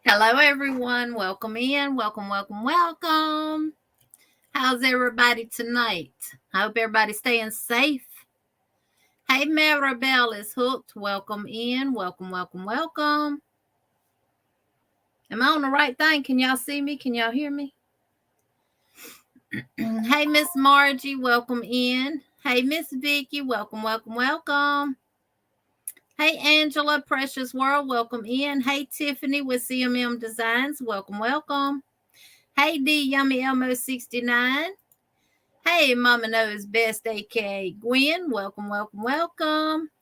Hello, everyone. Welcome in. Welcome. How's everybody tonight? I hope everybody's staying safe. Hey, Maribel is hooked. Welcome in. Welcome. Am I on the right thing? Can y'all see me? Can y'all hear me? Hey, Miss Margie. Welcome in. Hey, Miss Vicky. Welcome. Hey, Angela, Precious World. Welcome in. Hey, Tiffany with CMM Designs. Welcome. Hey, D Yummy Elmo 69. Hey, Mama Knows Best, aka Gwen. Welcome.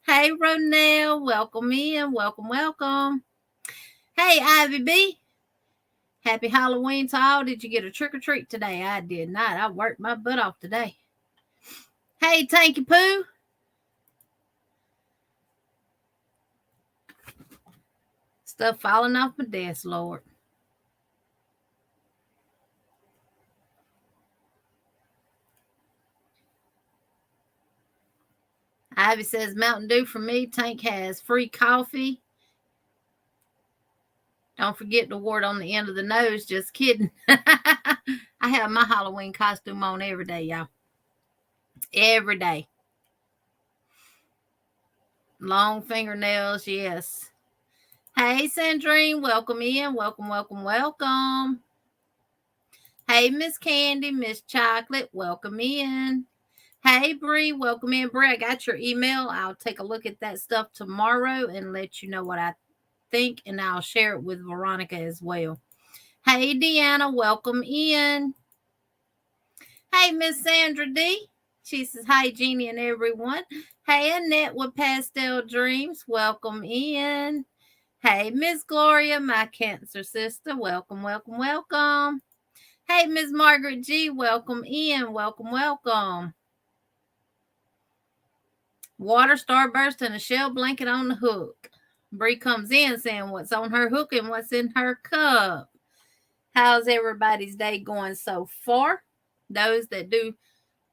Hey, Ronell. Welcome in. Welcome. Hey, Ivy B. Happy Halloween to all. Did you get a trick or treat today? I did not. I worked my butt off today. Hey, Tanky Poo. Stuff falling off my desk, Lord. Ivy says Mountain Dew for me. Tank has free coffee. Don't forget the wart on the end of the nose. Just kidding. I have my Halloween costume on every day, y'all. Every day. Long fingernails, yes. Hey, Sandrine, welcome in. Welcome. Hey, Miss Candy, Miss Chocolate, welcome in. Hey, Bree, welcome in. Bree, I got your email. I'll take a look at that stuff tomorrow and let you know what I think, and I'll share it with Veronica as well. Hey, Deanna, welcome in. Hey, Miss Sandra D. She says, hi, Jeannie and everyone. Hey, Annette with Pastel Dreams, welcome in. Hey, Miss Gloria, my Cancer sister, welcome. Hey, Miss Margaret G, welcome in. Welcome. Water starburst and a shell blanket on the hook. Bree comes in saying what's on her hook and what's in her cup. How's everybody's day going so far? Those that do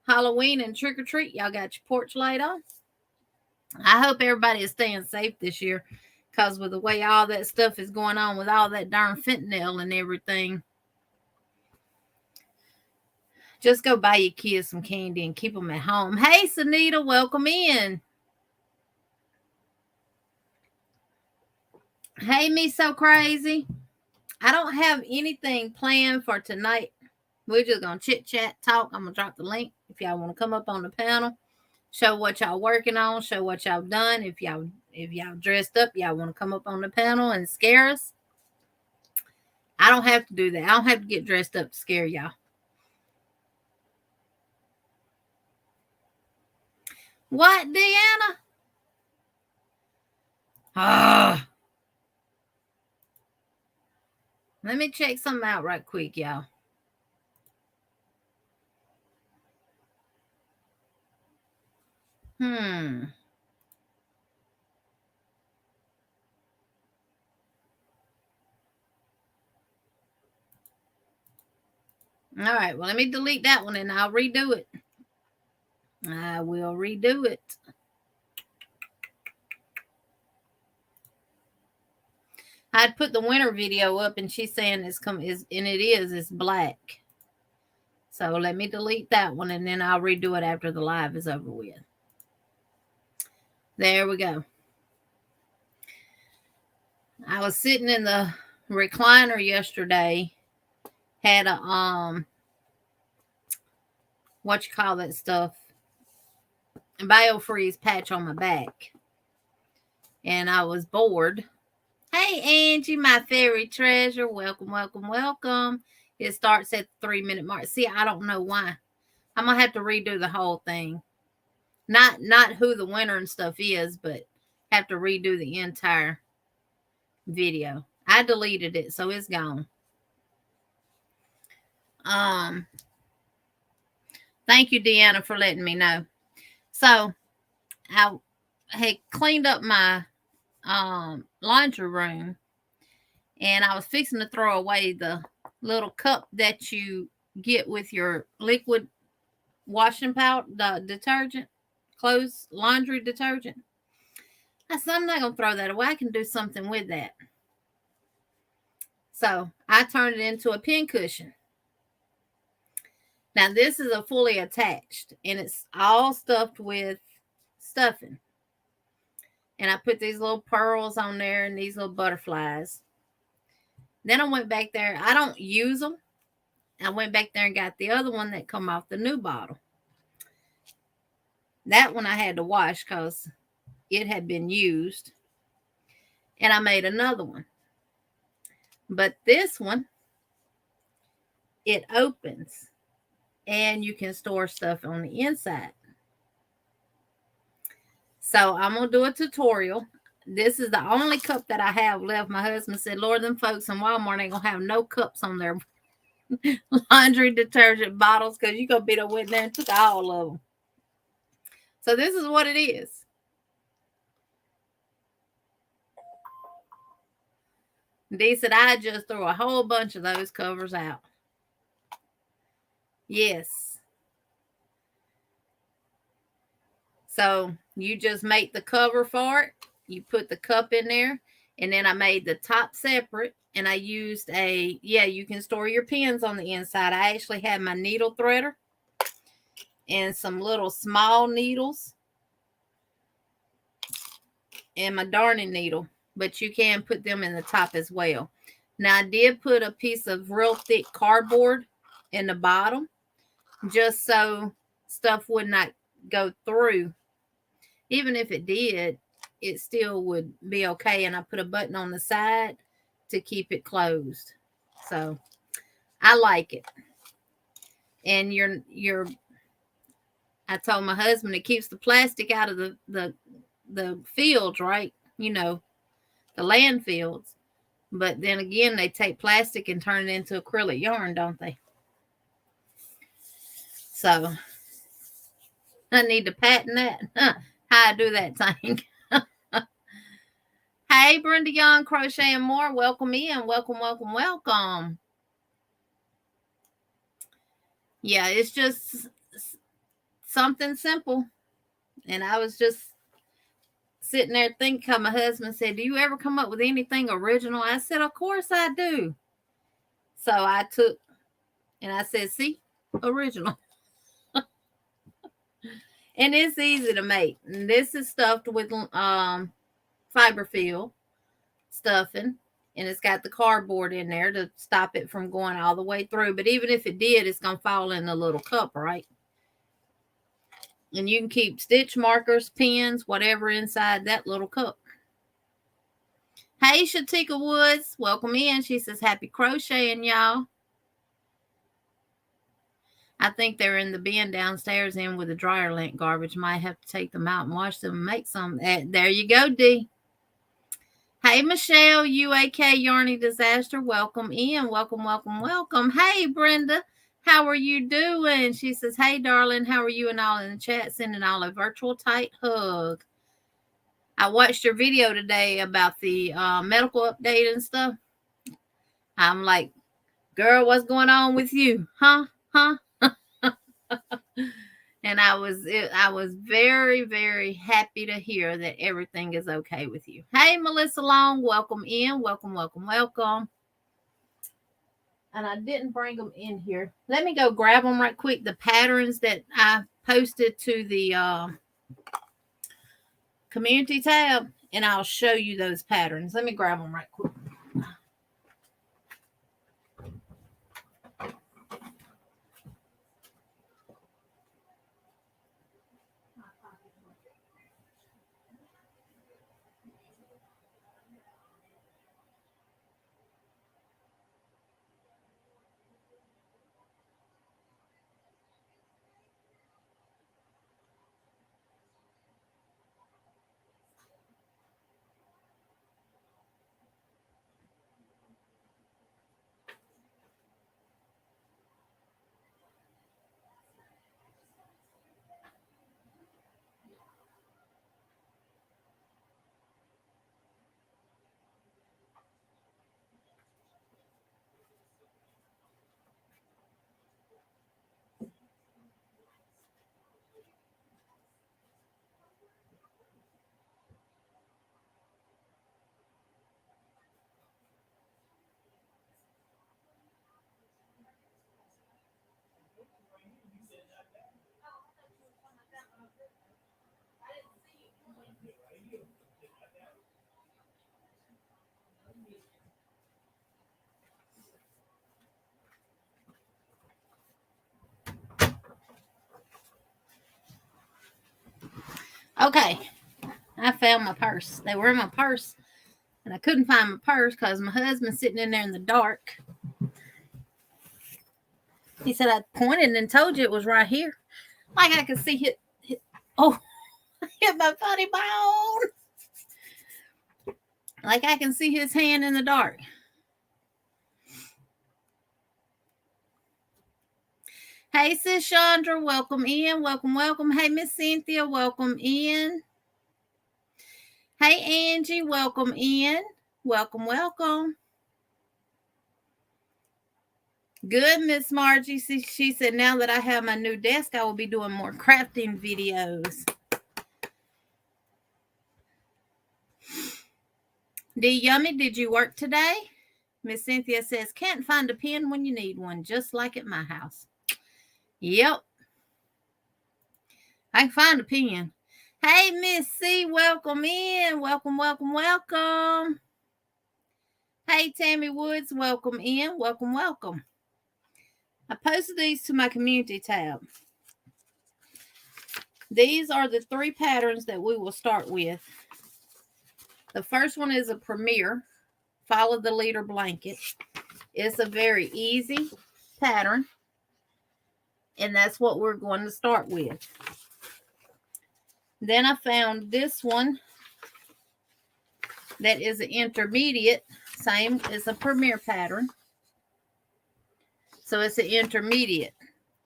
Halloween and trick or treat, y'all got your porch light on? I hope everybody is staying safe this year, because with the way all that stuff is going on with all that darn fentanyl and everything, just go buy your kids some candy and keep them at home. Hey, Sunita, welcome in. Hey, Me So Crazy. I don't have anything planned for tonight. We're just going to chit chat, talk. I'm going to drop the link if y'all want to come up on the panel, show what y'all working on, show what y'all done. If y'all dressed up, y'all want to come up on the panel and scare us. I don't have to do that. I don't have to get dressed up to scare y'all. What, Deanna? Let me check something out right quick, y'all. All right, well, let me delete that one and I'll redo it. I will redo it. I'd put the winter video up and she's saying it's black. So let me delete that one and then I'll redo it after the live is over with. There we go. I was sitting in the recliner yesterday, had a what you call that stuff, a biofreeze patch on my back, and I was bored. Hey, Angie, my fairy treasure, welcome. It starts at the 3-minute mark. See, I don't know why. I'm gonna have to redo the whole thing. Not who the winner and stuff is, but have to redo the entire video. I deleted it, so it's gone. Thank you, Deanna, for letting me know. So I had cleaned up my laundry room, and I was fixing to throw away the little cup that you get with your liquid washing powder, the detergent, clothes laundry detergent. I said, I'm not gonna throw that away. I can do something with that. So I turned it into a pin cushion. Now this is a fully attached, and it's all stuffed with stuffing. And I put these little pearls on there and these little butterflies. Then I went back there. I don't use them. I went back there and got the other one that come off the new bottle. That one I had to wash because it had been used. And I made another one. But this one, it opens and you can store stuff on the inside. So I'm going to do a tutorial. This is the only cup that I have left. My husband said, Lord, them folks in Walmart ain't going to have no cups on their laundry detergent bottles because you going to be the went there and took all of them. So this is what it is. Dee said, I just threw a whole bunch of those covers out. Yes. So you just make the cover for it. You put the cup in there. And then I made the top separate. And I used you can store your pins on the inside. I actually had my needle threader and some little small needles and my darning needle. But you can put them in the top as well. Now I did put a piece of real thick cardboard in the bottom just so stuff would not go through. Even if it did, it still would be okay. And I put a button on the side to keep it closed. So I like it. And I told my husband it keeps the plastic out of the fields, right? You know, the landfills. But then again, they take plastic and turn it into acrylic yarn, don't they? So I need to patent that. How I do that thing. Hey, Brenda Young, Crochet and More. Welcome in. Welcome, welcome, welcome. Yeah, it's just something simple. And I was just sitting there thinking, my husband said, do you ever come up with anything original? I said, of course I do. So I took and I said, see, original. And it's easy to make. And this is stuffed with fiberfill stuffing. And it's got the cardboard in there to stop it from going all the way through. But even if it did, it's going to fall in the little cup, right? And you can keep stitch markers, pins, whatever inside that little cup. Hey, Shatika Woods. Welcome in. She says, happy crocheting, y'all. I think they're in the bin downstairs in with the dryer lint garbage. Might have to take them out and wash them and make some. There you go, Dee. Hey, Michelle, UAK Yarny Disaster. Welcome in. Welcome, welcome, welcome. Hey, Brenda. How are you doing? She says, hey, darling. How are you and all in the chat? Sending all a virtual tight hug. I watched your video today about the medical update and stuff. I'm like, girl, what's going on with you? Huh? And I was very, very happy to hear that everything is okay with you. Hey, Melissa Long, welcome in. Welcome, welcome, welcome. And I didn't bring them in here. Let me go grab them right quick. The patterns that I posted to the community tab, and I'll show you those patterns. Let me grab them right quick. Okay, I found my purse. They were in my purse, and I couldn't find my purse because my husband's sitting in there in the dark. He said I pointed and told you it was right here. Like I could see it. Oh, hit my funny bone. Like I can see his hand in the dark. Hey, Sis Chandra, welcome in. Welcome, welcome. Hey, Miss Cynthia, welcome in. Hey, Angie, welcome in. Welcome, welcome. Good, Miss Margie. She said, now that I have my new desk, I will be doing more crafting videos. D Yummy, did you work today? Miss Cynthia says, can't find a pen when you need one, just like at my house. Yep. I can find a pen. Hey, Miss C, welcome in. Welcome, welcome, welcome. Hey, Tammy Woods, welcome in. Welcome, welcome. I posted these to my community tab. These are the 3 patterns that we will start with. The first one is a Premier, Follow the Leader blanket. It's a very easy pattern, and that's what we're going to start with. Then I found this one that is an intermediate, same as a Premier pattern. So it's an intermediate.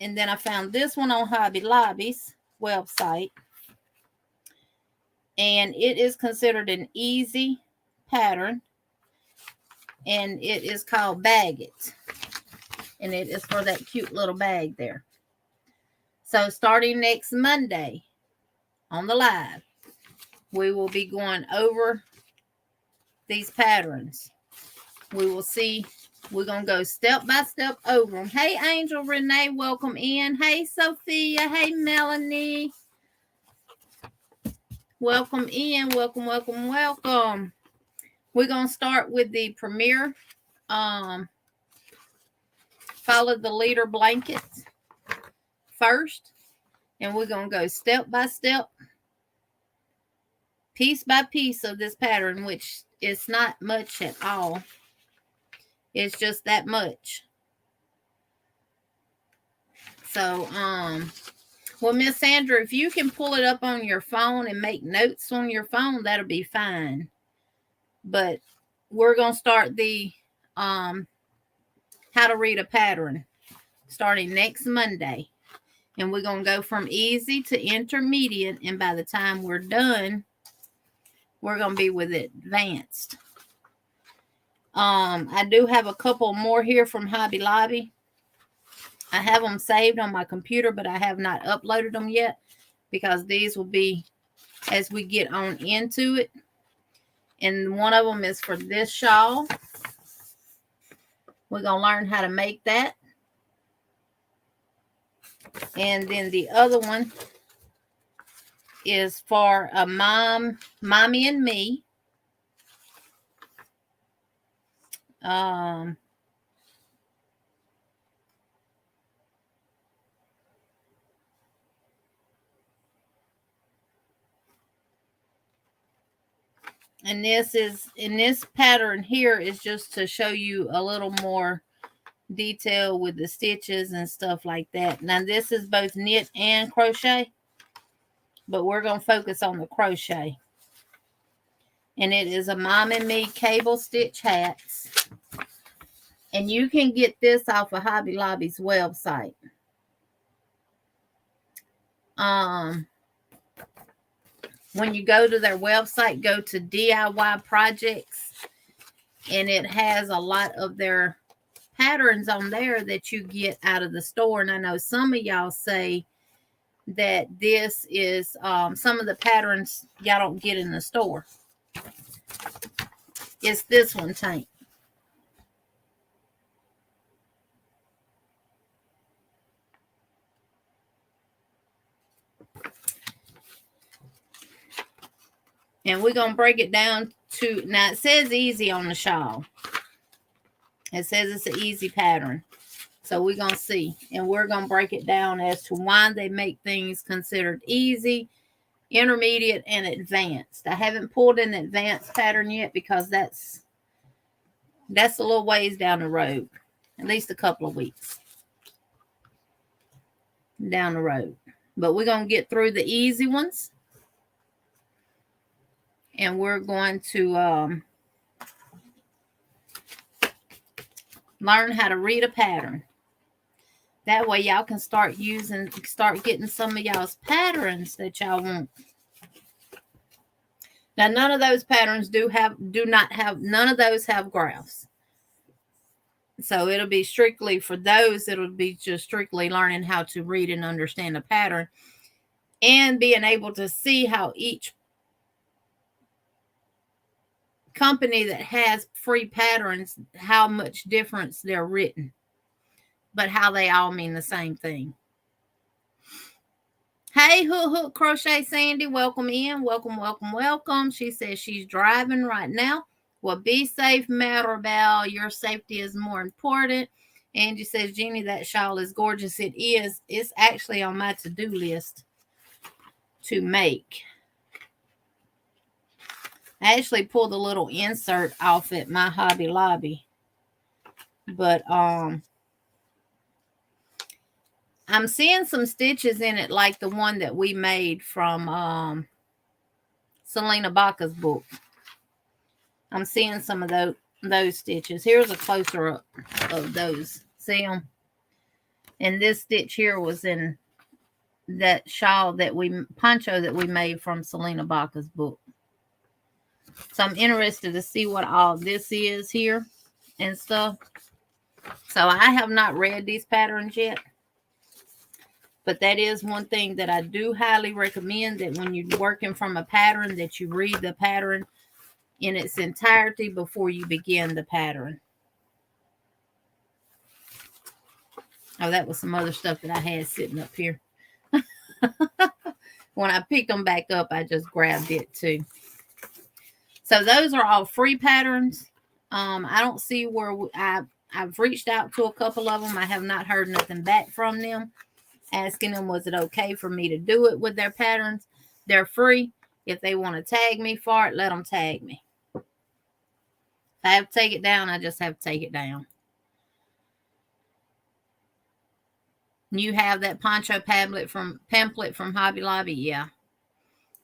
And then I found this one on Hobby Lobby's website. And it is considered an easy pattern. And it is called Bag It. And it is for that cute little bag there. So starting next Monday on the live, we will be going over these patterns. We will see. We're going to go step by step over them. Hey, Angel Renee, welcome in. Hey, Sophia. Hey, Melanie. Welcome in. Welcome, welcome, welcome. We're going to start with the Premier Follow the Leader blanket first. And we're going to go step by step, piece by piece of this pattern, which is not much at all. It's just that much. So, well, Miss Sandra, if you can pull it up on your phone and make notes on your phone, that'll be fine. But we're going to start the how to read a pattern starting next Monday. And we're going to go from easy to intermediate. And by the time we're done, we're going to be with advanced. I do have a couple more here from Hobby Lobby. I have them saved on my computer, but I have not uploaded them yet because these will be as we get on into it. And one of them is for this shawl. We're going to learn how to make that. And then the other one is for a mommy and me. And this pattern here is just to show you a little more detail with the stitches and stuff like that. Now this is both knit and crochet, but we're going to focus on the crochet. And it is a Mom and Me cable stitch hats. And you can get this off of Hobby Lobby's website. When you go to their website, go to DIY projects, and it has a lot of their patterns on there that you get out of the store. And I know some of y'all say that this is some of the patterns y'all don't get in the store. It's this one, Tank. And we're going to break it down to, now it says easy on the shawl. It says it's an easy pattern. So we're going to see. And we're going to break it down as to why they make things considered easy intermediate, and advanced. I haven't pulled an advanced pattern yet because that's a little ways down the road, at least a couple of weeks down the road. But we're going to get through the easy ones, and we're going to learn how to read a pattern. That way y'all can start getting some of y'all's patterns that y'all want. Now, none of those patterns none of those have graphs. So it'll be strictly for those, it'll be just strictly learning how to read and understand a pattern and being able to see how each company that has free patterns, how much difference they're written, but how they all mean the same thing. Hey, Hook Crochet Sandy, welcome in. Welcome. She says she's driving right now. Well, be safe, Maribel. Your safety is more important. Angie says, Jeannie, that shawl is gorgeous. It is. It's actually on my to-do list to make. I actually pulled a little insert off at my Hobby Lobby. But I'm seeing some stitches in it like the one that we made from Selena Baca's book. I'm seeing some of those stitches. Here's a closer up of those. See them? And this stitch here was in that poncho that we made from Selena Baca's book. So I'm interested to see what all this is here and stuff. So I have not read these patterns yet. But that is one thing that I do highly recommend, that when you're working from a pattern, that you read the pattern in its entirety before you begin the pattern. Oh, that was some other stuff that I had sitting up here. When I picked them back up, I just grabbed it too. So those are all free patterns. I don't see where I've reached out to a couple of them. I have not heard nothing back from them, asking them, was it okay for me to do it with their patterns? They're free. If they want to tag me for it, let them tag me. If I have to take it down, I just have to take it down. You have that poncho pamphlet from Hobby Lobby? Yeah.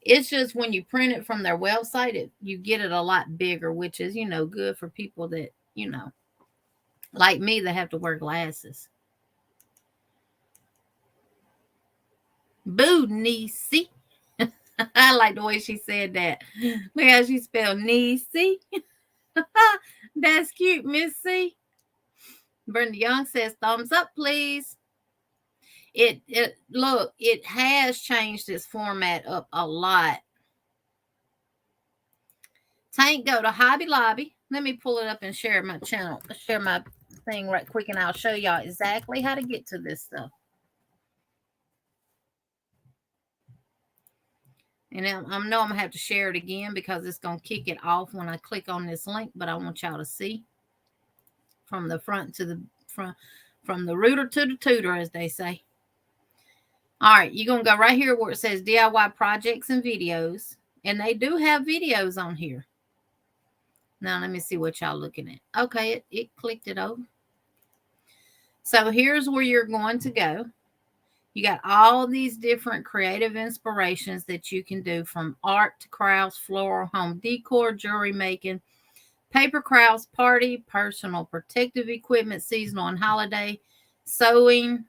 It's just when you print it from their website, you get it a lot bigger, which is, good for people that, like me, that have to wear glasses. Boo, Niecy. I like the way she said that. Look how she spelled Niecy. That's cute, Miss C. Brenda Young says, thumbs up, please. Look, it has changed its format up a lot. Tank, go to Hobby Lobby. Let me pull it up and share my channel. Share my thing right quick, and I'll show y'all exactly how to get to this stuff. And I know I'm going to have to share it again because it's going to kick it off when I click on this link, but I want y'all to see from the front to the front, from the rooter to the tutor, as they say. All right, you're going to go right here where it says DIY projects and videos. And they do have videos on here. Now, let me see what y'all looking at. Okay, it clicked it over. So here's where you're going to go. You got all these different creative inspirations that you can do, from art to crafts, floral, home decor, jewelry making, paper crafts, party, personal protective equipment, seasonal and holiday, sewing,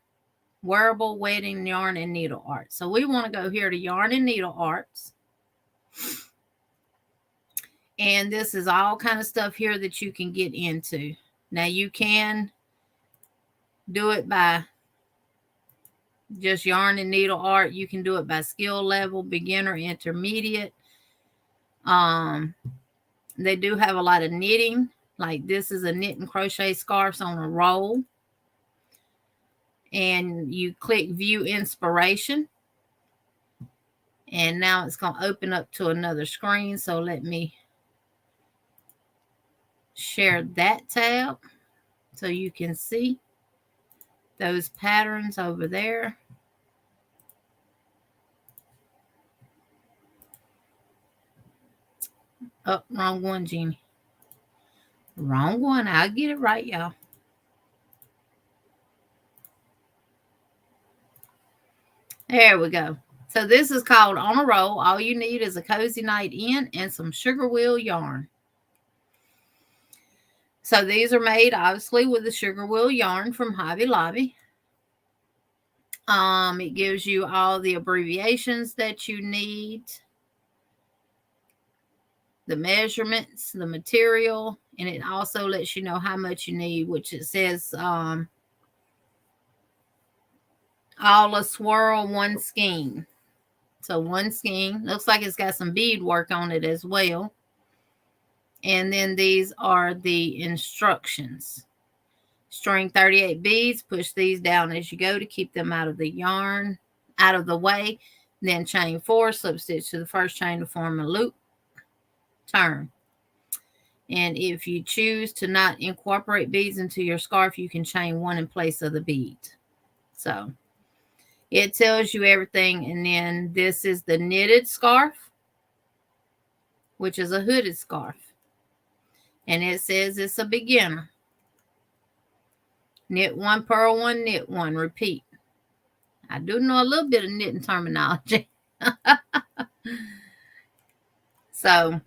wearable, wedding, yarn, and needle art. So we want to go here to yarn and needle arts. And this is all kind of stuff here that you can get into. Now you can do it by just yarn and needle art. You can do it by skill level, beginner, intermediate. They do have a lot of knitting. Like this is a knit and crochet scarves on a roll. And you click view inspiration. And now it's going to open up to another screen. So let me share that tab so you can see those patterns over there. Oh, wrong one, Jeannie. Wrong one. I'll get it right, y'all. There we go. So this is called On a Roll. All you need is a cozy night in and some sugar wheel yarn. So these are made obviously with the sugar wheel yarn from Hobby Lobby. It gives you all the abbreviations that you need, the measurements, the material, and it also lets you know how much you need, which it says all a swirl, one skein. So one skein. Looks like it's got some bead work on it as well. And then these are the instructions. String 38 beads. Push these down as you go to keep them out of the yarn, out of the way. Then chain 4, slip stitch to the first chain to form a loop. Turn. And if you choose to not incorporate beads into your scarf, you can chain 1 in place of the bead. So it tells you everything. And then this is the knitted scarf, which is a hooded scarf. And it says it's a beginner. Knit 1, purl 1, knit 1, repeat. I do know a little bit of knitting terminology. So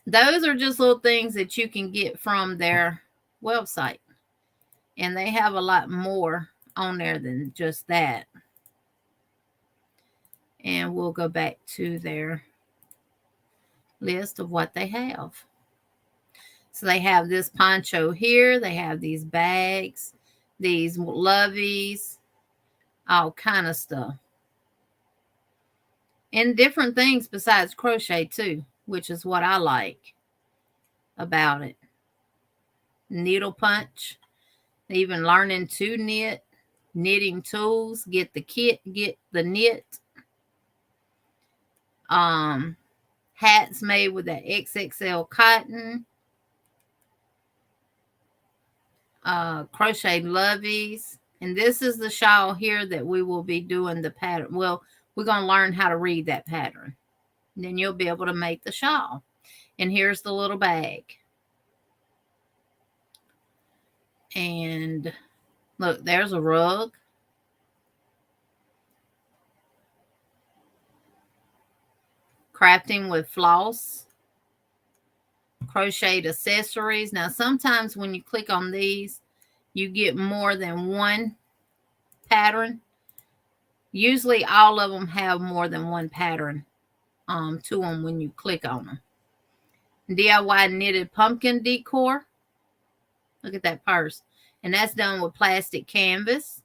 those are just little things that you can get from their website. And they have a lot more on there than just that. And we'll go back to their list of what they have. So they have this poncho here. They have these bags, these loveys, all kind of stuff. And different things besides crochet too, which is what I like about it. Needle punch, even learning to knit, knitting tools, get the kit, get the knit. Hats made with that XXL cotton. Crochet loveys. And this is the shawl here that we will be doing the pattern. Well, we're going to learn how to read that pattern. And then you'll be able to make the shawl. And here's the little bag. And look, there's a rug. Crafting with floss. Crocheted accessories. Now, sometimes when you click on these, you get more than one pattern. Usually all of them have more than one pattern to them when you click on them. DIY knitted pumpkin decor. Look at that purse. And that's done with plastic canvas.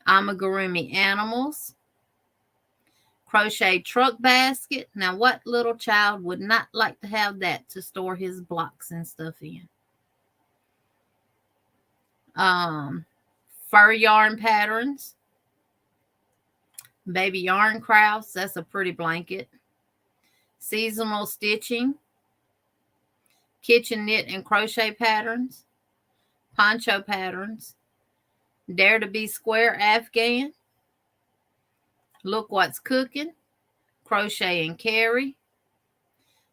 Amigurumi animals. Crochet truck basket. Now, what little child would not like to have that to store his blocks and stuff in? Fur yarn patterns. Baby yarn crafts. That's a pretty blanket. Seasonal stitching. Kitchen knit and crochet patterns. Poncho patterns. Dare to be square Afghan. Look what's cooking. Crochet and carry.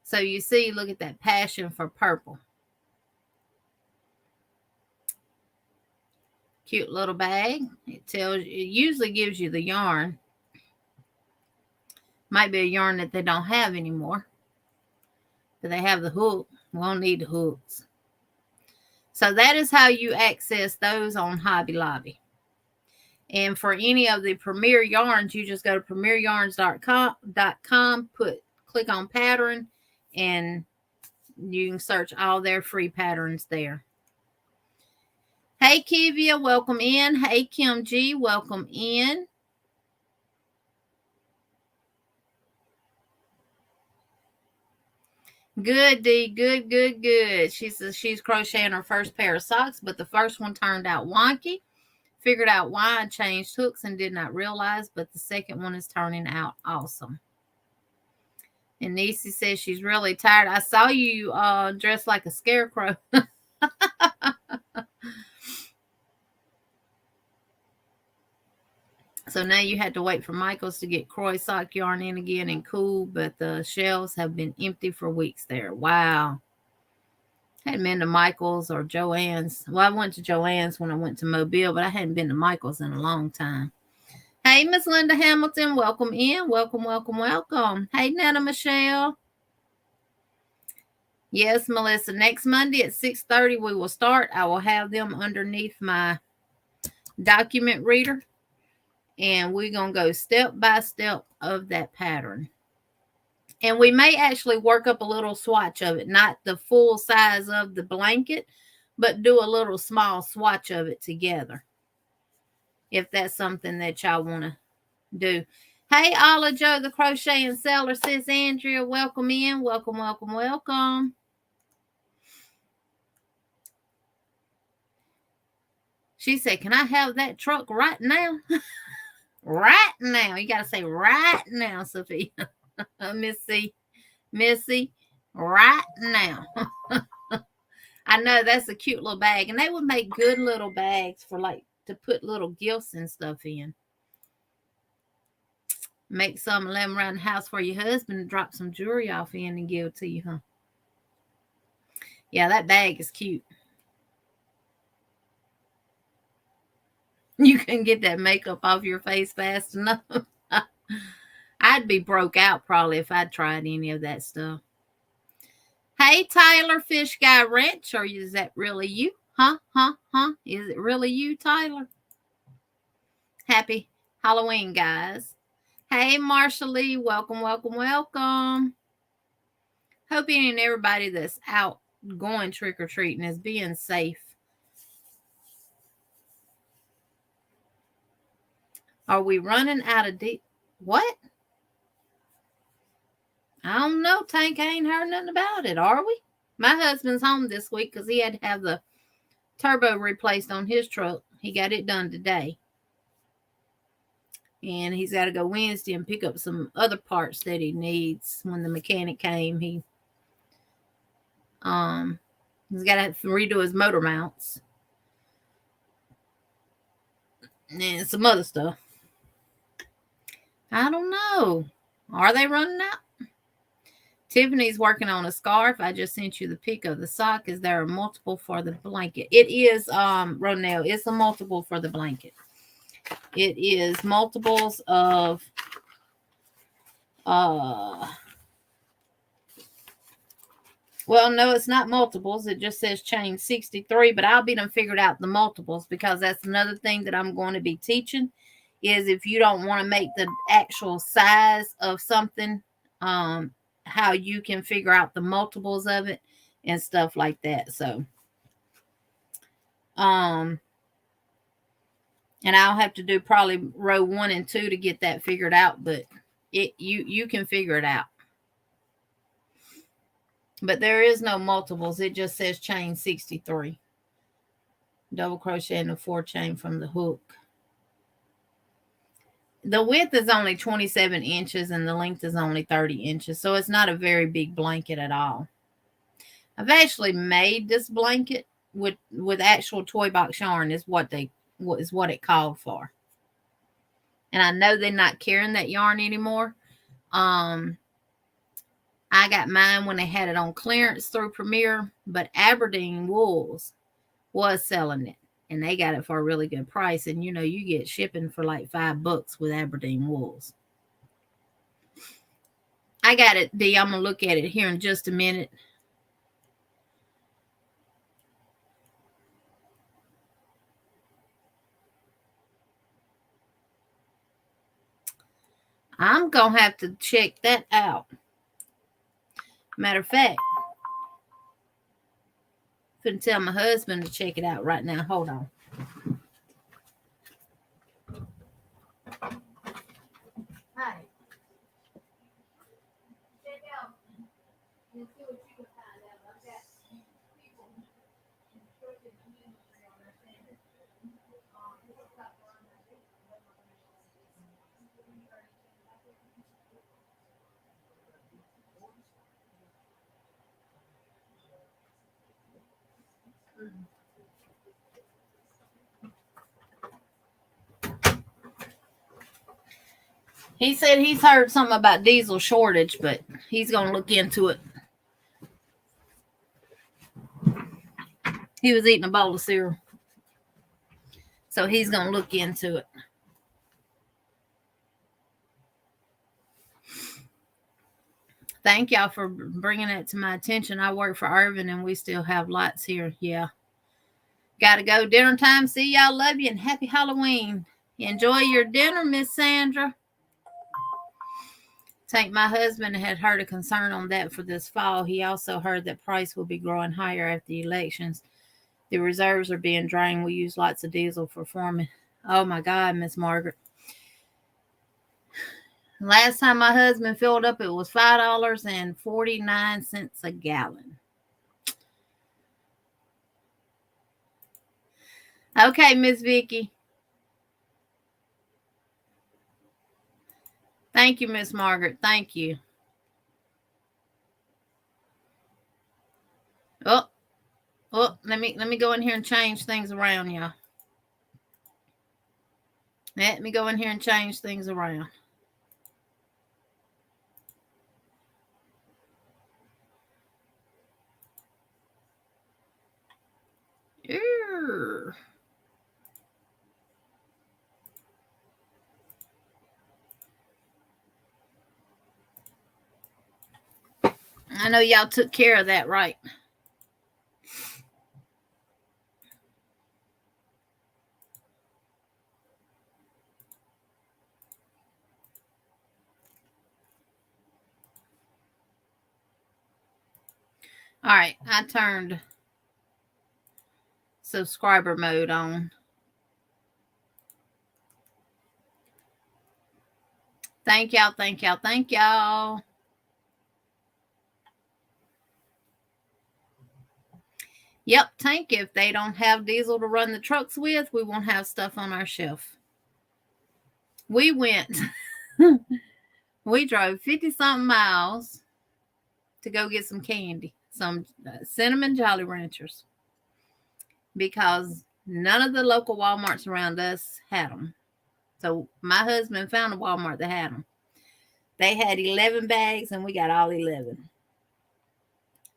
So you see, look at that passion for purple. Cute little bag. It usually gives you the yarn. Might be a yarn that they don't have anymore. But they have the hook. We won't need the hooks. So that is how you access those on Hobby Lobby. And for any of the Premier yarns, you just go to premieryarns.com, click on pattern, and you can search all their free patterns there. Hey, Kivia, welcome in. Hey, Kim G, welcome in. Good, D. Good, good, good. She says she's crocheting her first pair of socks, but the first one turned out wonky. Figured out why I changed hooks and did not realize, but the second one is turning out awesome. And Nisi says she's really tired. I saw you dressed like a scarecrow. So now you had to wait for Michael's to get Croy sock yarn in again and cool, but the shelves have been empty for weeks there. Wow. Hadn't been to Michael's or Joann's. Well, I went to Joann's when I went to Mobile, but I hadn't been to Michael's in a long time. Hey, Miss Linda Hamilton, welcome in. Welcome, welcome, welcome. Hey, Nana Michelle. Yes, Melissa. Next Monday at 6:30 we will start. I will have them underneath my document reader. And we're going to go step by step of that pattern. And we may actually work up a little swatch of it, not the full size of the blanket, but do a little small swatch of it together. If that's something that y'all want to do. Hey, Alla Joe, the crochet and seller, sis Andrea, welcome in. Welcome, welcome, welcome. She said, can I have that truck right now? Right now. You got to say right now, Sophia. Missy, right now. I know that's a cute little bag. And they would make good little bags for like to put little gifts and stuff in. Make some and let them around the house for your husband and drop some jewelry off in and give it to you, huh? Yeah, that bag is cute. You can get that makeup off your face fast enough. I'd be broke out probably if I tried any of that stuff. Hey, Tyler, Fish Guy Ranch, or is that really you? Huh? Is it really you, Tyler? Happy Halloween, guys. Hey, Marsha Lee, welcome, welcome, welcome. Hope any and everybody that's out going trick-or-treating is being safe. Are we running out of what? I don't know, Tank. I ain't heard nothing about it, are we? My husband's home this week because he had to have the turbo replaced on his truck. He got it done today. And he's got to go Wednesday and pick up some other parts that he needs. When the mechanic came, he's got to redo his motor mounts and some other stuff. I don't know. Are they running out? Tiffany's working on a scarf. I just sent you the pic of the sock. Is there a multiple for the blanket? It is, Ronell. It's a multiple for the blanket. It is multiples of well, no, it's not multiples. It just says chain 63, but I'll be done figured out the multiples because that's another thing that I'm going to be teaching is if you don't want to make the actual size of something, how you can figure out the multiples of it and stuff like that. So, and I'll have to do probably row 1 and 2 to get that figured out, but you can figure it out. But there is no multiples. It just says chain 63. Double crochet in the 4 chain from the hook. The width is only 27 inches and the length is only 30 inches. So it's not a very big blanket at all. I've actually made this blanket with actual toy box yarn is what it called for. And I know they're not carrying that yarn anymore. I got mine when they had it on clearance through Premier, but Aberdeen Wools was selling it. And they got it for a really good price. And, you get shipping for like $5 with Aberdeen Wools. I got it, D. I'm going to look at it here in just a minute. I'm going to have to check that out. Matter of fact, I couldn't tell my husband to check it out right now. Hold on. Hi. Check out and see what you can find out. I've got people in the Crocheting community on their channel. He said he's heard something about diesel shortage, but he's going to look into it. He was eating a bowl of cereal, so he's going to look into it. Thank y'all for bringing it to my attention. I work for Irvin, and we still have lots here. Yeah. Got to go. Dinner time. See y'all. Love you, and happy Halloween. Enjoy your dinner, Miss Sandra. Tank, my husband had heard a concern on that for this fall. He also heard that price will be growing higher after the elections. The reserves are being drained. We use lots of diesel for farming. Oh my God, Miss Margaret. Last time my husband filled up, it was $5.49 a gallon. Okay, Miss Vicky. Thank you, Miss Margaret. Thank you. Oh, let me go in here and change things around, y'all. Let me go in here and change things around. I know y'all took care of that, right? All right, I turned subscriber mode on. Thank y'all, thank y'all, thank y'all. Yep, Tank, if they don't have diesel to run the trucks with, we won't have stuff on our shelf. We went, we drove 50-something miles to go get some candy, some cinnamon Jolly Ranchers, because none of the local Walmarts around us had them. So my husband found a Walmart that had them. They had 11 bags, and we got all 11.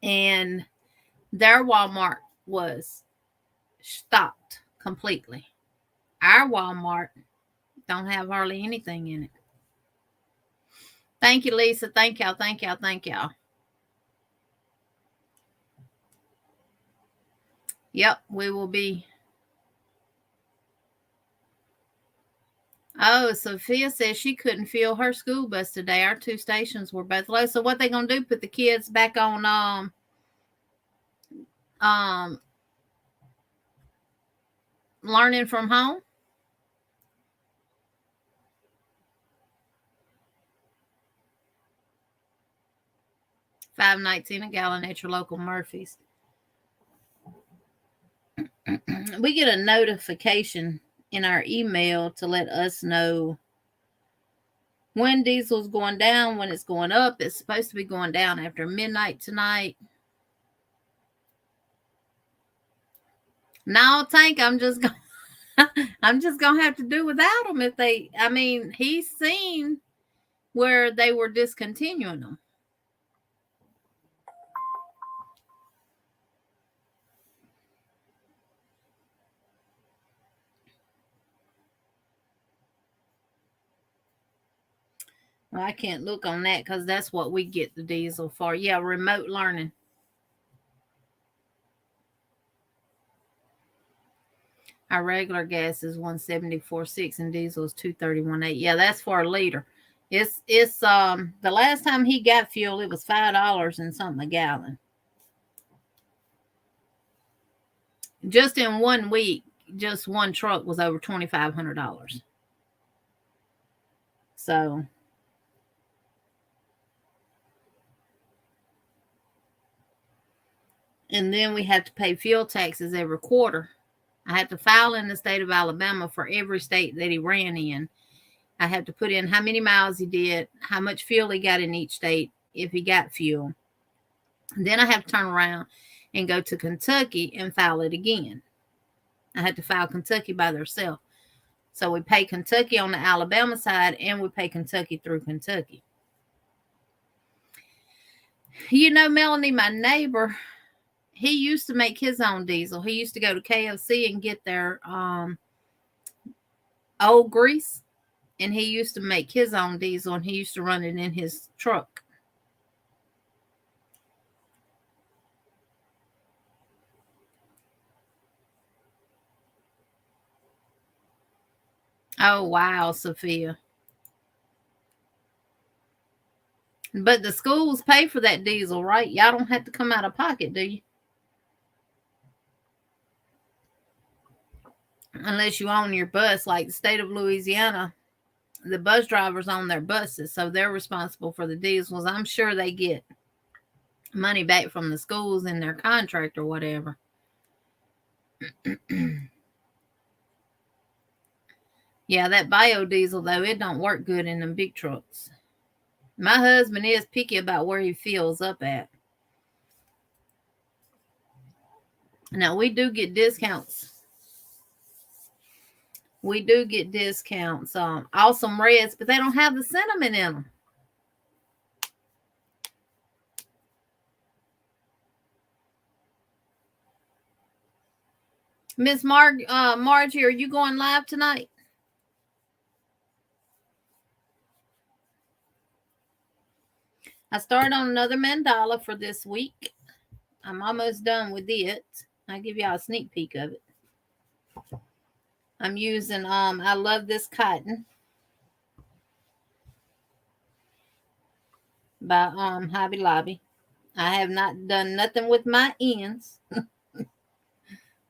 And their Walmart was stocked completely. Our Walmart don't have hardly anything in it. Thank you, Lisa. Thank y'all. Thank y'all. Thank y'all. Yep, we will be. Oh, Sophia says she couldn't fill her school bus today. Our 2 stations were both low. So what they gonna do? Put the kids back on learning from home? $5.19 a gallon at your local Murphy's. We get a notification in our email to let us know when diesel's going down, when it's going up. It's supposed to be going down after midnight tonight. No, Tank, I'm just gonna have to do without them if they. I mean, he's seen where they were discontinuing them. Well, I can't look on that because that's what we get the diesel for. Yeah, remote learning. Our regular gas is 174.6 and diesel is 231.8. Yeah, that's for a liter. It's the last time he got fuel, it was $5 and something a gallon. Just in 1 week, just one truck was over $2,500. So and then we had to pay fuel taxes every quarter. I had to file in the state of Alabama for every state that he ran in. I had to put in how many miles he did, how much fuel he got in each state, if he got fuel. And then I have to turn around and go to Kentucky and file it again. I had to file Kentucky by themselves. So we pay Kentucky on the Alabama side, and we pay Kentucky through Kentucky. You know, Melanie, my neighbor, he used to make his own diesel. He used to go to KFC and get their old grease, and he used to make his own diesel, and he used to run it in his truck. Oh, wow, Sophia. But the schools pay for that diesel, right? Y'all don't have to come out of pocket, do you? Unless you own your bus, like the state of Louisiana, the bus drivers own their buses, so they're responsible for the diesels. I'm sure they get money back from the schools in their contract or whatever. Yeah, that biodiesel, though, it don't work good in them big trucks. My husband is picky about where he fills up at. Now, we do get discounts. We do get discounts. Awesome Reds, but they don't have the cinnamon in them. Miss Margie, are you going live tonight? I started on another mandala for this week. I'm almost done with it. I'll give y'all a sneak peek of it. I'm using, I love this cotton by Hobby Lobby. I have not done nothing with my ends,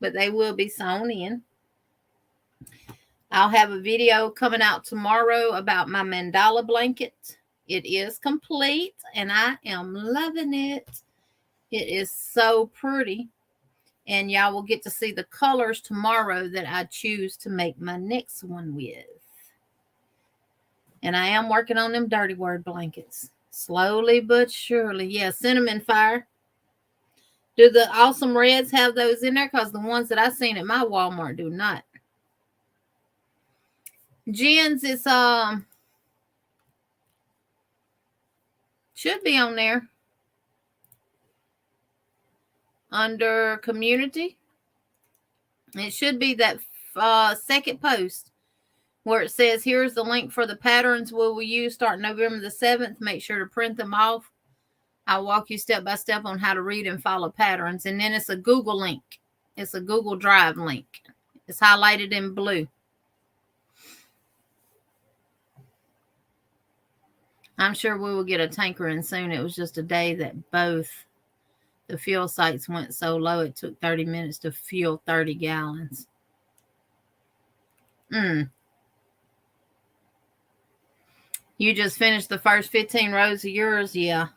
but they will be sewn in. I'll have a video coming out tomorrow about my mandala blanket. It is complete, and I am loving it. It is so pretty. And y'all will get to see the colors tomorrow that I choose to make my next one with. And I am working on them dirty word blankets. Slowly but surely. Yeah, cinnamon fire. Do the Awesome Reds have those in there? Because the ones that I seen at my Walmart do not. Jen's is should be on there. Under community. It should be that second post where it says, here's the link for the patterns we will use starting November the 7th. Make sure to print them off. I'll walk you step by step on how to read and follow patterns. And then it's a Google link. It's a Google Drive link. It's highlighted in blue. I'm sure we will get a tanker in soon. It was just a day that both the fuel sites went so low, it took 30 minutes to fuel 30 gallons. You just finished the first 15 rows of yours? Yeah.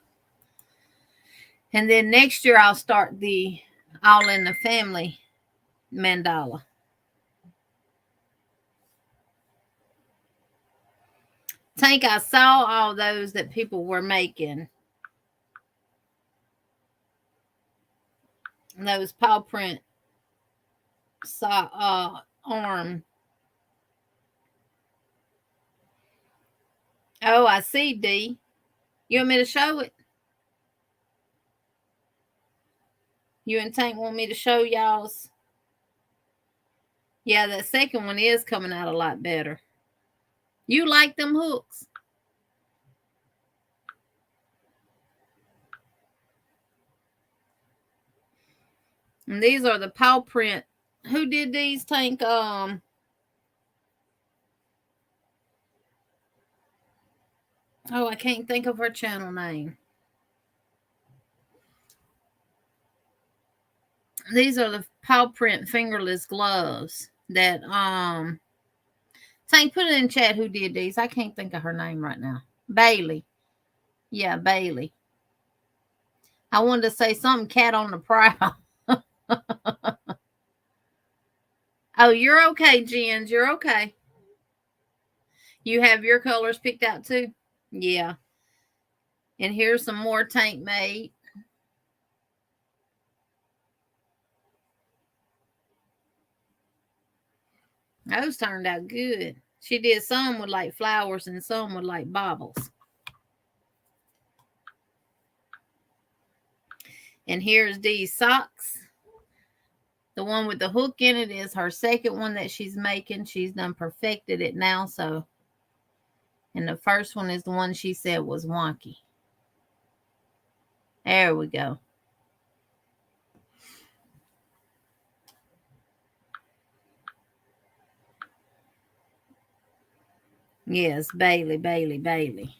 And then next year I'll start the All in the Family mandala. Tank, I saw all those that people were making. Those paw print arm. Oh, I see, D. You want me to show it? You and Tank want me to show y'all's? Yeah, that second one is coming out a lot better. You like them hooks? And these are the paw print. Who did these, Tank? Oh, I can't think of her channel name. These are the paw print fingerless gloves that Tank, put it in chat who did these. I can't think of her name right now. Bailey. Yeah, Bailey. I wanted to say something cat on the prowl. Oh, you're okay, Jens. You're okay. You have your colors picked out too? Yeah. And here's some more Tank made. Those turned out good. She did some with like flowers and some with like baubles. And here's Dee's socks. The one with the hook in it is her second one that she's making. She's done perfected it now. So, and the first one is the one she said was wonky. There we go. Yes, Bailey, Bailey, Bailey.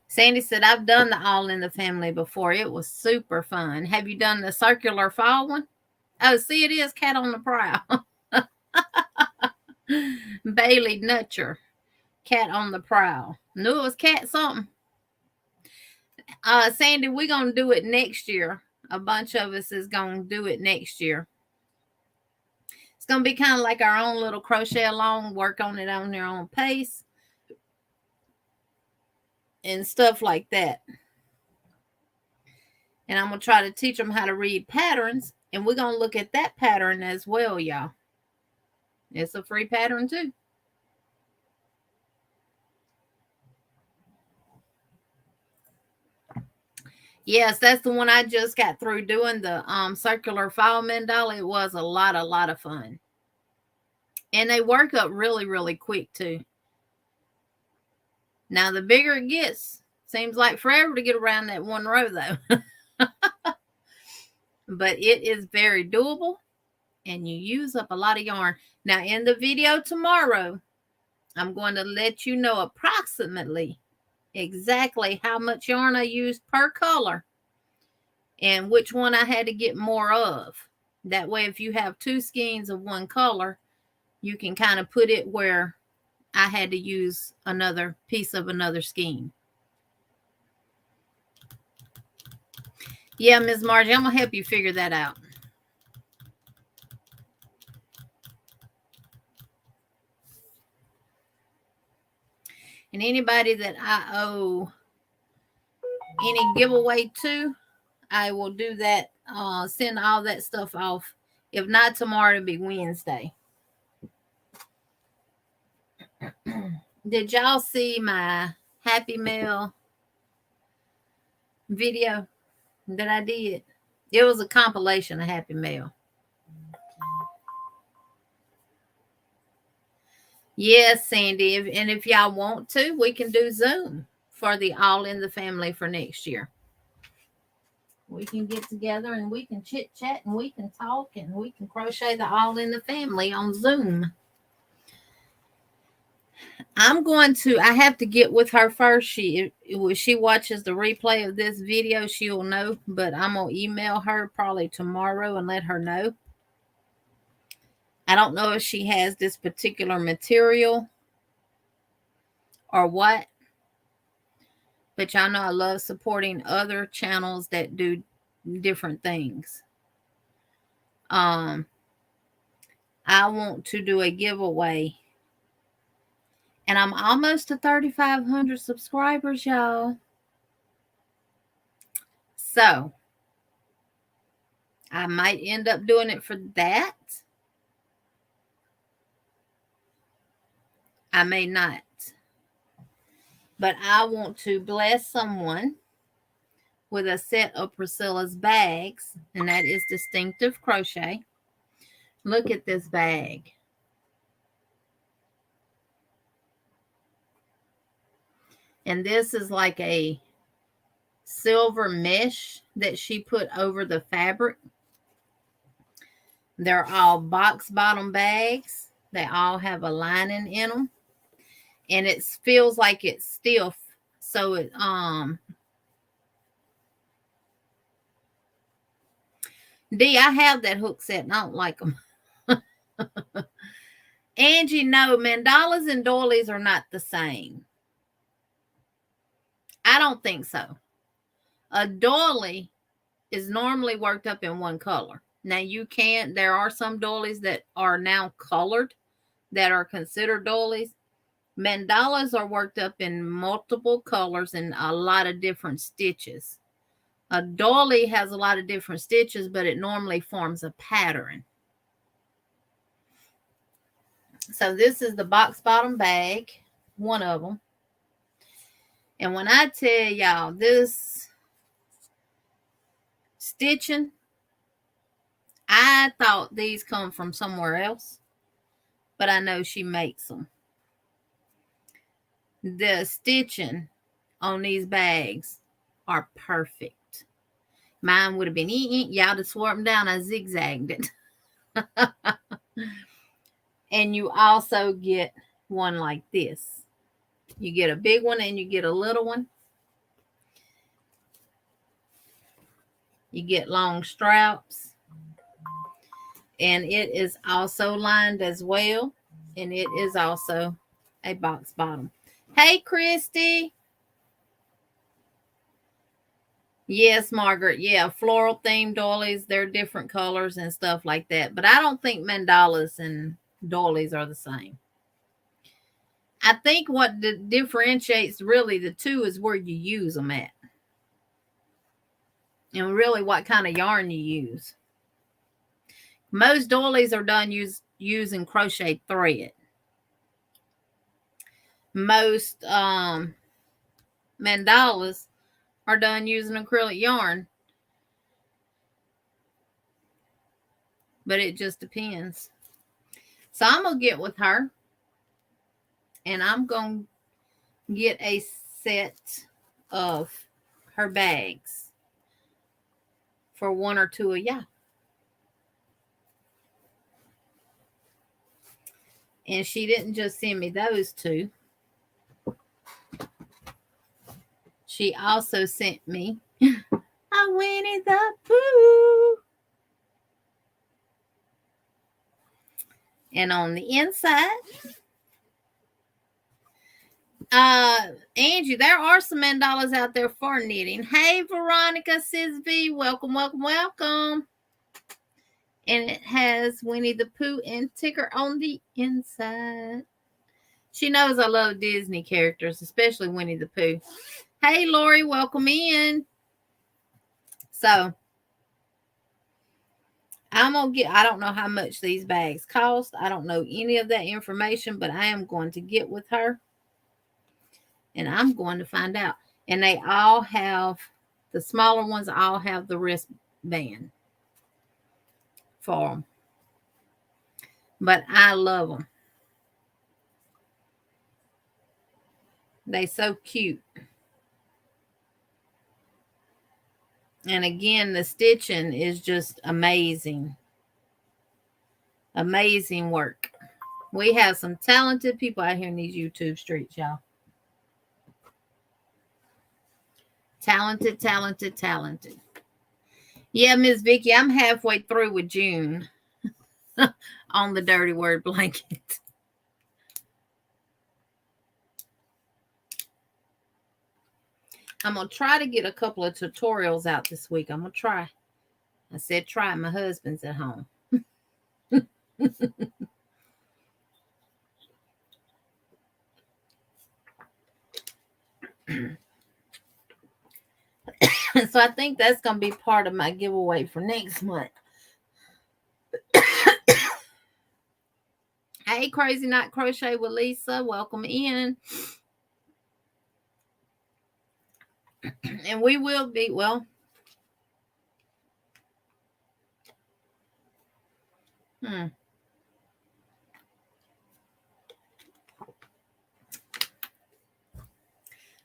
Sandy said, I've done the All in the Family before. It was super fun. Have you done the circular fall one? Oh, see, it is Cat on the Prowl. Bailey Nutcher. Cat on the Prowl. Knew it was cat something. Sandy, we're going to do it next year. A bunch of us is going to do it next year. It's going to be kind of like our own little crochet along, work on it on your own pace and stuff like that. And I'm going to try to teach them how to read patterns, and we're going to look at that pattern as well, y'all. It's a free pattern too. Yes, that's the one I just got through doing, the circular fall mandala. It was a lot of fun. And they work up really, really quick too. Now, the bigger it gets, seems like forever to get around that one row though. But it is very doable and you use up a lot of yarn. Now, in the video tomorrow, I'm going to let you know approximately exactly how much yarn I used per color and which one I had to get more of. That way, if you have two skeins of one color, you can kind of put it where I had to use another piece of another skein. Yeah, Ms. Margie, I'm going to help you figure that out. And anybody that I owe any giveaway to, I will do that, send all that stuff off. If not tomorrow, it'll be Wednesday. Did y'all see my Happy Mail video that I did? It was a compilation of Happy Mail. Yes, Sandy. And if y'all want to, we can do Zoom for the All in the Family for next year. We can get together and we can chit chat and we can talk and we can crochet the All in the Family on Zoom. I have to get with her first. She watches the replay of this video, she'll know, but I'm going to email her probably tomorrow and let her know. I don't know if she has this particular material or what, but y'all know I love supporting other channels that do different things. I want to do a giveaway. And I'm almost to 3,500 subscribers, y'all. So, I might end up doing it for that. I may not. But I want to bless someone with a set of Priscilla's bags. And that is Distinctive Crochet. Look at this bag. And this is like a silver mesh that she put over the fabric. They're all box bottom bags. They all have a lining in them. And it feels like it's stiff. So it, D, I have that hook set and I don't like them. Angie, no, mandalas and doilies are not the same. I don't think so. A doily is normally worked up in one color. Now there are some doilies that are now colored that are considered doilies. Mandalas are worked up in multiple colors and a lot of different stitches. A doily has a lot of different stitches, but it normally forms a pattern. So this is the box bottom bag, one of them. And when I tell y'all this stitching, I thought these come from somewhere else, but I know she makes them. The stitching on these bags are perfect. Mine would have been y'all just swore them down. I zigzagged it. And you also get one like this. You get a big one and you get a little one. You get long straps. And it is also lined as well. And it is also a box bottom. Hey, Christy. Yes, Margaret. Yeah, floral themed doilies. They're different colors and stuff like that. But I don't think mandalas and doilies are the same. I think what differentiates really the two is where you use them at. And really what kind of yarn you use. Most doilies are done using crochet thread. Most mandalas are done using acrylic yarn. But it just depends. So I'm going to get with her. And I'm going to get a set of her bags for one or two of y'all. And she didn't just send me those two. She also sent me a Winnie the Pooh. And on the inside, Angie, there are some mandalas out there for knitting. Hey, Veronica, Sis V, welcome, welcome, welcome. And it has Winnie the Pooh and Tigger on the inside. She knows I love Disney characters, especially Winnie the Pooh. Hey, Lori, welcome in. So, I'm going to get, I don't know how much these bags cost. I don't know any of that information, but I am going to get with her. And I'm going to find out. And they all have, the smaller ones all have the wristband for them. But I love them. They so cute. And again, the stitching is just amazing. Amazing work. We have some talented people out here in these YouTube streets, y'all. Talented, talented, talented. Yeah, Miss Vicky, I'm halfway through with June on the dirty word blanket. I'm going to try to get a couple of tutorials out this week. I'm going to try. I said try. My husband's at home. So I think that's going to be part of my giveaway for next month. Hey, Crazy Not Crochet with Lisa. Welcome in. And we will be, well,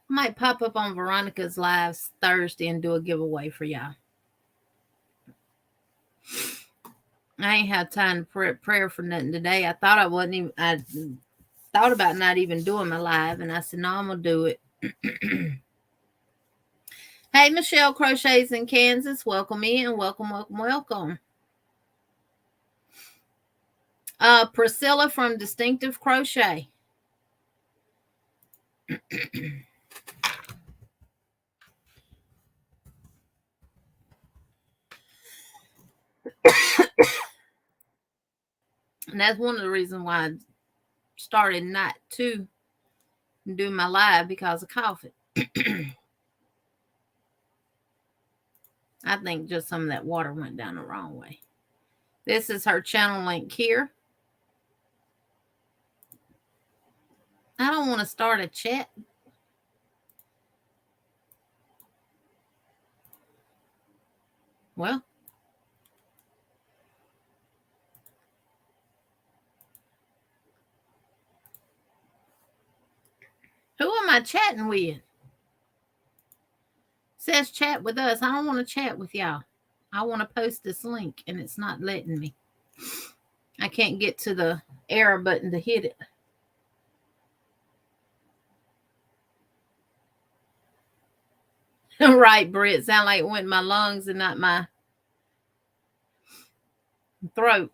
might pop up on Veronica's lives Thursday and do a giveaway for y'all. I ain't have time to prayer for nothing today. I thought I wasn't even, I thought about not even doing my live, and I said, no, I'm going to do it. Hey, Michelle Crochets in Kansas. Welcome in. Welcome, welcome, welcome. Priscilla from Distinctive Crochet. And that's one of the reasons why I started not to do my live, because of coughing. I think just some of that water went down the wrong way. This is her channel link here. I don't want to start a chat. Well, who am I chatting with? Says chat with us. I don't want to chat with y'all. I want to post this link and it's not letting me. I can't get to the arrow button to hit it. Right, Britt. Sound like it went in my lungs and not my throat.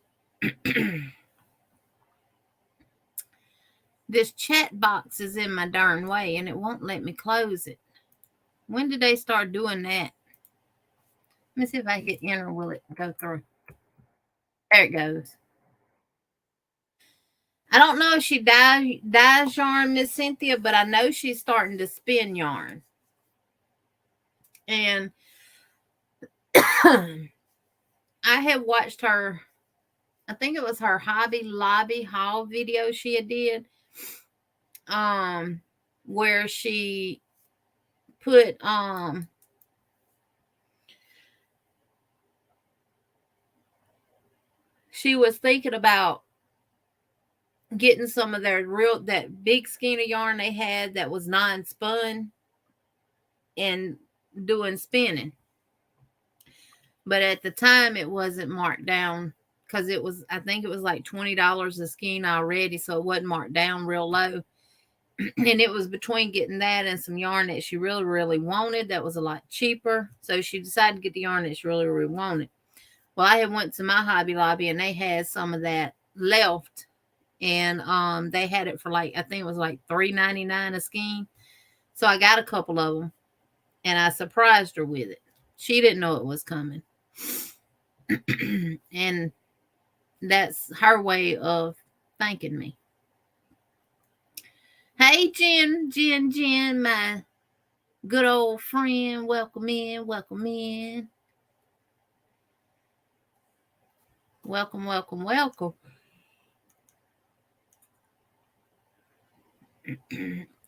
This chat box is in my darn way and it won't let me close it. When did they start doing that? Let me see if I can enter. Will it go through? There it goes. I don't know if she dyes yarn, Miss Cynthia, but I know she's starting to spin yarn. And I have watched her, I think it was her Hobby Lobby haul video she had did, where she put she was thinking about getting some of that big skein of yarn they had that was non-spun and doing spinning. But at the time it wasn't marked down because I think it was like $20 a skein already, so it wasn't marked down real low. And it was between getting that and some yarn that she really, really wanted that was a lot cheaper. So she decided to get the yarn that she really, really wanted. Well, I had went to my Hobby Lobby and they had some of that left. And they had it for I think it was like $3.99 a skein. So I got a couple of them and I surprised her with it. She didn't know it was coming. And that's her way of thanking me. Hey, Jen, my good old friend. Welcome in. Welcome.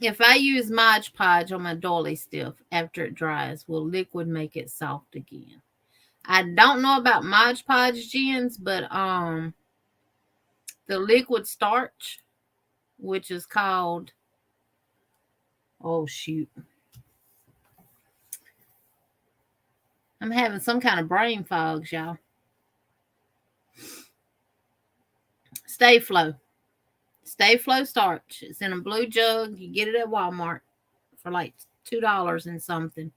If I use Mod Podge on my doily stiff after it dries, will liquid make it soft again? I don't know about Mod Podge, Jens, but the liquid starch, which is called, oh shoot, I'm having some kind of brain fogs, y'all. Stay Flow starch. It's in a blue jug. You get it at Walmart for like $2 and something.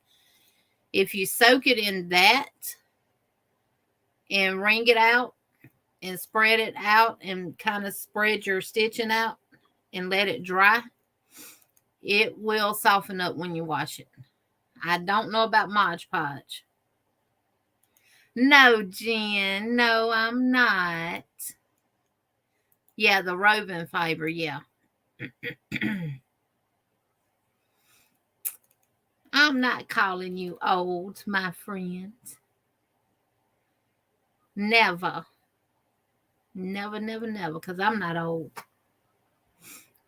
If you soak it in that and wring it out and spread it out and kind of spread your stitching out and let it dry, it will soften up when you wash it. I don't know about Mod Podge. No, Jen. No, I'm not. Yeah, the woven fiber, yeah. I'm not calling you old, my friend. Never, because I'm not old.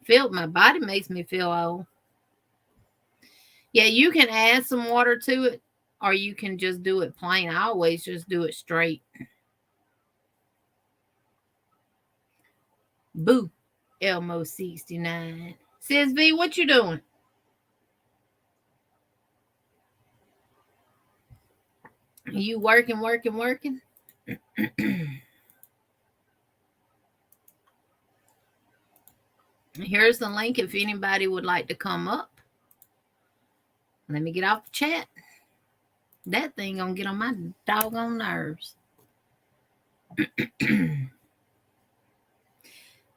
My body makes me feel old. Yeah, you can add some water to it, or you can just do it plain. I always just do it straight. Boo, Elmo 69. Sis V, what you doing? You working? Here's the link if anybody would like to come up. Let me get off the chat. That thing gonna get on my doggone nerves.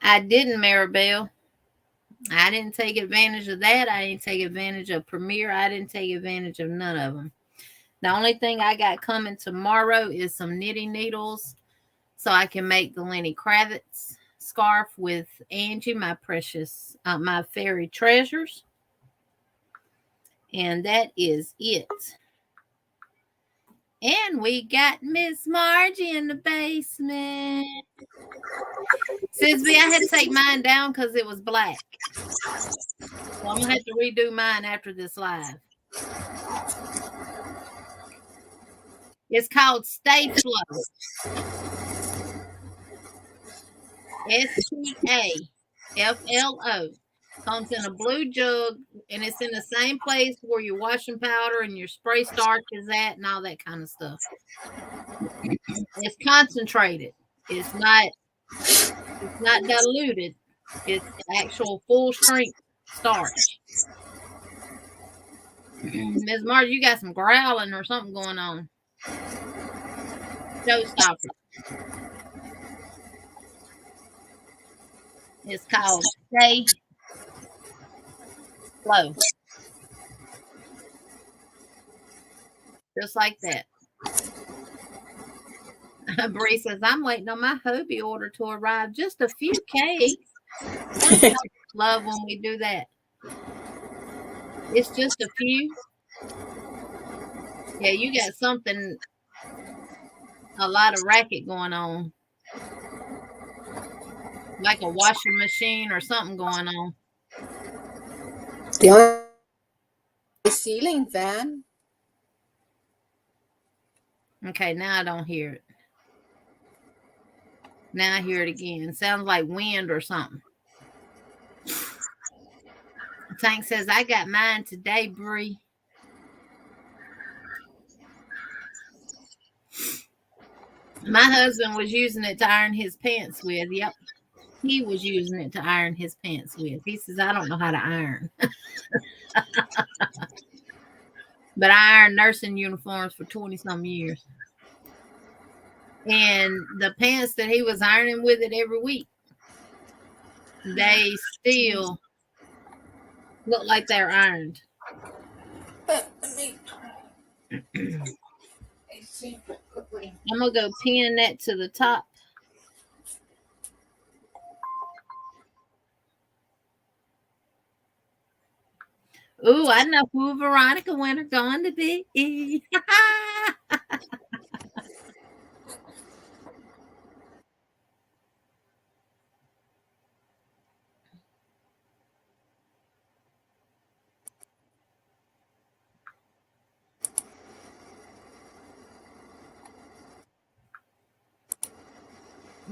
I didn't, Maribel. I didn't take advantage of that. I didn't take advantage of Premiere. I didn't take advantage of none of them. The only thing I got coming tomorrow is some knitting needles so I can make the Lenny Kravitz scarf with Angie, my precious, my fairy treasures. And that is it. And we got Miss Margie in the basement. Sisby, I had to take mine down because it was black. So I'm going to have to redo mine after this live. It's called Stay Flow. STAFLO. Comes in a blue jug, and it's in the same place where your washing powder and your spray starch is at and all that kind of stuff. It's concentrated. It's not diluted. It's actual full strength starch. Ms. Margie, you got some growling or something going on. Showstopper. It's called Stay Flow. Just like that. Bree says, I'm waiting on my Hobie order to arrive. Just a few cakes. Love when we do that. It's just a few. Yeah, you got something, a lot of racket going on. Like a washing machine or something going on. The only ceiling fan. Okay, now I don't hear it. Now I hear it again. It sounds like wind or something. Tank says, I got mine today, Bree. My husband was using it to iron his pants with. Yep. He was using it to iron his pants with. He says, I don't know how to iron. But I ironed nursing uniforms for 20-some years. And the pants that he was ironing with it every week, they still look like they're ironed. I'm going to go pin that to the top. Ooh, I know who Veronica Winter going to be.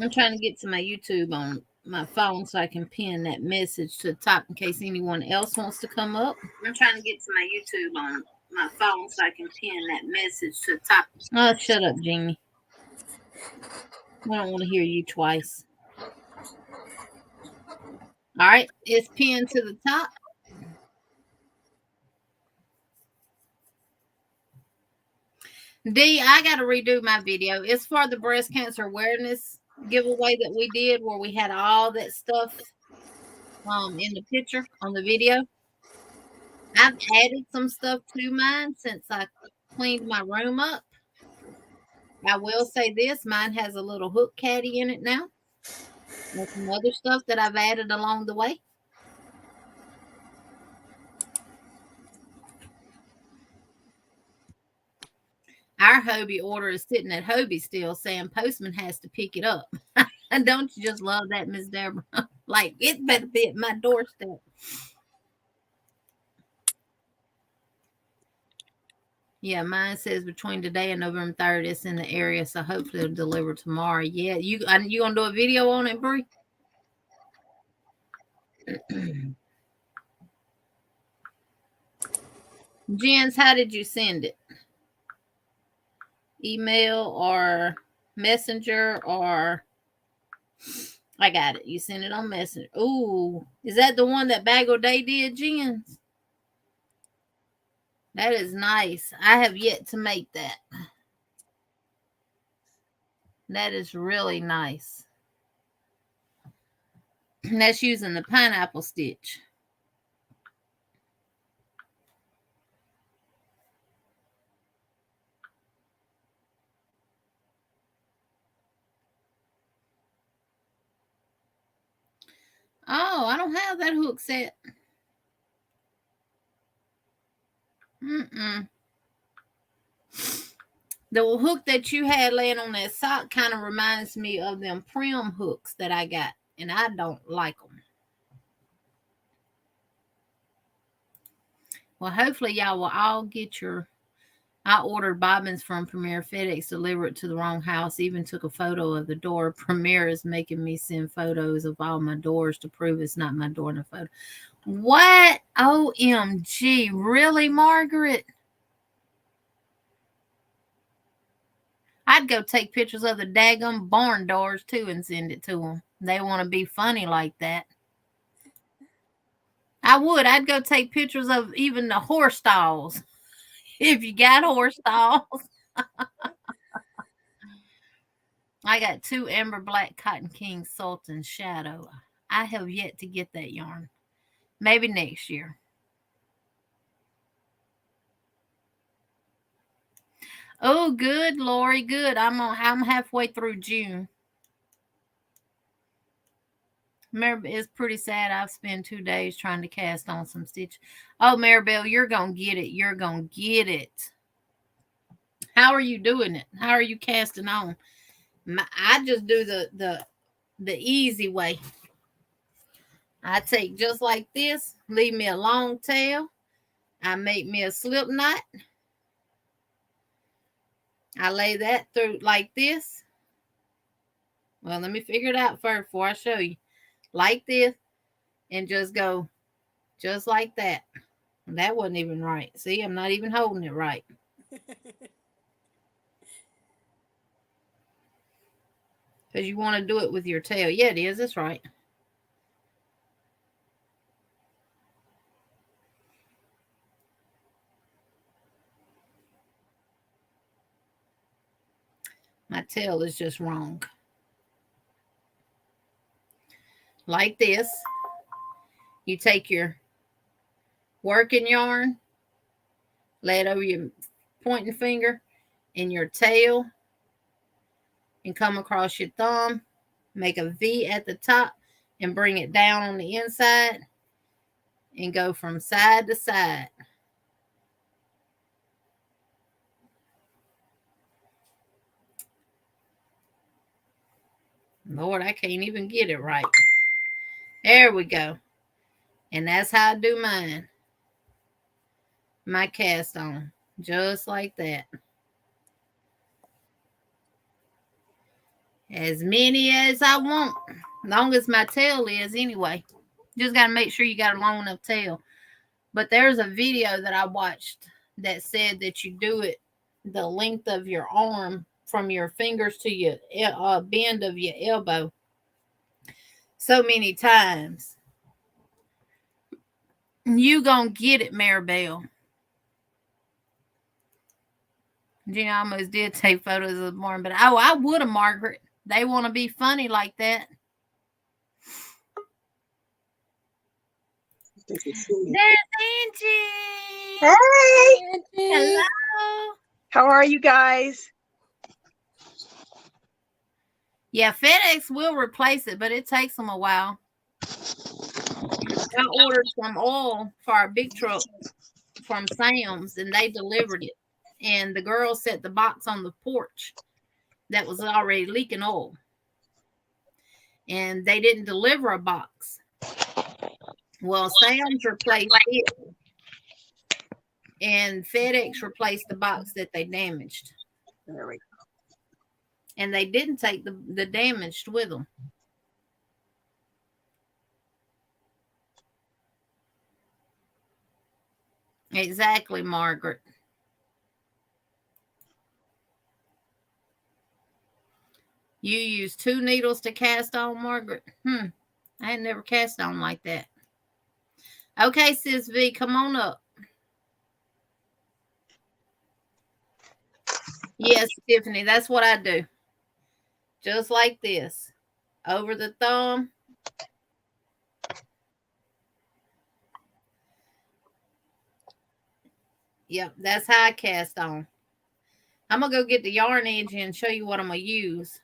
I'm trying to get to my YouTube on my phone so I can pin that message to the top in case anyone else wants to come up. I'm trying to get to my YouTube on my phone so I can pin that message to the top. Oh, shut up, Jeannie. I don't want to hear you twice. All right, it's pinned to the top. D, I got to redo my video. It's for the breast cancer awareness giveaway that we did where we had all that stuff in the picture on the video. I've added some stuff to mine since I cleaned my room up. I will say this, mine has a little hook caddy in it now. There's some other stuff that I've added along the way. Our Hobie order is sitting at Hobie still saying postman has to pick it up. And don't you just love that, Miss Deborah? Like, it better be at my doorstep. Yeah, mine says between today and November 3rd, it's in the area, so hopefully it'll deliver tomorrow. Yeah, you gonna do a video on it, Bree? Jens, how did you send it? Email or messenger or... I got it. You sent it on Messenger. Ooh, is that the one that Bagel Day did, Jens? That is nice. I have yet to make that. That is really nice. And that's using the pineapple stitch. Oh, I don't have that hook set. The hook that you had laying on that sock kind of reminds me of them prim hooks that I got, and I don't like them. Well, hopefully y'all will all get your... I ordered bobbins from Premier. FedEx delivered it to the wrong house. Even took a photo of the door. Premier is making me send photos of all my doors to prove it's not my door in the photo. What? OMG. Really, Margaret? I'd go take pictures of the daggum barn doors too and send it to them. They want to be funny like that. I would. I'd go take pictures of even the horse stalls. If you got horse stalls. I got 2 Amber Black Cotton King Sultan Shadow. I have yet to get that yarn. Maybe next year. Oh, good, Lori. Good. I'm halfway through June. Maribel, it's pretty sad. I've spent 2 days trying to cast on some stitch. Oh, Maribel, you're gonna get it. You're gonna get it. How are you doing it? How are you casting on? I just do the easy way. I take just like this, leave me a long tail. I make me a slip knot. I lay that through like this. Well, let me figure it out first before I show you. Like this, and just go just like that. That wasn't even right. See, I'm not even holding it right. Because you want to do it with your tail. Yeah, it is. It's right. My tail is just wrong. Like this. You take your working yarn, lay it over your pointing finger and your tail, and come across your thumb. Make a V at the top and bring it down on the inside and go from side to side. Lord, I can't even get it right. There we go. And that's how I do mine. My cast on. Just like that. As many as I want. Long as my tail is anyway. Just got to make sure you got a long enough tail. But there's a video that I watched that said that you do it the length of your arm from your fingers to your bend of your elbow so many times. You gonna get it, Maribel. Gina almost did take photos of the barn, but I would have, Margaret. They want to be funny like that. There's Angie. Hey. Hello. How are you guys? Yeah, FedEx will replace it, but it takes them a while. I ordered some oil for our big truck from Sam's, and they delivered it. And the girl set the box on the porch that was already leaking oil. And they didn't deliver a box. Well, Sam's replaced it. And FedEx replaced the box that they damaged. There we go. And they didn't take the damaged with them. Exactly, Margaret. You use 2 needles to cast on, Margaret? I ain't never cast on like that. Okay, Sis V, come on up. Yes, Tiffany, that's what I do. Just like this. Over the thumb. Yep, that's how I cast on. I'm going to go get the yarn edge and show you what I'm going to use.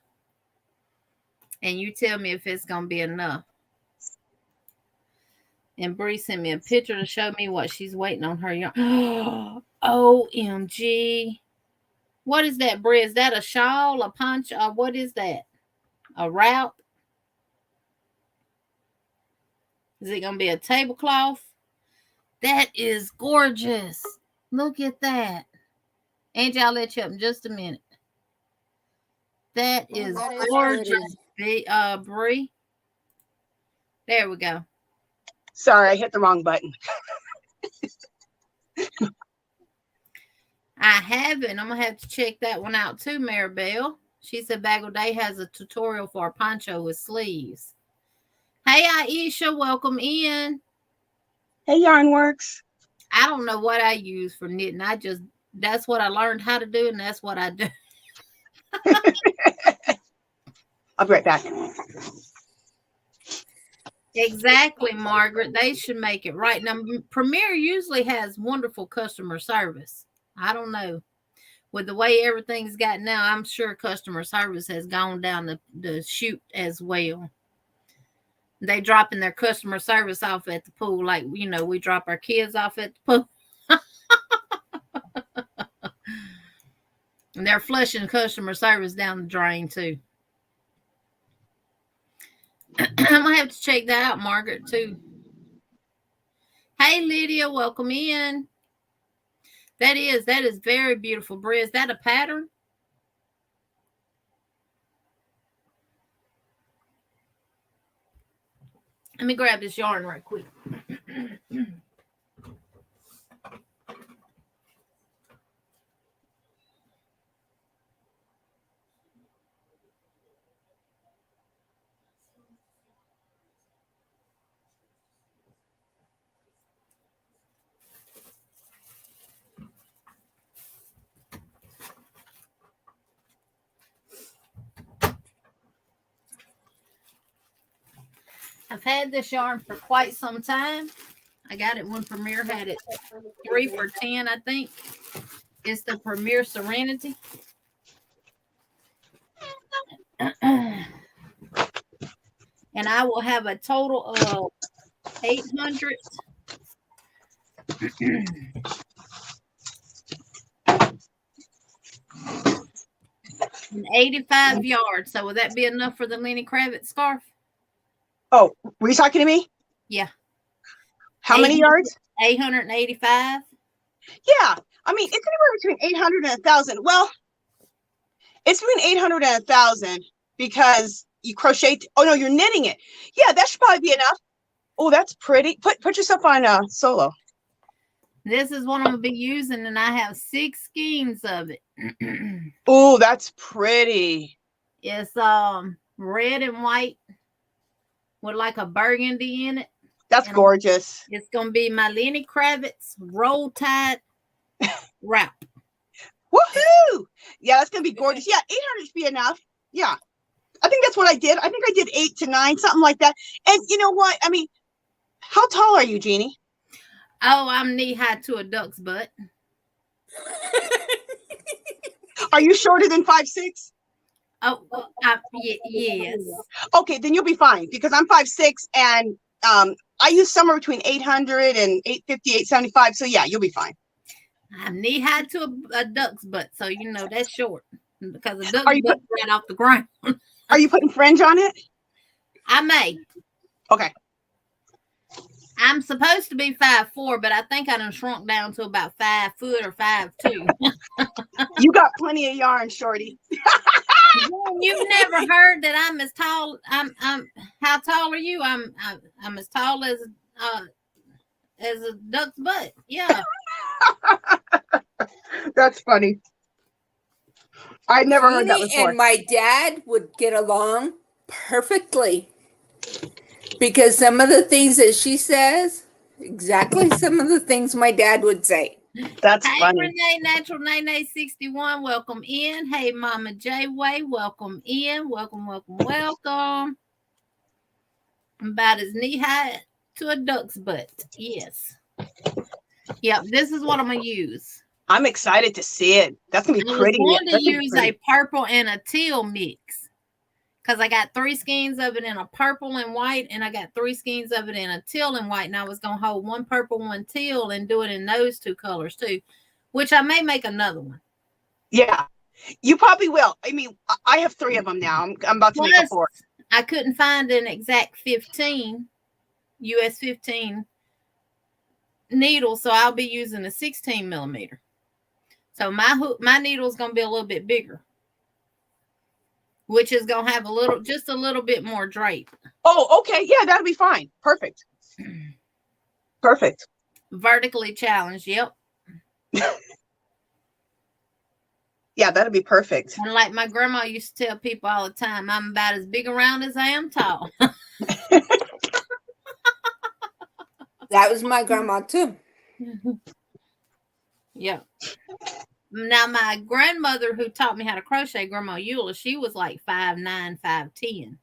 And you tell me if it's going to be enough. And Bree sent me a picture to show me what she's waiting on her yarn. OMG. What is that, Brie? Is that a shawl, a punch, or what is that? A wrap? Is it going to be a tablecloth? That is gorgeous. Look at that. Angie, I'll let you up in just a minute. That is gorgeous, Brie. There we go. Sorry, I hit the wrong button. I haven't. I'm going to have to check that one out too, Maribel. She said Bagel Day has a tutorial for a poncho with sleeves. Hey, Aisha, welcome in. Hey, Yarnworks. I don't know what I use for knitting. That's what I learned how to do, and that's what I do. I'll be right back. Exactly, Margaret. They should make it right. Now, Premier usually has wonderful customer service. I don't know. With the way everything's got now, I'm sure customer service has gone down the chute as well. They dropping their customer service off at the pool like, we drop our kids off at the pool. And they're flushing customer service down the drain, too. I'm going to have to check that out, Margaret, too. Hey, Lydia, welcome in. That is very beautiful, Brie. Is that a pattern? Let me grab this yarn right quick. I've had this yarn for quite some time. I got it when Premier had it 3 for $10, I think. It's the Premier Serenity. And I will have a total of 800. And 85 yards. So will that be enough for the Lenny Kravitz scarf? Oh, were you talking to me? Yeah. How many yards? 885. Yeah. I mean, it's anywhere between 800 and 1,000. Well, it's between 800 and 1,000 because you crochet. Oh, no, you're knitting it. Yeah, that should probably be enough. Oh, that's pretty. Put yourself on solo. This is what I'm going to be using, and I have 6 skeins of it. Oh, that's pretty. It's red and white with like a burgundy in it. That's gorgeous. It's going to be my Lenny Kravitz roll tide wrap. Woohoo! Yeah, that's going to be gorgeous. Yeah, 800 should be enough. Yeah. I think that's what I did. I think I did 8 to 9, something like that. And you know what? I mean, how tall are you, Jeannie? Oh, I'm knee-high to a duck's butt. Are you shorter than 5'6"? Oh, yes. Okay, then you'll be fine because I'm 5'6", and I use somewhere between 800 and 850, 875. So yeah, you'll be fine. I'm knee-high to a duck's butt, so that's short because a duck's butt's right off the ground. Are you putting fringe on it? I may. Okay. I'm supposed to be 5'4", but I think I done shrunk down to about 5 foot or 5'2". You got plenty of yarn, shorty. You've never heard that I'm as tall. I'm. How tall are you? I'm as tall as a duck's butt. Yeah. That's funny. I'd never heard that before. And my dad would get along perfectly because some of the things that she says, exactly some of the things my dad would say. That's hey, funny. Renee Natural Nene 61, welcome in. Hey, Mama J Way, welcome in. Welcome. I'm about as knee high to a duck's butt. Yes. Yep, this is what I'm gonna use. I'm excited to see it. That's gonna be pretty. I'm going to use a purple and a teal mix because I got 3 skeins of it in a purple and white, and I got 3 skeins of it in a teal and white. And I was gonna hold 1 purple, 1 teal, and do it in those 2 colors too, which I may make another one. Yeah, you probably will. I mean, I have 3 of them now. I'm about to make a 4th. I couldn't find an exact 15 US 15 needle, so I'll be using a 16 millimeter. So my needle is going to be a little bit bigger, which is going to have just a little bit more drape. Oh, okay. Yeah, that'll be fine. Perfect. Perfect. Vertically challenged. Yep. Yeah, that'll be perfect. And like my grandma used to tell people all the time, I'm about as big around as I am tall. That was my grandma too. Yeah. Now my grandmother who taught me how to crochet, Grandma Eula, she was like 5'9", 5'10".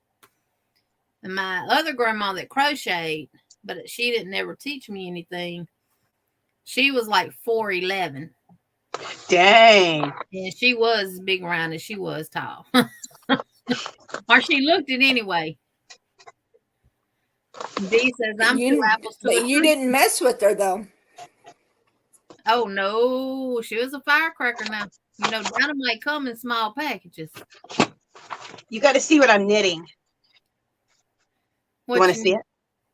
And my other grandma that crocheted, but she didn't ever teach me anything, she was like 4'11". Dang. And she was as big around as she was tall. Or she looked it anyway. Dee says, I'm two apples to a You tree. didn't mess with her though. Oh no, she was a firecracker now. You know, dynamite come in small packages. You got to see what I'm knitting. You want to see it?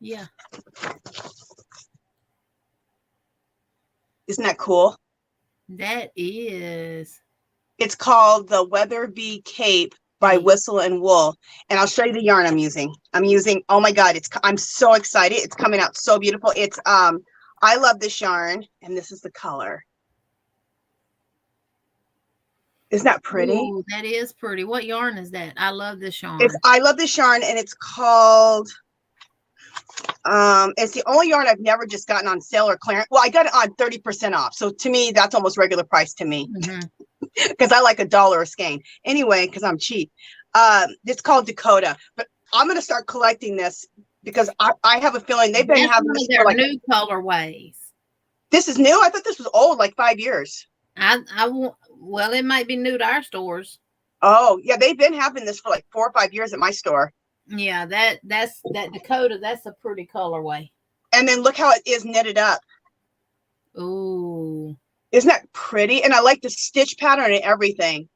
Yeah. Isn't that cool? That is. It's called the Weatherby Cape by Whistle and Wool. And I'll show you the yarn I'm using. Oh my God, I'm so excited. It's coming out so beautiful. It's I love this yarn, and this is the color. Isn't that pretty? Ooh, that is pretty. What yarn is that? I love this yarn. I love this yarn, and it's called it's the only yarn I've never just gotten on sale or clearance. Well, I got it on 30% off. So to me, that's almost regular price to me. Because I like $1 a skein. Anyway, because I'm cheap. It's called Dakota. But I'm going to start collecting this because I have a feeling they've been having this for like new colorways. This is new? I thought this was old, like 5 years. Well, it might be new to our stores. Oh, yeah. They've been having this for like 4 or 5 years at my store. Yeah, that Dakota, that's a pretty colorway. And then look how it is knitted up. Ooh. Isn't that pretty? And I like the stitch pattern and everything.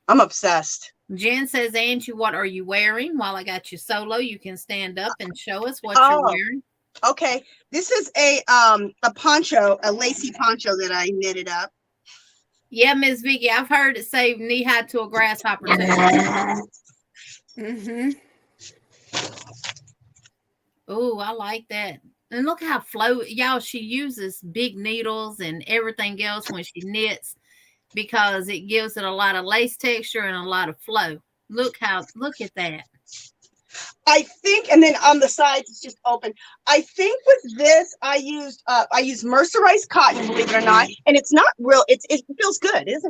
I'm obsessed. Jen says, Angie, what are you wearing? While I got you solo, you can stand up and show us what you're wearing. Okay. This is a poncho, a lacy poncho that I knitted up. Yeah, Miss Vicky, I've heard it say knee high to a grasshopper too. Oh, I like that. And look how y'all, she uses big needles and everything else when she knits because it gives it a lot of lace texture and a lot of flow. Look at that. I think, and then on the sides it's just open. I think with this I used mercerized cotton, believe it or not, and it's not real. It feels good. It's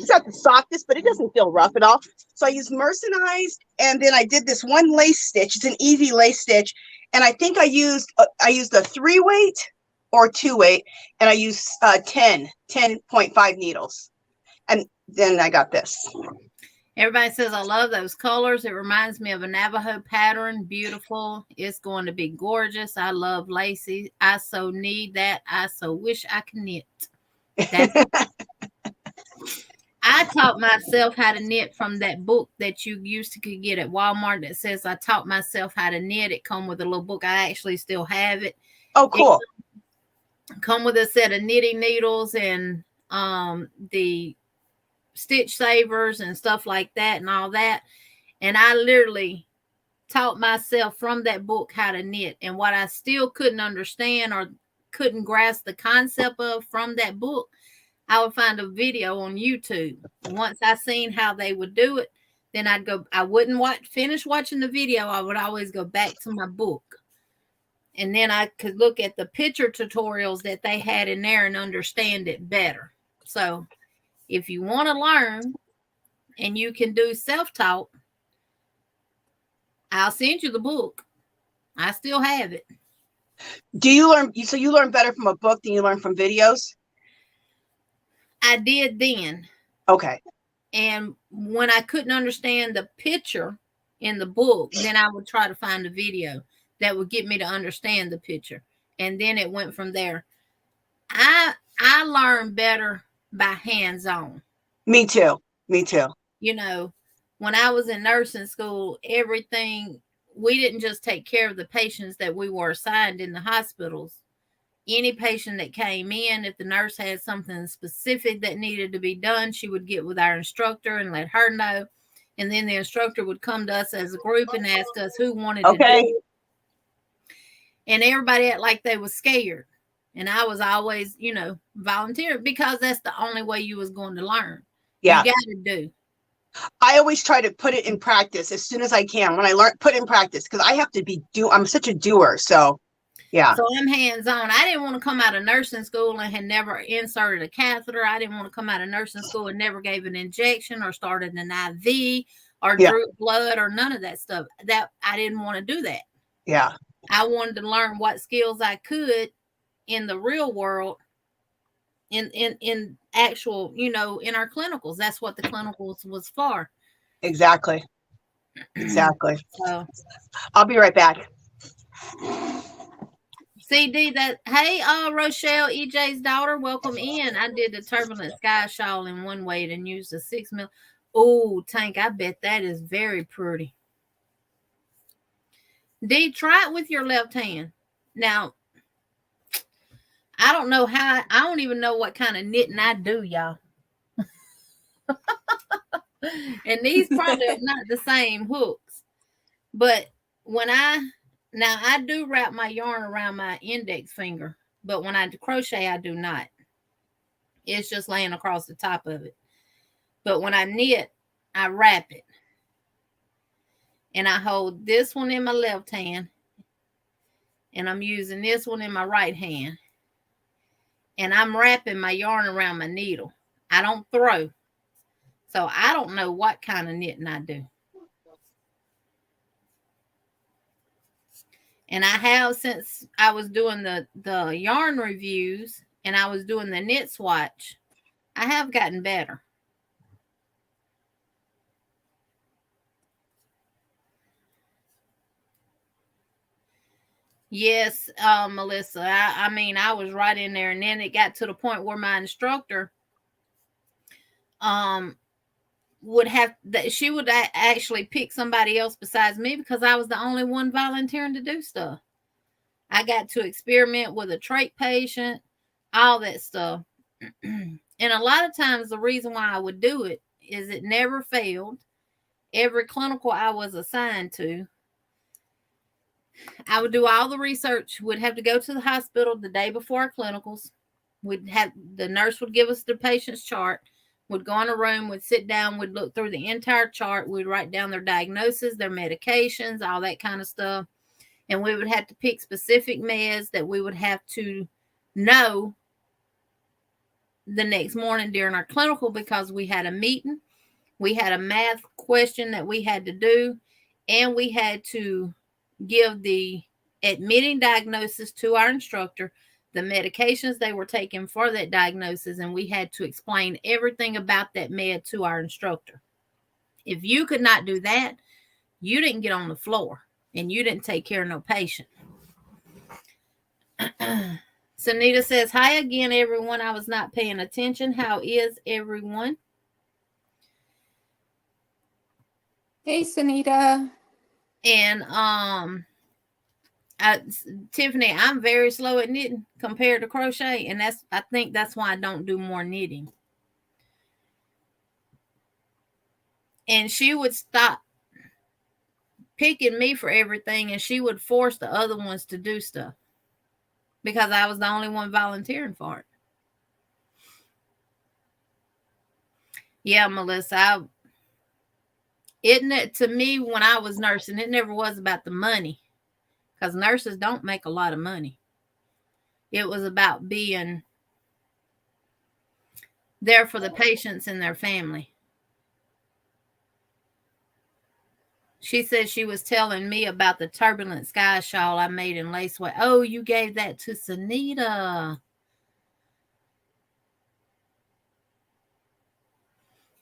not the softest, but it doesn't feel rough at all. So I used mercerized, and then I did this one lace stitch. It's an easy lace stitch, and I think I used a 3-weight or 2-weight, and I used 10.5 needles, and then I got this. Everybody says, I love those colors. It reminds me of a Navajo pattern. Beautiful. It's going to be gorgeous. I love lacy. I so need that. I so wish I could knit. I taught myself how to knit from that book that you used to could get at Walmart that says I taught myself how to knit. It come with a little book. I actually still have it. Oh, cool. It come with a set of knitting needles and the stitch savers and stuff like that and all that. And I literally taught myself from that book how to knit. And what I still couldn't understand or couldn't grasp the concept of from that book, I would find a video on YouTube. And once I seen how they would do it, then I wouldn't finish watching the video. I would always go back to my book. And then I could look at the picture tutorials that they had in there and understand it better. So if you want to learn and you can do self-taught, I'll send you the book. I still have it. Do you learn? So you learn better from a book than you learn from videos? I did then. Okay. And when I couldn't understand the picture in the book, then I would try to find a video that would get me to understand the picture. And then it went from there. I learned better by hands-on. Me too. Me too. You know, when I was in nursing school, everything, we didn't just take care of the patients that we were assigned in the hospitals. Any patient that came in, if the nurse had something specific that needed to be done, she would get with our instructor and let her know. And then the instructor would come to us as a group and ask us who wanted to do it. And everybody acted like they was scared. And I was always, you know, volunteer because that's the only way you was going to learn. Yeah. You got to do. I always try to put it in practice as soon as I can. When I learn, put in practice, because I have to I'm such a doer. So, yeah. So I'm hands-on. I didn't want to come out of nursing school and had never inserted a catheter. I didn't want to come out of nursing school and never gave an injection or started an IV or drew blood or none of that stuff. That I didn't want to do that. Yeah. I wanted to learn what skills I could in the real world, in actual, you know, in our clinicals. That's what the clinicals was for. Exactly. Exactly. So I'll be right back. CD, that hey, Rochelle, EJ's daughter, welcome in. I did the turbulent sky shawl in one weight and used a 6 mil. Oh, Tank, I bet that is very pretty. D, try it with your left hand. Now, I don't know how, I don't even know what kind of knitting I do, y'all. And these probably are not the same hooks. But when I do wrap my yarn around my index finger, but when I crochet, I do not. It's just laying across the top of it. But when I knit, I wrap it. And I hold this one in my left hand. And I'm using this one in my right hand. And I'm wrapping my yarn around my needle. I don't throw. So I don't know what kind of knitting I do. And I have, since I was doing the yarn reviews and I was doing the knit swatch, I have gotten better. Yes, Melissa. I mean, I was right in there, and then it got to the point where my instructor would have that she would actually pick somebody else besides me because I was the only one volunteering to do stuff. I got to experiment with a trach patient, all that stuff. And a lot of times the reason why I would do it is it never failed. Every clinical I was assigned to, I would do all the research. We'd have to go to the hospital the day before our clinicals. The nurse would give us the patient's chart. We'd go in a room, we'd sit down, we'd look through the entire chart, we'd write down their diagnosis, their medications, all that kind of stuff. And we would have to pick specific meds that we would have to know the next morning during our clinical because we had a meeting, we had a math question that we had to do, and we had to give the admitting diagnosis to our instructor, the medications they were taking for that diagnosis, and we had to explain everything about that med to our instructor. If you could not do that, you didn't get on the floor and you didn't take care of no patient. Sunita says, hi again, everyone. I was not paying attention. How is everyone? Hey, Sunita. And Tiffany, I'm very slow at knitting compared to crochet, and I think that's why I don't do more knitting. And she would stop picking me for everything, and she would force the other ones to do stuff because I was the only one volunteering for it. Yeah, Melissa, isn't it, to me, when I was nursing, it never was about the money. Because nurses don't make a lot of money. It was about being there for the patients and their family. She said she was telling me about the turbulent sky shawl I made in lacework. Oh, you gave that to Sunita.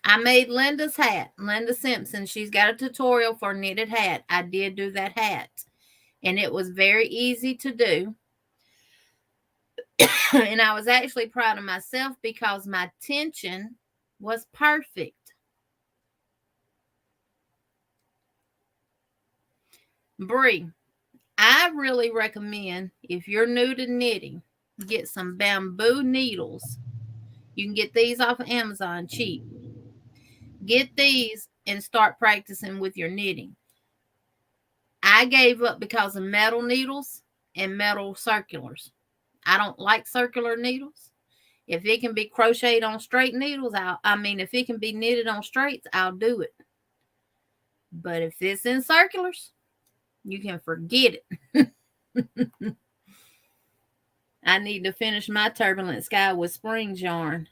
I made Linda's hat. Linda Simpson. She's got a tutorial for a knitted hat. I did do that hat. And it was very easy to do. And I was actually proud of myself because my tension was perfect. Bree, I really recommend, if you're new to knitting, get some bamboo needles. You can get these off of Amazon cheap. Get these and start practicing with your knitting. I gave up because of metal needles and metal circulars. I don't like circular needles. If it can be crocheted on straight needles, if it can be knitted on straights, I'll do it. But if it's in circulars, you can forget it. I need to finish my Turbulent Sky with Springs yarn.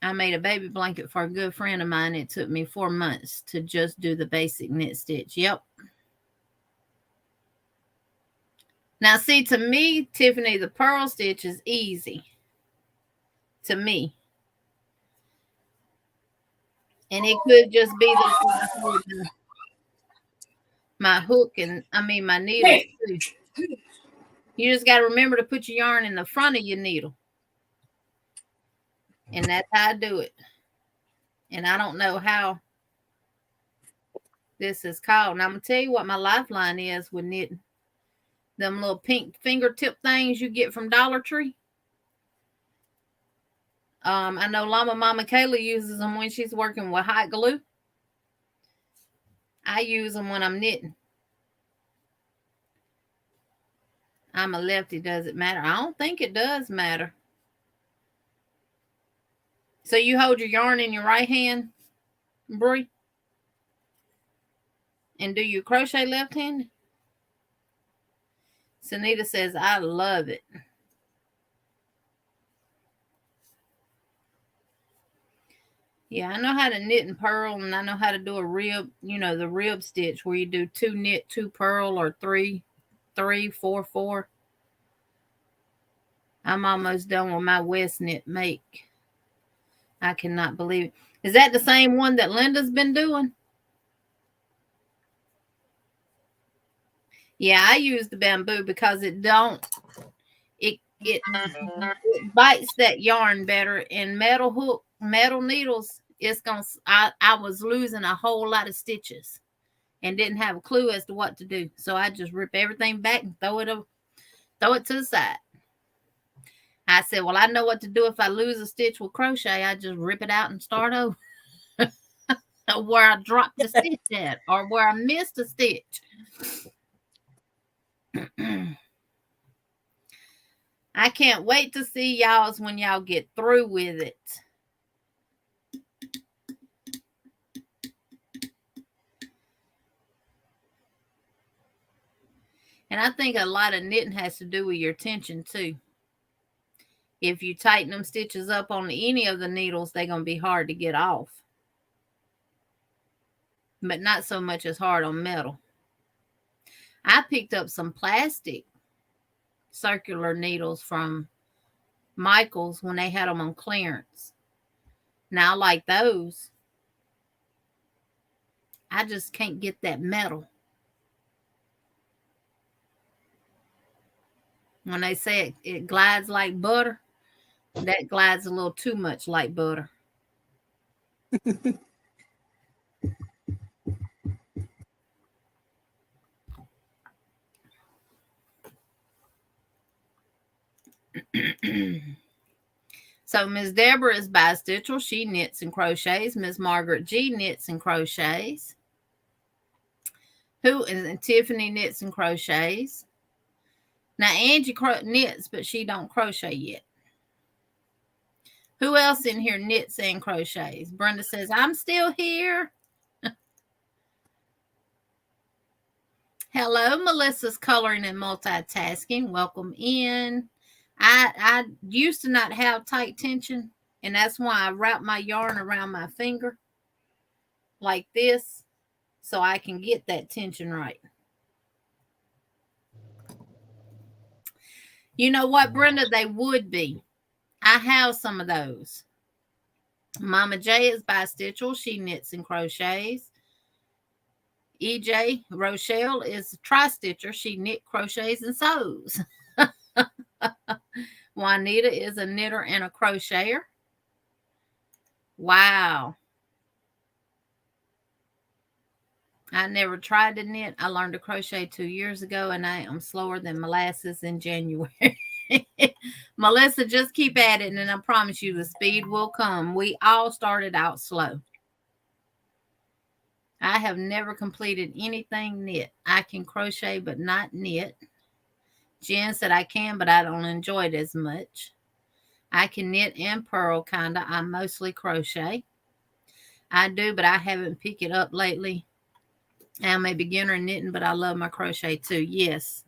I made a baby blanket for a good friend of mine. It took me 4 months to just do the basic knit stitch. Yep. Now, see, to me, Tiffany, the purl stitch is easy. To me. And it could just be my hook and, my needle too. You just got to remember to put your yarn in the front of your needle. And that's how I do it. And I don't know how this is called. And I'm going to tell you what my lifeline is with knitting. Them little pink fingertip things you get from Dollar Tree. I know Llama Mama Kayla uses them when she's working with hot glue. I use them when I'm knitting. I'm a lefty. Does it matter? I don't think it does matter. So you hold your yarn in your right hand, Bree? And do you crochet left-handed? Sunita says, I love it. Yeah, I know how to knit and purl, and I know how to do a rib, the rib stitch where you do 2 knit, 2 purl, or 3, 4, 4. I'm almost done with my West Knit make. I cannot believe it. Is that the same one that Linda's been doing? Yeah, I use the bamboo because it bites that yarn better. And metal needles, I was losing a whole lot of stitches and didn't have a clue as to what to do. So I just rip everything back and throw it to the side. I said, well, I know what to do if I lose a stitch with crochet. I just rip it out and start over. Where I dropped the stitch at or where I missed a stitch. I can't wait to see y'all's when y'all get through with it. And I think a lot of knitting has to do with your tension too. If you tighten them stitches up on any of the needles, they're going to be hard to get off. But not so much as hard on metal. I picked up some plastic circular needles from Michael's when they had them on clearance. Now, I like those. I just can't get that metal. When they say it glides like butter, that glides a little too much like butter. So Miss Deborah is bi-stitchel. She knits and crochets. Miss Margaret G knits and crochets. And Tiffany knits and crochets. Now Angie knits, but she don't crochet yet. Who else in here knits and crochets? Brenda says, I'm still here. Hello, Melissa's coloring and multitasking. Welcome in. I used to not have tight tension, and that's why I wrap my yarn around my finger like this so I can get that tension right. You know what, Brenda? They would be. I have some of those. Mama J is bi-stitchel. She knits and crochets. EJ Rochelle is a tri-stitcher. She knit, crochets, and sews. Juanita is a knitter and a crocheter. Wow. I never tried to knit. I learned to crochet 2 years ago, and I am slower than molasses in January. Melissa, just keep at it, and I promise you the speed will come. We all started out slow. I have never completed anything knit. I can crochet, but not knit. Jen said I can, but I don't enjoy it as much. I can knit and purl, kind of. I mostly crochet. I do, but I haven't picked it up lately. I'm a beginner in knitting, but I love my crochet too. Yes.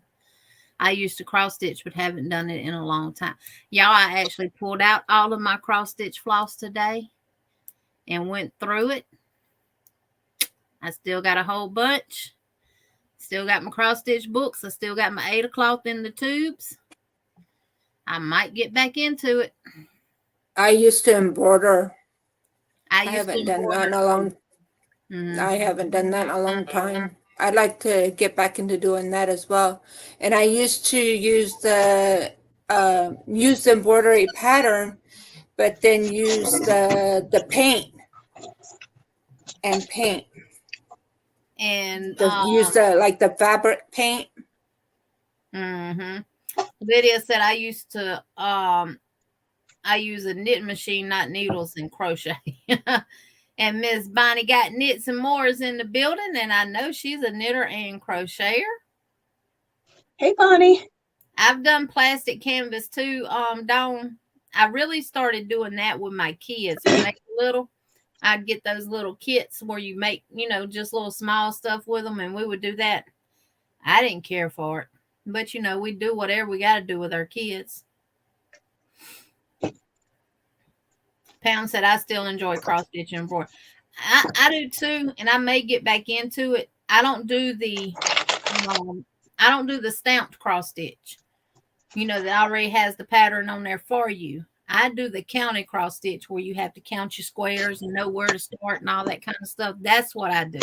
I used to cross stitch, but haven't done it in a long time. Y'all, I actually pulled out all of my cross stitch floss today and went through it. I still got a whole bunch. Still got my cross stitch books. I still got my 8 cloth in the tubes. I might get back into it. I used to embroider. I haven't done that in a long. I haven't done that in a long time. I'd like to get back into doing that as well. And I used to use the embroidery pattern, but then use the paint and paint. And use the fabric paint. Lydia said I used to I use a knit machine, not needles, and crochet. And Miss Bonnie got knits and more is in the building, and I know she's a knitter and crocheter. Hey, Bonnie. I've done plastic canvas too, Dawn. I really started doing that with my kids. When they were little, I'd get those little kits where you make, just little small stuff with them, and we would do that. I didn't care for it, but we do whatever we got to do with our kids. Pound said I still enjoy cross stitch and embroidery. I do too, and I may get back into it. I don't do the stamped cross stitch. That already has the pattern on there for you. I do the counted cross stitch where you have to count your squares and know where to start and all that kind of stuff. That's what I do.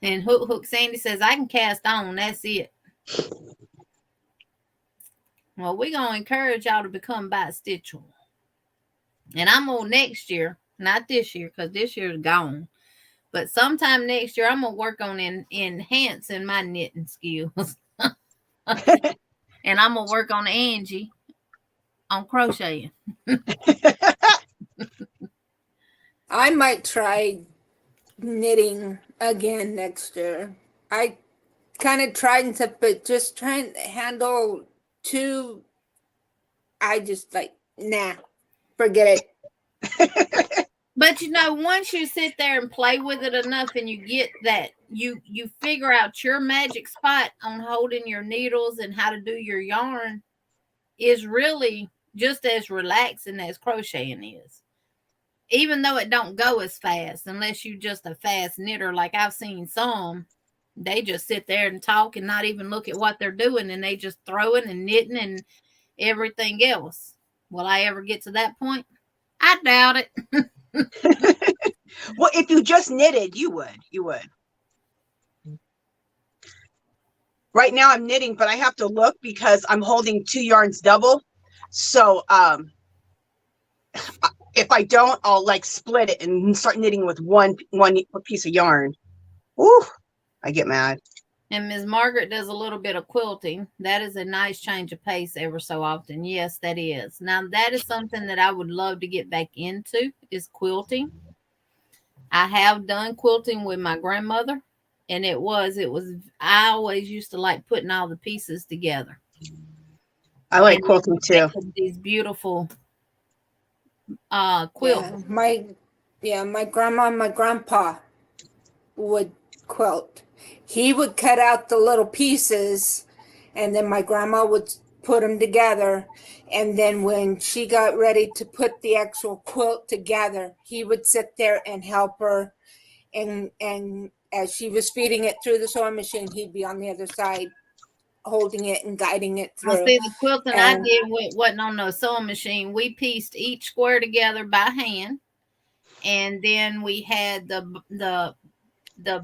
And Hook Sandy says I can cast on. That's it. Well, we're going to encourage y'all to become bi-stitchal. And I'm on next year, not this year, because this year's gone. But sometime next year, I'm going to work on enhancing my knitting skills. And I'm going to work on Angie on crocheting. I might try knitting again next year. I kind of tried and stuff, but just trying to handle two, I just nah, forget it. But once you sit there and play with it enough and you get that, you figure out your magic spot on holding your needles and how to do your yarn is really just as relaxing as crocheting is. Even though it don't go as fast, unless you just a fast knitter, like I've seen some, they just sit there and talk and not even look at what they're doing, and they just throwing and knitting and everything else. Will I ever get to that point? I doubt it. Well, if you just knitted, you would. Right now I'm knitting, but I have to look because I'm holding 2 yarns double. So if I don't, I'll split it and start knitting with one piece of yarn. Ooh, I get mad. And Ms. Margaret does a little bit of quilting. That is a nice change of pace ever so often. Yes, that is. Now, that is something that I would love to get back into, is quilting. I have done quilting with my grandmother, and I always used to like putting all the pieces together. I like quilting too. These beautiful quilts. My grandma and my grandpa would quilt. He would cut out the little pieces, and then my grandma would put them together. And then when she got ready to put the actual quilt together, he would sit there and help her. And as she was feeding it through the sewing machine, he'd be on the other side holding it and guiding it through. See, the quilting I did wasn't on no sewing machine. We pieced each square together by hand, and then we had the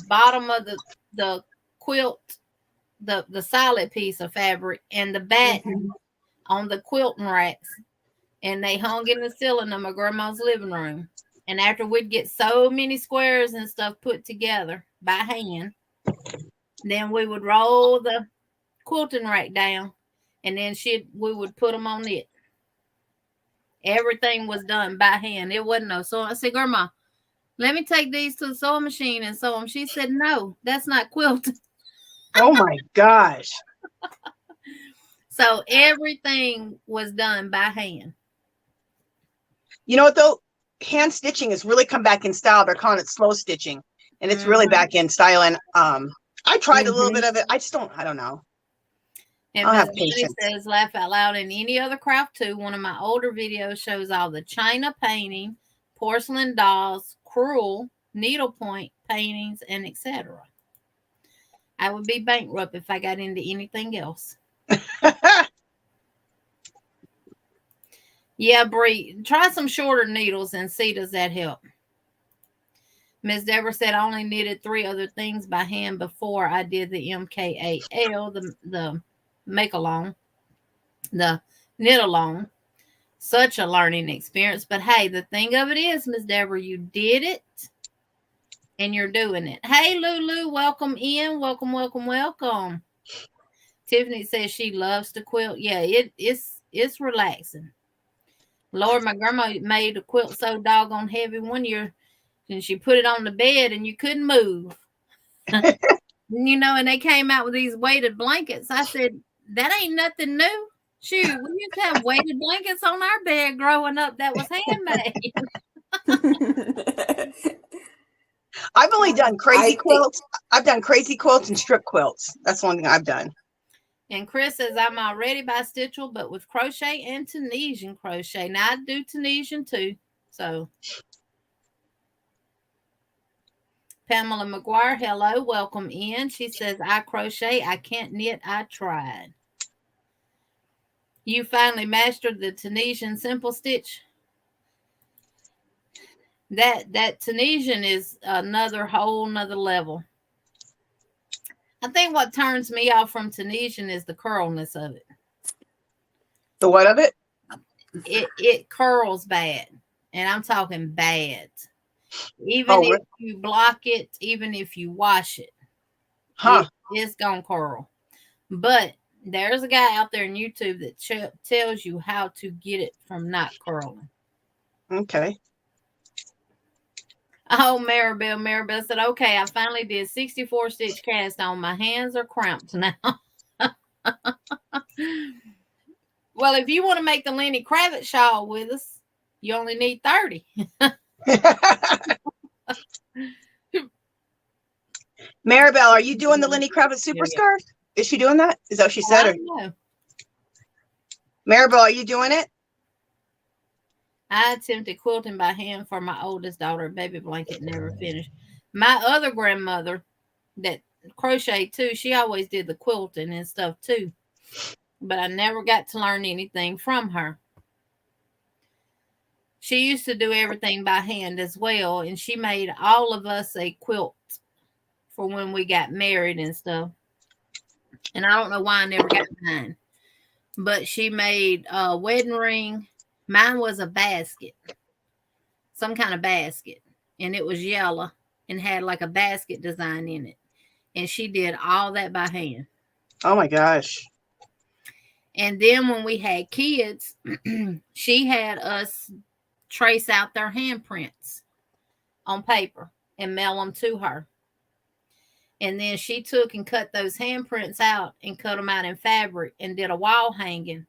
bottom of the quilt, the solid piece of fabric, and the batten on the quilting racks, and they hung in the ceiling of my grandma's living room. And after we'd get so many squares and stuff put together by hand, then we would roll the quilting rack down, and then we would put them on it. Everything was done by hand. It wasn't no sewing. I said, Grandma, let me take these to the sewing machine and sew them. She said, no, that's not quilting. Oh my gosh. So everything was done by hand. You know what though? Hand stitching has really come back in style. They're calling it slow stitching, and it's really back in style. And I tried a little bit of it. I don't know. And Ms. Betty says, laugh out loud. In any other craft too, one of my older videos shows all the china painting, porcelain dolls, crewel, needlepoint paintings, and etc. I would be bankrupt if I got into anything else. Yeah, Bree, try some shorter needles and see does that help. Miss Deborah said I only knitted 3 other things by hand before I did the MKAL, the make along, the knit along. Such a learning experience. But hey, the thing of it is, Miss Deborah, you did it and you're doing it. Hey, Lulu, welcome in. Welcome, welcome, welcome. Tiffany says she loves to quilt. Yeah, it's relaxing. Lord, my grandma made a quilt so doggone heavy one year, and she put it on the bed and you couldn't move. You know, and they came out with these weighted blankets. I said, that ain't nothing new. Shoot, we used to have weighted blankets on our bed growing up that was handmade. I've only done crazy quilts. I've done crazy quilts and strip quilts. That's one thing I've done. And Chris says, I'm already bistitchal, but with crochet and Tunisian crochet. Now, I do Tunisian too. So, Pamela McGuire, hello, welcome in. She says, I crochet, I can't knit, I tried. You finally mastered the Tunisian simple stitch? That Tunisian is whole nother level. I think what turns me off from Tunisian is the curlness of it. The what of it? It curls bad, and I'm talking bad. Even if you block it, even if you wash it, it's gonna curl. But there's a guy out there on YouTube that tells you how to get it from not curling. Okay. Oh, Maribel said, okay, I finally did 64 stitch cast on. My hands are cramped now. Well, if you want to make the Lenny Kravitz shawl with us, you only need 30. Maribel, are you doing the Lenny Kravitz super scarf? Is she doing that? Is that what she said? No. Maribel, are you doing it? I attempted quilting by hand for my oldest daughter. Baby blanket never finished. My other grandmother that crocheted too, she always did the quilting and stuff too. But I never got to learn anything from her. She used to do everything by hand as well. And she made all of us a quilt for when we got married and stuff. And I don't know why I never got mine. But she made a wedding ring. Mine was a basket, some kind of basket, and it was yellow and had like a basket design in it. And she did all that by hand. Oh my gosh. And then when we had kids, she had us trace out their handprints on paper and mail them to her. And then she took and cut those handprints out and cut them out in fabric and did a wall hanging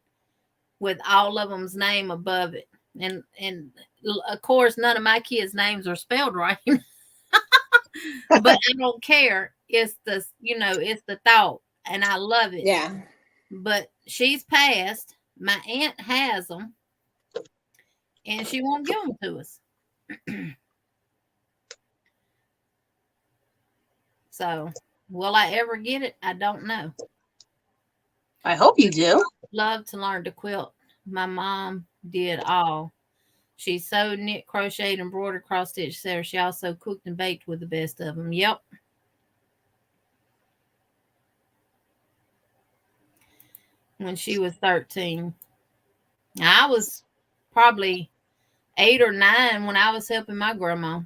with all of them's name above it. And of course, none of my kids' names are spelled right. But I don't care. It's it's the thought. And I love it. Yeah. But she's passed. My aunt has them. And she won't give them to us. So, will I ever get it? I don't know. I hope you do. Love to learn to quilt. My mom did all. She sewed, knit, crocheted, embroidered, cross stitched, etc. She also cooked and baked with the best of them. Yep. When she was 13. I was probably 8 or 9 when I was helping my grandma.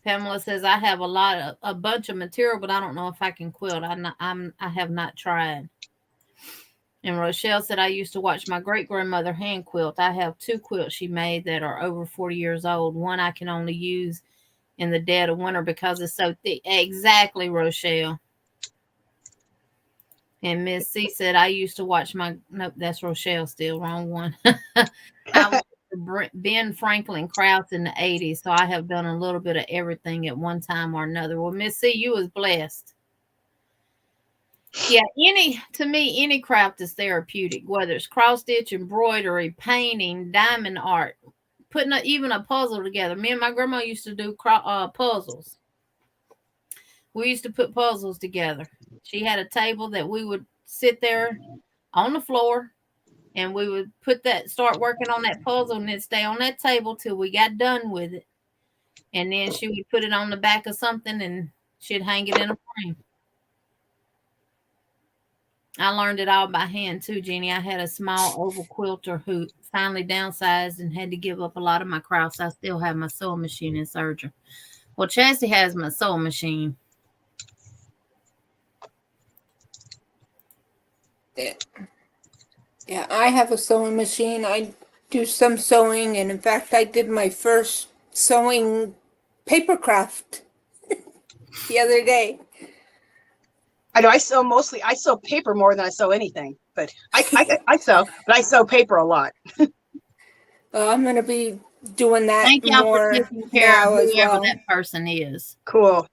Pamela says I have a bunch of material, but I don't know if I can quilt. I have not tried. And Rochelle said I used to watch my great grandmother hand quilt. I have 2 quilts she made that are over 40 years old. One I can only use in the dead of winter because it's so thick. Exactly, Rochelle. And Miss C said I used to watch nope, that's Rochelle still, wrong one. I was Ben Franklin Krauss in the 80s, so I have done a little bit of everything at one time or another. Well, Miss C, you was blessed. Yeah, to me, any craft is therapeutic, whether it's cross stitch, embroidery, painting, diamond art, putting even a puzzle together. Me and my grandma used to do puzzles. We used to put puzzles together. She had a table that we would sit there on the floor, and we would start working on that puzzle, and then stay on that table till we got done with it. And then she would put it on the back of something, and she'd hang it in a frame. I learned it all by hand too, Jeannie. I had a small oval quilter who finally downsized and had to give up a lot of my crafts. I still have my sewing machine in Serger. Well, Chastity has my sewing machine. Yeah, I have a sewing machine. I do some sewing, and in fact, I did my first sewing paper craft the other day. I know I sew paper more than I sew anything, but I sew, but I sew paper a lot. I'm going to be doing that Thank y'all more for taking care now of as whoever well. that person is. Cool.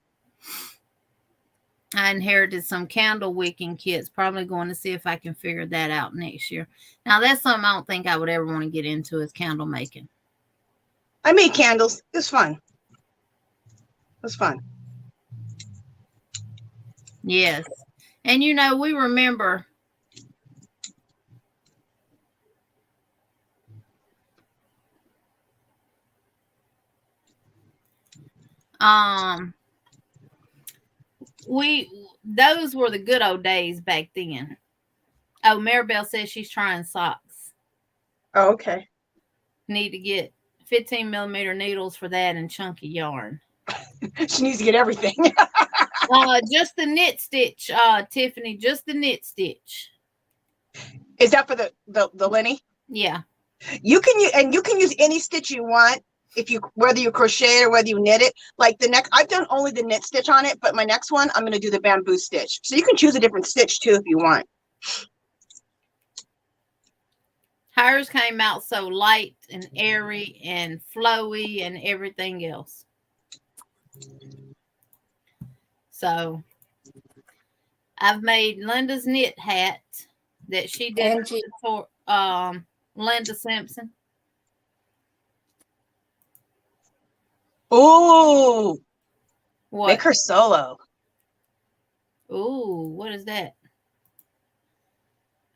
I inherited some candle wicking kits. Probably going to see if I can figure that out next year. Now, that's something I don't think I would ever want to get into is candle making. I made candles. It was fun. It was fun. Yes. And we remember those were the good old days back then. Oh, Maribel says she's trying socks. Oh, okay. Need to get 15 millimeter needles for that and chunky yarn. She needs to get everything. Just the knit stitch, Tiffany. Just the knit stitch. Is that for the Lenny? Yeah. You can use any stitch you want whether you crochet it or whether you knit it. Like I've done only the knit stitch on it, but my next one I'm going to do the bamboo stitch. So you can choose a different stitch too if you want. Hers came out so light and airy and flowy and everything else. So I've made Linda's knit hat that she did for Linda Simpson. Ooh. What? Make her solo. Ooh, what is that?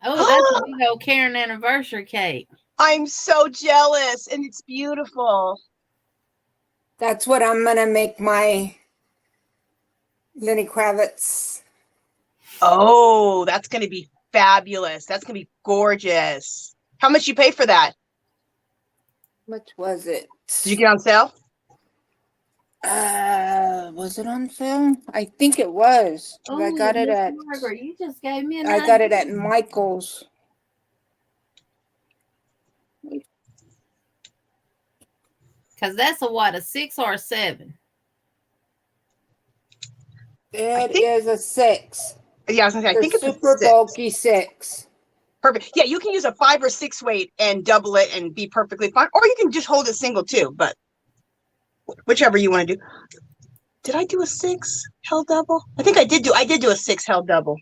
Oh, that's a big old Karen anniversary cake. I'm so jealous, and it's beautiful. That's what I'm going to make my Lenny Kravitz. Oh, that's going to be fabulous. That's going to be gorgeous. How much you pay for that? How much was it? Did you get on sale? Was it on sale? I think it was. Oh, I got it at. Margaret, you just gave me I got it at Michael's. Because that's a 6 or a 7? It is a 6. Yeah, I was gonna say, I think it's super bulky 6. Perfect. Yeah, you can use a 5 or 6 weight and double it and be perfectly fine. Or you can just hold it single too, but whichever you want to do. Did I do a 6 held double? I think I did do a 6 held double.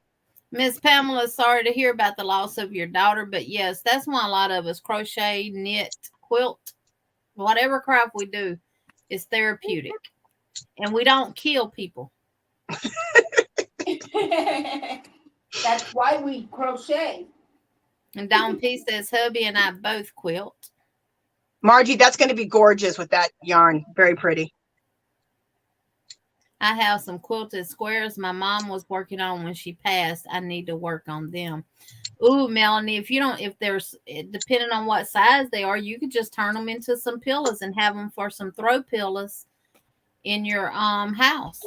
Miss Pamela, sorry to hear about the loss of your daughter, but yes, that's why a lot of us crochet, knit, quilt, whatever craft we do is therapeutic. And we don't kill people. That's why we crochet. And Dawn P says hubby and I both quilt. Margie, that's going to be gorgeous with that yarn. Very pretty. I have some quilted squares my mom was working on when she passed. I need to work on them. Ooh, Melanie, if there's, depending on what size they are, you could just turn them into some pillows and have them for some throw pillows in your house.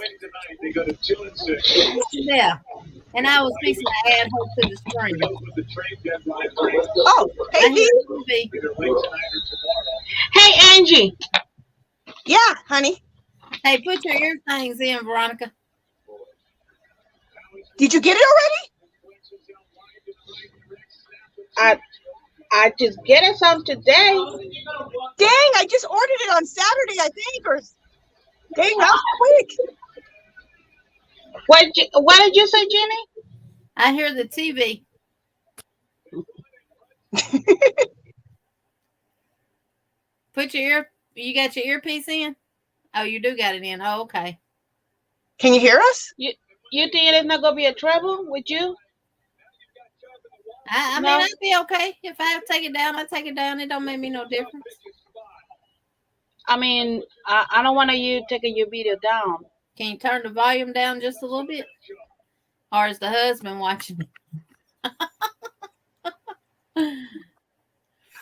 Yeah. And I was fixing to add her to the stream. Oh, hey, I hear Pete. TV. Hey, Angie. Yeah, honey. Hey, put your ear things in, Veronica. Did you get it already? I just getting some today. Dang, I just ordered it on Saturday, I think. Or dang, that was quick. What did you say, Jenny? I hear the TV. Put you got your earpiece in? Oh, you do got it in. Oh, okay. Can you hear us? You think it's not gonna be a trouble with you? I mean, I'd be okay. If I have to take it down, I take it down. It don't make me no difference. I mean, I don't want you taking your video down. Can you turn the volume down just a little bit? Or is the husband watching me?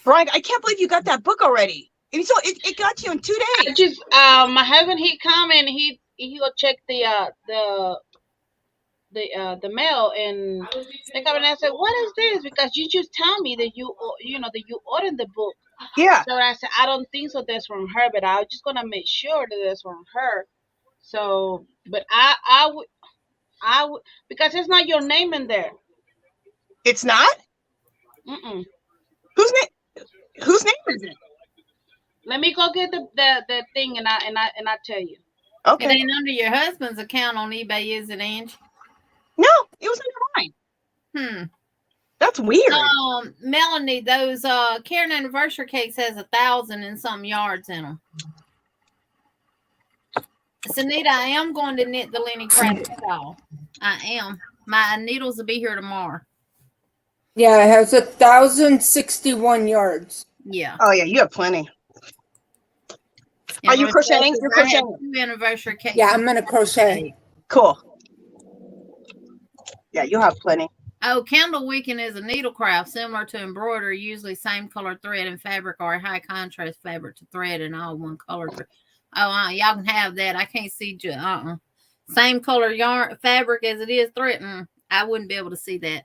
Brian, I can't believe you got that book already. And so it got to you in 2 days. I just my husband, he come and he go check the mail, and they come and I said, "What is this?" Because you just tell me that you ordered the book. Yeah. So I said, "I don't think so. That's from her, but I was just gonna make sure that that's from her." So, but I would because it's not your name in there. It's not. Mm-mm. Whose name is it? Let me go get the thing, and I tell you. Okay. It ain't under your husband's account on eBay, is it, Angie? No, it was under mine. That's weird. Melanie, those Karen anniversary cakes has 1,000 and some yards in them. Sunita, I am going to knit the Lenny Kravitz doll. I am. My needles will be here tomorrow. Yeah, it has 1,061 yards. Yeah. Oh yeah, you have plenty. Are you crocheting? You're crocheting. 2 anniversary cakes. Yeah, I'm gonna crochet. Cool. Yeah, you have plenty. Oh, candle wicking is a needle craft similar to embroidery, usually same color thread and fabric or a high contrast fabric to thread and all one color. Oh, y'all can have that. I can't see same color yarn fabric as it is thread. I wouldn't be able to see that.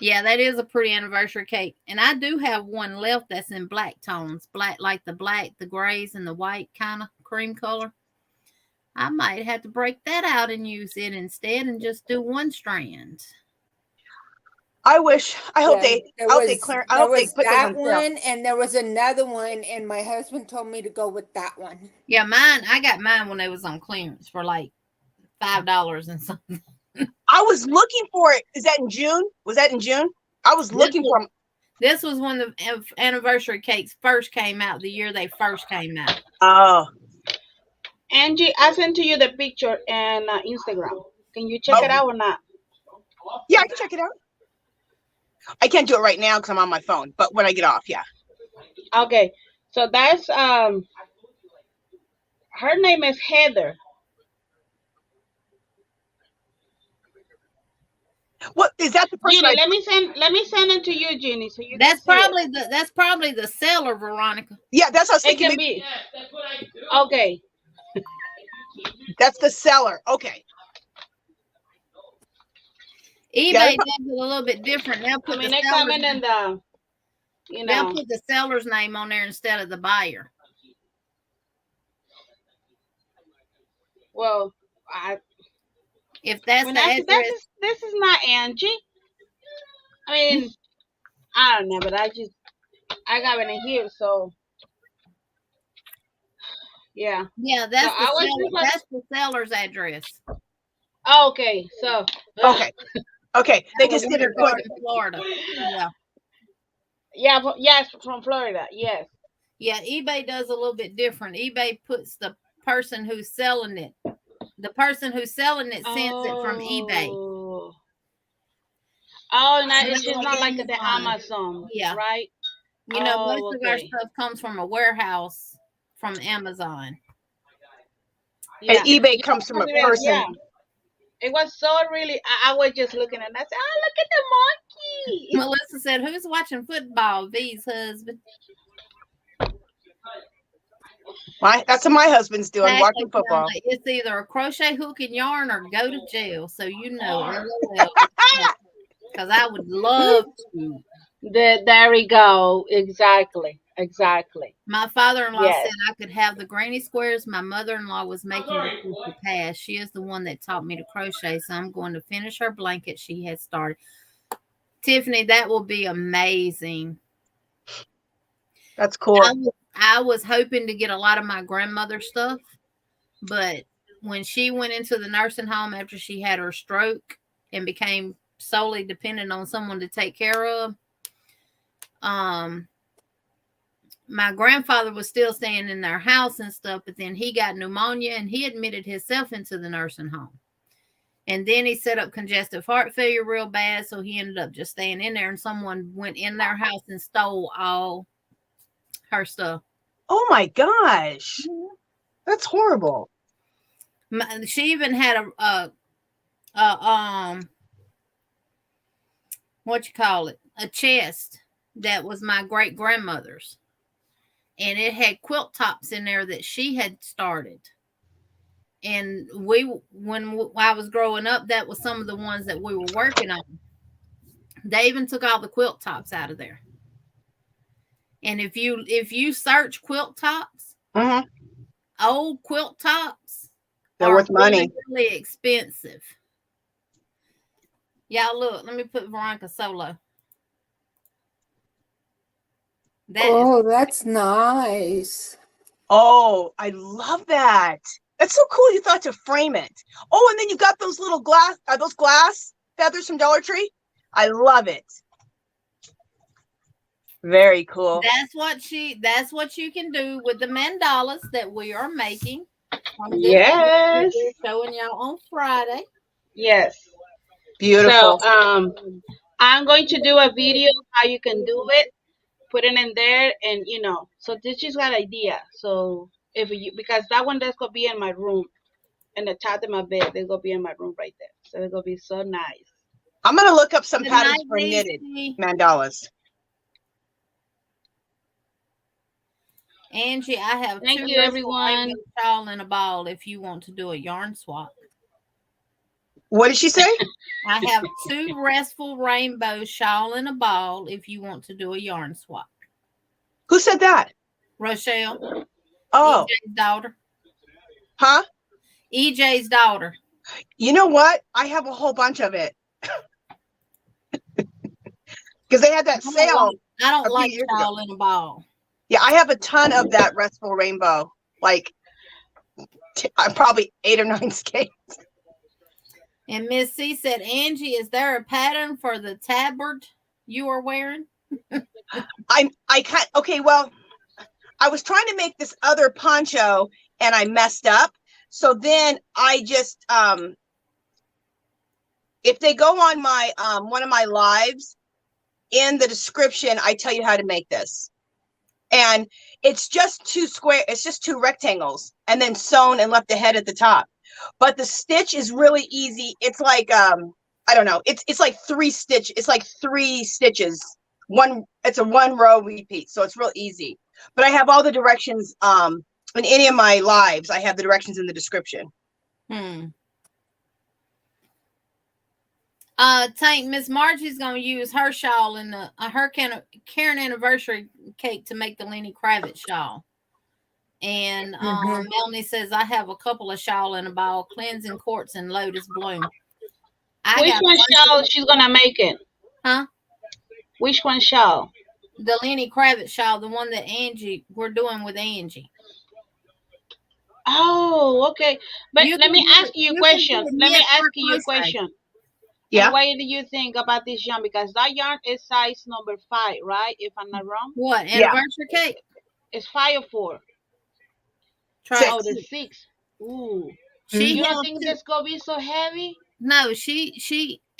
Yeah, that is a pretty anniversary cake. And I do have one left that's in black tones. Black, like the black, the grays, and the white kind of cream color. I might have to break that out and use it instead and just do one strand. I hope they put that one, and there was another one, and my husband told me to go with that one. Yeah, I got mine when they was on clearance for like $5 and something. I was looking for it. Is that in June? Was that in June? I was looking for them. This was when the anniversary cakes first came out, the year they first came out. Oh. Angie, I sent to you the picture and Instagram. Can you check it out or not? Yeah, I can check it out. I can't do it right now because I'm on my phone, but when I get off, yeah. Okay, so that's her name is Heather. What is that? The person? Jeannie, let me send it to you, Jeannie. So you. That's probably the seller, Veronica. Yeah, that's what I was thinking. It can be. That's what I do. Okay. That's the seller. Okay. eBay does it a little bit different. They'll put they're coming in the. They'll put the seller's name on there instead of the buyer. Well, if that's the address, this is not Angie. I mean, I don't know, but I got it in here, so yeah. Yeah, that's the seller's address. Okay, so okay. They just did it in Florida. Yeah, yes, from Florida. Yes. Yeah, eBay does a little bit different. eBay puts the person who's selling it. The person who's selling it sends it from eBay. Oh, no, it's just not like the Amazon. Yeah. Right? Most of our stuff comes from a warehouse from Amazon. And Yeah. eBay You comes from know a what it is? Yeah. person. It was so really. I was just looking and I said, "Oh, look at the monkey." Melissa said, "Who's watching football?" V's husband. That's what my husband's doing, Exactly, watching football. Kelly. It's either a crochet hook and yarn or go to jail. So you know, LOL. Because I would love to. There we go. Exactly. Exactly. My father-in-law Yes. said I could have the granny squares my mother-in-law was making before she passed. She is the one that taught me to crochet, so I'm going to finish her blanket she had started. Tiffany, that will be amazing. That's cool. I was hoping to get a lot of my grandmother's stuff, but when she went into the nursing home after she had her stroke and became solely dependent on someone to take care of, my grandfather was still staying in their house and stuff, but then he got pneumonia and he admitted himself into the nursing home. And then he set up congestive heart failure real bad, so he ended up just staying in there, and someone went in their house and stole all her stuff. Oh my gosh. That's horrible. She even had what you call it? A chest that was my great grandmother's. And it had quilt tops in there that she had started. And when I was growing up, that was some of the ones that we were working on. They even took all the quilt tops out of there. And if you search quilt tops, old quilt tops, they're worth money. Really expensive. Y'all look, let me put Veronica Solo. That's nice. Oh, I love that. That's so cool. You thought to frame it. Oh, and then you got those little glass feathers from Dollar Tree. I love it. Very cool. That's what you can do with the mandalas that we are making. Yes. We're showing y'all on Friday. Yes. Beautiful. So I'm going to do a video how you can do it. Put it in there, and so this is an idea. So because that one that's gonna be in my room, in the top of my bed, they're gonna be in my room right there. So they're gonna be so nice. I'm gonna look up some patterns for knitted mandalas. Angie, I have Thank you, everyone. Shawl and a ball if you want to do a yarn swap. What did she say? I have 2 restful rainbow shawl and a ball if you want to do a yarn swap. Who said that? Rochelle. Oh. EJ's daughter. Huh? EJ's daughter. You know what? I have a whole bunch of it. Because they had that sale. I don't like shawl and a ball. Yeah, I have a ton of that restful rainbow. Like, I'm probably 8 or 9 skeins. And Miss C said, Angie, is there a pattern for the tabard you are wearing? I can't. Okay, well, I was trying to make this other poncho and I messed up. So then I just, if they go on my, one of my lives, in the description, I tell you how to make this. And it's just 2 square, it's just 2 rectangles and then sewn and left a head at the top. But the stitch is really easy. It's like, I don't know. It's like 3 stitch. It's like 3 stitches. It's a 1 row repeat. So it's real easy. But I have all the directions, in any of my lives, I have the directions in the description. Tank, Miss Margie's gonna use her shawl and her Karen anniversary cake to make the Lenny Kravitz shawl. And Melanie says I have a couple of shawl and a ball, cleansing quartz and lotus bloom. Which one shawl she's gonna make it? Huh? Which one shawl? The Lenny Kravitz shawl, the one that we're doing with Angie. Oh, okay. But let me ask you a question. Yeah. What do you think about this yarn? Because that yarn is size number 5, right? If I'm not wrong. What anniversary cake? It's 5 or 4. The 6. Ooh. You don't think this gonna be so heavy? No,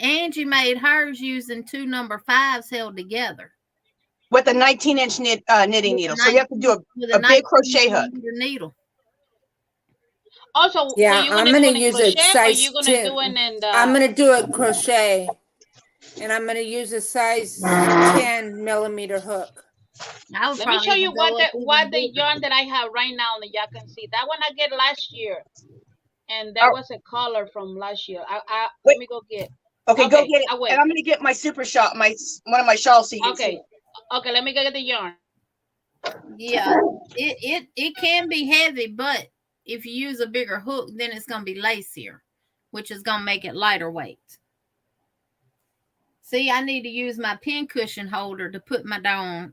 Angie made hers using 2 number 5s held together with a 19-inch knitting needle. So you have to do a big crochet hook. Needle. Also, Yeah, so you're I'm gonna do gonna it in use a crochet, or size you're gonna 10. do it in the? I'm gonna do it crochet, and I'm gonna use a size 10 millimeter hook. I would Let me probably show you even go up what even the bigger. yarn that I have right now that y'all can see. That one I get last year, and that Oh, was a color from last year. Let wait. me go get. Okay, go Okay, get it. I And wait. I'm gonna get my super shawl, one of my shawls so you can see. Okay, okay. Let me go get the yarn. Yeah, it can be heavy, but if you use a bigger hook, then it's gonna be lacier, which is gonna make it lighter weight. See, I need to use my pin cushion holder to put my daggone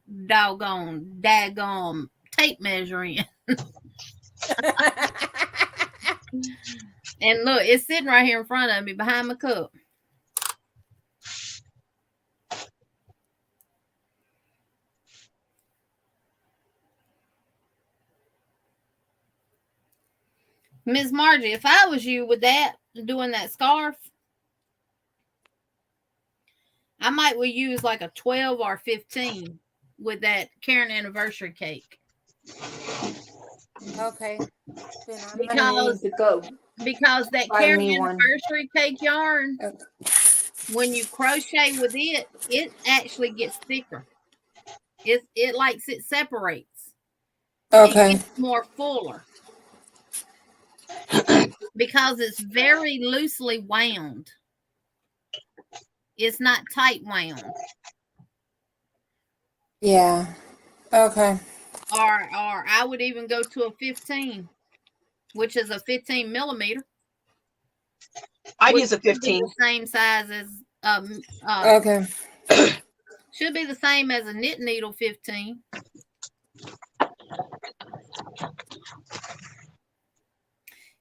tape measure in. And look, it's sitting right here in front of me behind my cup. Miss Margie, if I was you with that, doing that scarf, I might will use like a 12 or 15 with that Karen anniversary cake. Okay. Then I'm gonna need to go Because that buy Karen me one. anniversary cake yarn, Okay. when you crochet with it, it actually gets thicker. It likes it separates. Okay. It gets more fuller because it's very loosely wound. It's not tight wound. Yeah. Okay. Or I would even go to a 15, which is a 15 millimeter. I'd which use a should be 15. the same size as Okay. should be the same as a knit needle 15.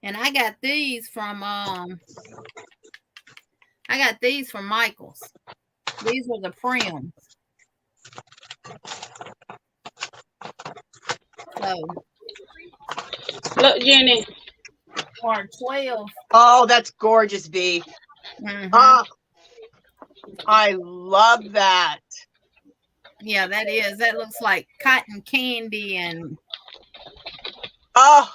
And I got these from Michael's. These are the Prims. So Look, Jenny. or 12. Oh, that's gorgeous, B. Mm-hmm. Oh, I love that. Yeah, that is. That looks like cotton candy and Oh,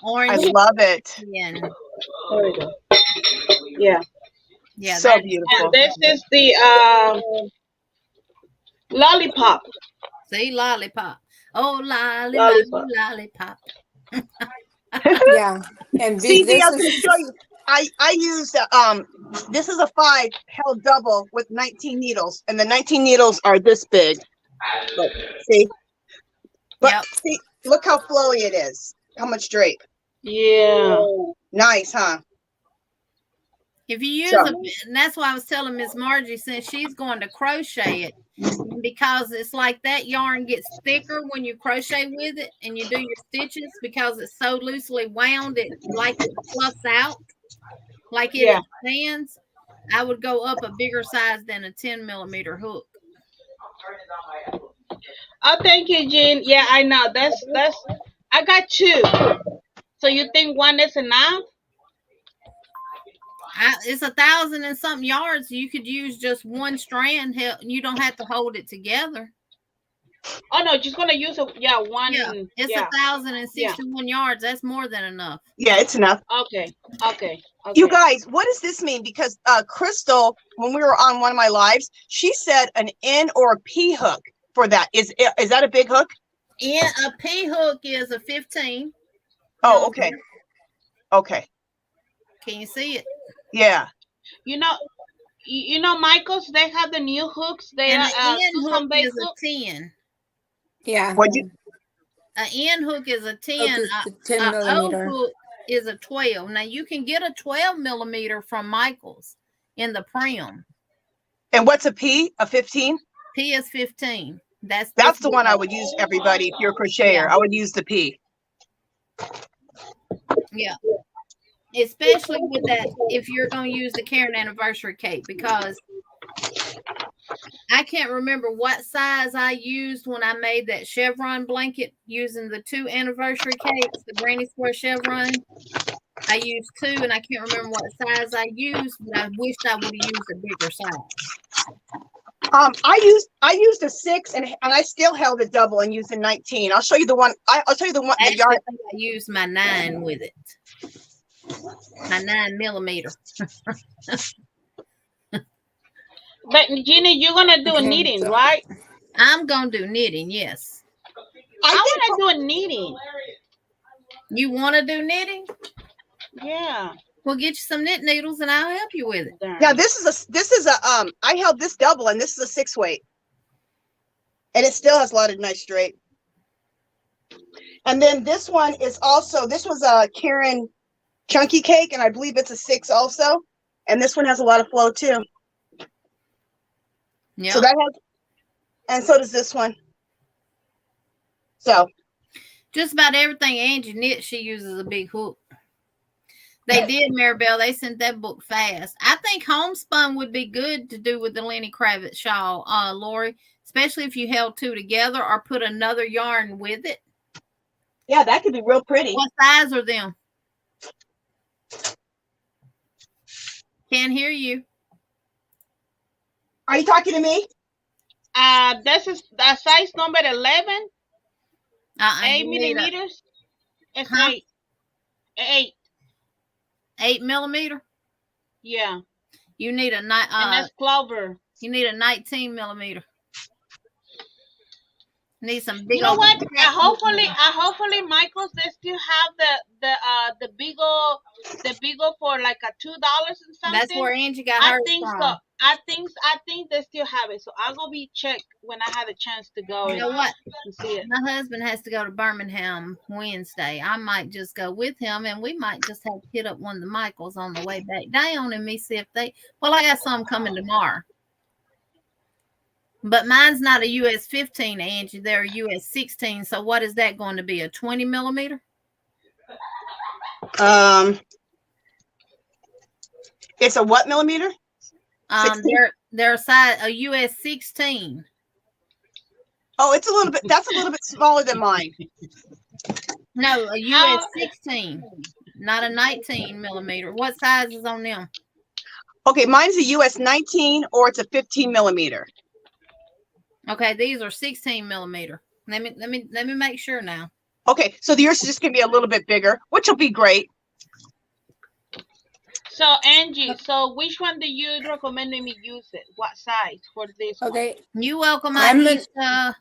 orange. I love it. And There we go. Yeah. yeah, So that beautiful. And this is the lollipop. see lollipop. Oh, Lollipop. lollipop. Yeah. And See, B, this I was going to is show you. I used this is a 5 held double with 19 needles, and the 19 needles are this big. But see, Yep. see, look how flowy it is. How much drape? Yeah. Nice, huh? If you use So- and that's why I was telling Miss Margie, since she's going to crochet it, because it's like that yarn gets thicker when you crochet with it and you do your stitches, because it's so loosely wound, it fluffs out, like it Yeah. expands. I would go up a bigger size than a 10 millimeter hook. Oh, thank you, Jean. Yeah, I know. That's. I got 2. So you think one is enough? It's 1,000 and something yards. You could use just one strand. You don't have to hold it together. Oh no, just gonna use one. Yeah, it's 1,061 yards. That's more than enough. Yeah, it's enough. Okay. You guys, what does this mean? Because Crystal, when we were on one of my lives, she said an N or a P hook for that. Is that a big hook? Yeah, a P hook is a 15. Oh, okay. Okay. Can you see it? Yeah. You know, Michaels. They have the new hooks. They And are an N hook Susan is hook. a 10. yeah. What'd you? An N hook is a 10. Hook is the 10 O millimeter. hook is a 12. Now you can get a 12 millimeter from Michael's in the Prim. And what's a P? A 15? P is 15. That's the one I would use, everybody. If you're a crocheter, Yeah. I would use the P. Yeah. Especially with that, if you're going to use the Karen anniversary cake, because I can't remember what size I used when I made that chevron blanket using the 2 anniversary cakes, the granny square chevron. I used 2, and I can't remember what size I used, but I wished I would have used a bigger size. I used a 6 and I still held a double and used a 19. I'll show you the one. I'll show you the one. The Actually, yarn. I think I used my 9 with it. My 9mm. But Jeannie, you're gonna do a knitting, right? I'm gonna do knitting. Yes. I want to do a knitting. You want to do knitting? Yeah. Well, get you some knit needles and I'll help you with it. Now this is a I held this double and this is a 6 weight. And it still has a lot of nice straight. And then this one is also, this was a Karen Chunky Cake, and I believe it's a 6 also. And this one has a lot of flow too. Yeah. So that has, and so does this one. So just about everything Angie knits, she uses a big hook. They did, Maribel. They sent that book fast. I think homespun would be good to do with the Lenny Kravitz shawl, Lori, especially if you held 2 together or put another yarn with it. yeah, that could be real pretty. What size are them? Can't hear you. Are you talking to me? This is the size number 11. 8 you need millimeters. It's Huh? 8. 8. 8mm. Yeah. You need a And that's clover. you need a 19mm. Need some big. You know old what? Hopefully, Michael's they still have the Beagle for like a $2 and something. That's where Angie got I hers think from. so. I think they still have it. So I'll go be check when I had a chance to go. You know what? And see it. My husband has to go to Birmingham Wednesday. I might just go with him, and we might just have to hit up one of the Michaels on the way back down and me see if they. Well, I got some coming tomorrow, but mine's not a US 15, Angie. They're a US 16. So what is that going to be? A 20mm? It's a what millimeter? 16? They're a size a US 16. Oh, it's a little bit. That's a little bit smaller than mine. No, a US 16, not a 19mm. What size is on them? Okay, mine's a US 19 or it's a 15 millimeter. Okay, these are 16mm. Let me make sure now. Okay, so yours is just gonna be a little bit bigger, which will be great. So Angie, so which one do you recommend me use it? What size for this one? Okay. You welcome, Anisha.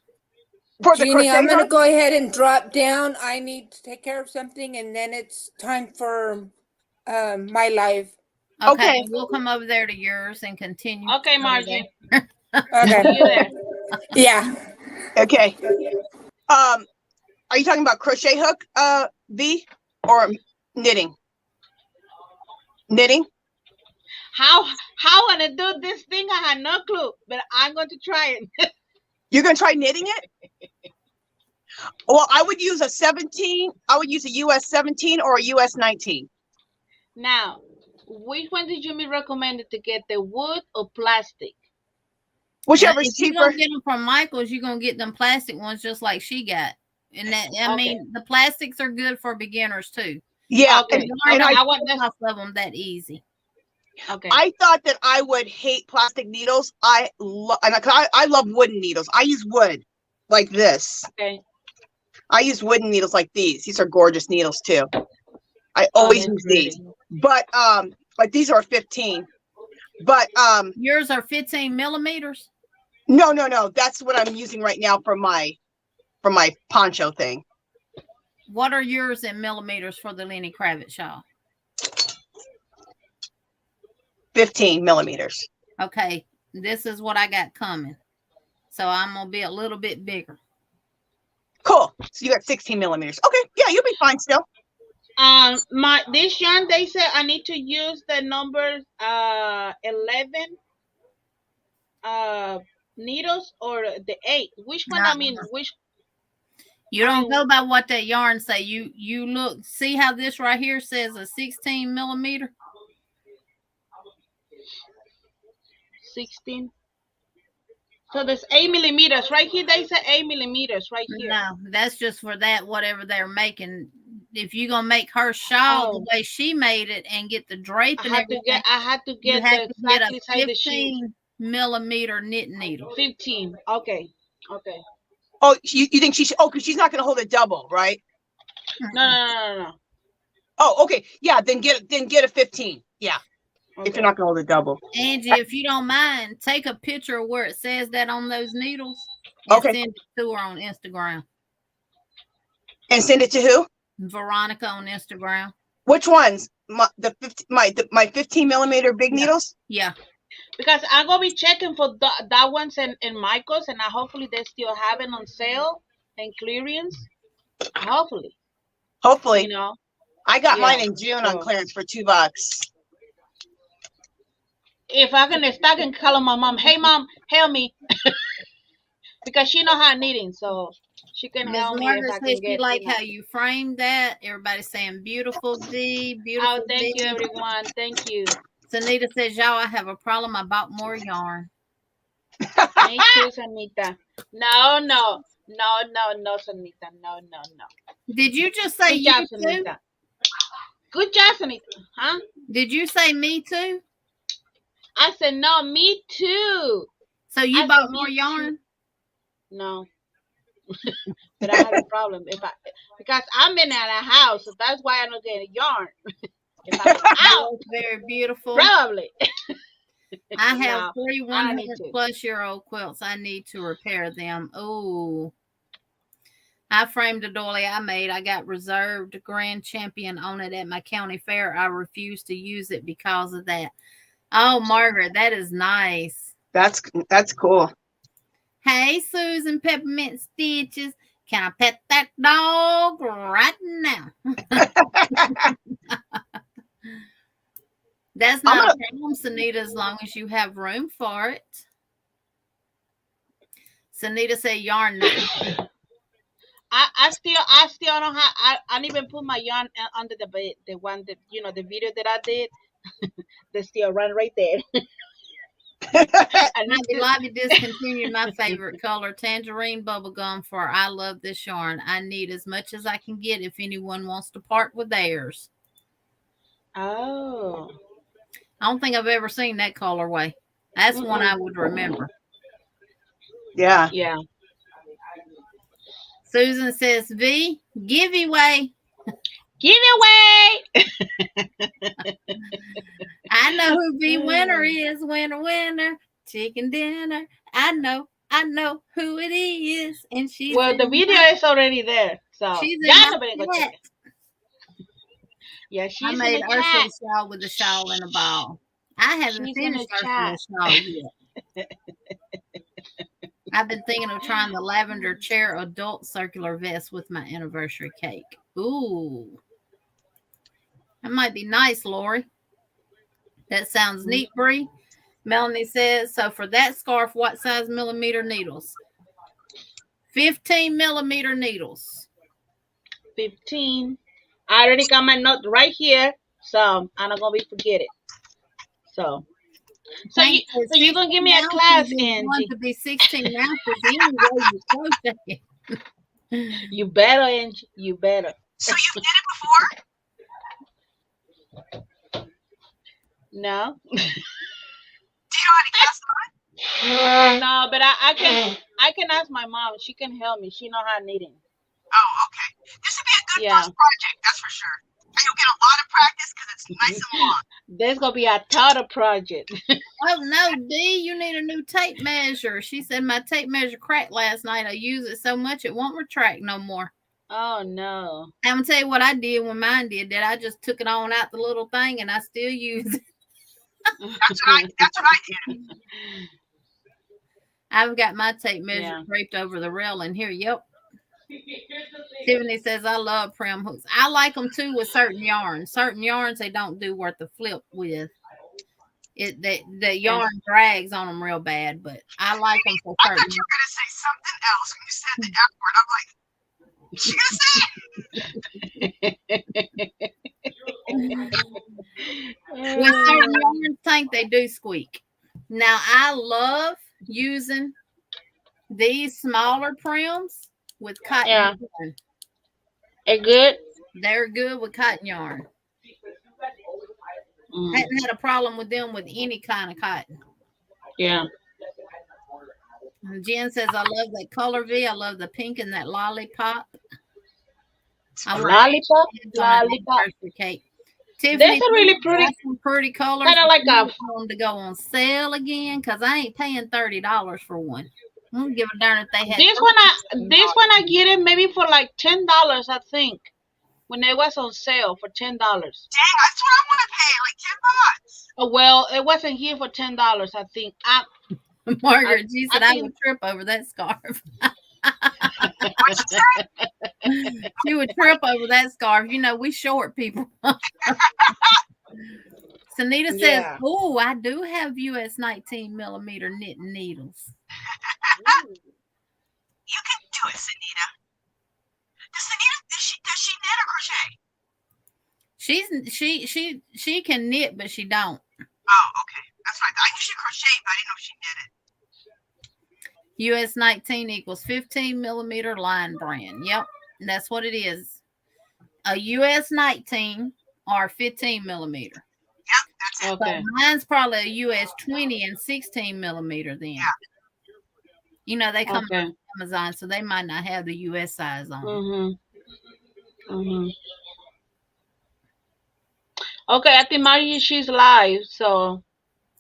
For the Jeannie, I'm crochet going to hook? go ahead and drop down. I need to take care of something, and then it's time for my live. Okay, we'll come over there to yours and continue. Okay, Margie. Okay. See you there. Yeah. Okay. Are you talking about crochet hook, V, or knitting? Knitting? How I gonna do this thing? I had no clue, but I'm going to try it. You're gonna try knitting it? Well, I would use a 17. I would use a US 17 or a US 19. Now, which one did you me recommend to get, the wood or plastic? Whichever is If you're cheaper. gonna get them from Michael's, you're gonna get them plastic ones just like she got. And that I mean, the plastics are good for beginners too. Yeah, Okay. and I want this. Off of them that easy. Okay. I thought that I would hate plastic needles. I love wooden needles. I use wood like this. Okay. I use wooden needles like these. These are gorgeous needles too. I always use these. But these are 15. But yours are 15mm. No. That's what I'm using right now for my poncho thing. What are yours in millimeters for the Lenny Kravitz shawl? 15 millimeters. Okay, this is what I got coming. So I'm gonna be a little bit bigger. Cool. So you got 16 millimeters. Okay, yeah, you'll be fine still. This yarn, they said I need to use the number 11 needles or the 8. Which one? No. I mean, which? You don't go by what that yarn say. You look, see how this right here says a 16mm? 16. So there's 8 millimeters right here. They say 8 millimeters right here. No, that's just for that whatever they're making. If you're gonna make her shawl the way she made it and get the drape and everything, I had to get the exactly size of the shoe. millimeter knit needle. 15. Okay. Okay. Oh, you think she should? Oh, because she's not going to hold it double, right? No. Oh, okay. Yeah, then get a 15. Yeah. Okay. If you're not going to hold it double. Angie, if you don't mind, take a picture of where it says that on those needles and Okay. send it to her on Instagram. And send it to who? Veronica on Instagram. Which ones? My 15 millimeter big needles? Yeah. Because I'm gonna be checking for that ones in Michael's, and hopefully they still have it on sale and clearance. Hopefully. Hopefully. I got mine in June on clearance for $2. If I can start and call my mom, hey mom, help me. Because she know how knitting, so she can help me if I can get. Like how you framed that. Everybody's saying beautiful D, beautiful. Oh, thank you everyone. Thank you. Sanita says, y'all, I have a problem. I bought more yarn. Me too, Sanita. No, Sanita. No. Did you just say you too? Sanita. Good job, Sanita. Huh? Did you say me too? I said no, me too. So you bought more yarn? No. But I have a problem because I'm in a house, so that's why I don't get a yarn. If I'm out, very beautiful. Probably. I have 3 100+ quilts. I need to repair them. Oh, I framed a doily I made. I got reserved grand champion on it at my county fair. I refused to use it because of that. Oh, Margaret, that is nice. That's cool. Hey, Susan Peppermint Stitches. Can I pet that dog right now? That's not a problem, Sanita, as long as you have room for it. Sanita said yarn. I still don't have. I didn't even put my yarn under the bed. The one that the video that I did. They still run right there. Lobby discontinued my favorite color, tangerine bubblegum, for I love this yarn. I need as much as I can get if anyone wants to part with theirs. Oh. I don't think I've ever seen that colorway. That's one I would remember. Yeah. Yeah. Susan says, V, giveaway. Giveaway. I know who V winner is. Winner. Chicken dinner. I know who it is. And she's the video is already there. So she's yeah, she's I made Ursula's shawl with a shawl and a ball. I haven't finished Ursula's shawl yet. I've been thinking of trying the lavender chair adult circular vest with my anniversary cake. Ooh. That might be nice, Lori. That sounds neat, Bree. Melanie says, so for that scarf, what size millimeter needles? 15 millimeter needles. 15. I already got my note right here, so I'm not gonna forget it. So you're gonna give me a class, Angie. Want to be 16 ounces. You better, Angie. You better. So you did it before? No. Do you know how to cast on? No, but I can ask my mom. She can help me. She know how knitting. Oh, okay. This would be a good first project, that's for sure. And you'll get a lot of practice because it's nice and long. There's gonna be a total project. Oh no, D, you need a new tape measure. She said my tape measure cracked last night. I use it so much it won't retract no more. Oh no. I'm gonna tell you what I did when mine did that. I just took it on out the little thing and I still use it. That's what I did. I've got my tape measure draped over the railing here. Yep. Tiffany says, I love prim hooks. I like them too with certain yarns. Certain yarns they don't do worth the flip with. The yarn drags on them real bad, but I like them for certain. I thought you were going to say something else when you said the F word. I'm like, with certain yarns, Tank, they do squeak. Now, I love using these smaller prims with cotton yarn. They're good? They're good with cotton yarn. I hadn't had a problem with them with any kind of cotton. Yeah. And Jen says, I love that color V. I love the pink and that lollipop. I want Lollipop. to on an Lollipop. anniversary cake. Tiffany, There's a really pretty, got some pretty colors. kind of like a. I want them to go on sale again because I ain't paying $30 for one. I don't give a darn if they had. This one I get it maybe for like $10, I think, when it was on sale for $10. Dang, that's what I want to pay, like $10. Oh, well, it wasn't here for $10, I think. Margaret, she said I would trip over that scarf. She would trip over that scarf. You know, we short people. Sunita says, Yeah. oh, I do have US 19mm knitting needles. You can do it, Sunita. Does she knit or crochet? She can knit, but she don't. Oh, okay. That's right. I knew she crocheted, but I didn't know she knitted. US 19 equals 15mm line brand. Yep, that's what it is. A US 19 or 15mm. Yep, that's it. Okay. But mine's probably a US 20 and 16mm then. Yeah. You know, they come Okay. from Amazon, so they might not have the US size on. Okay, I think Marie, she's live, so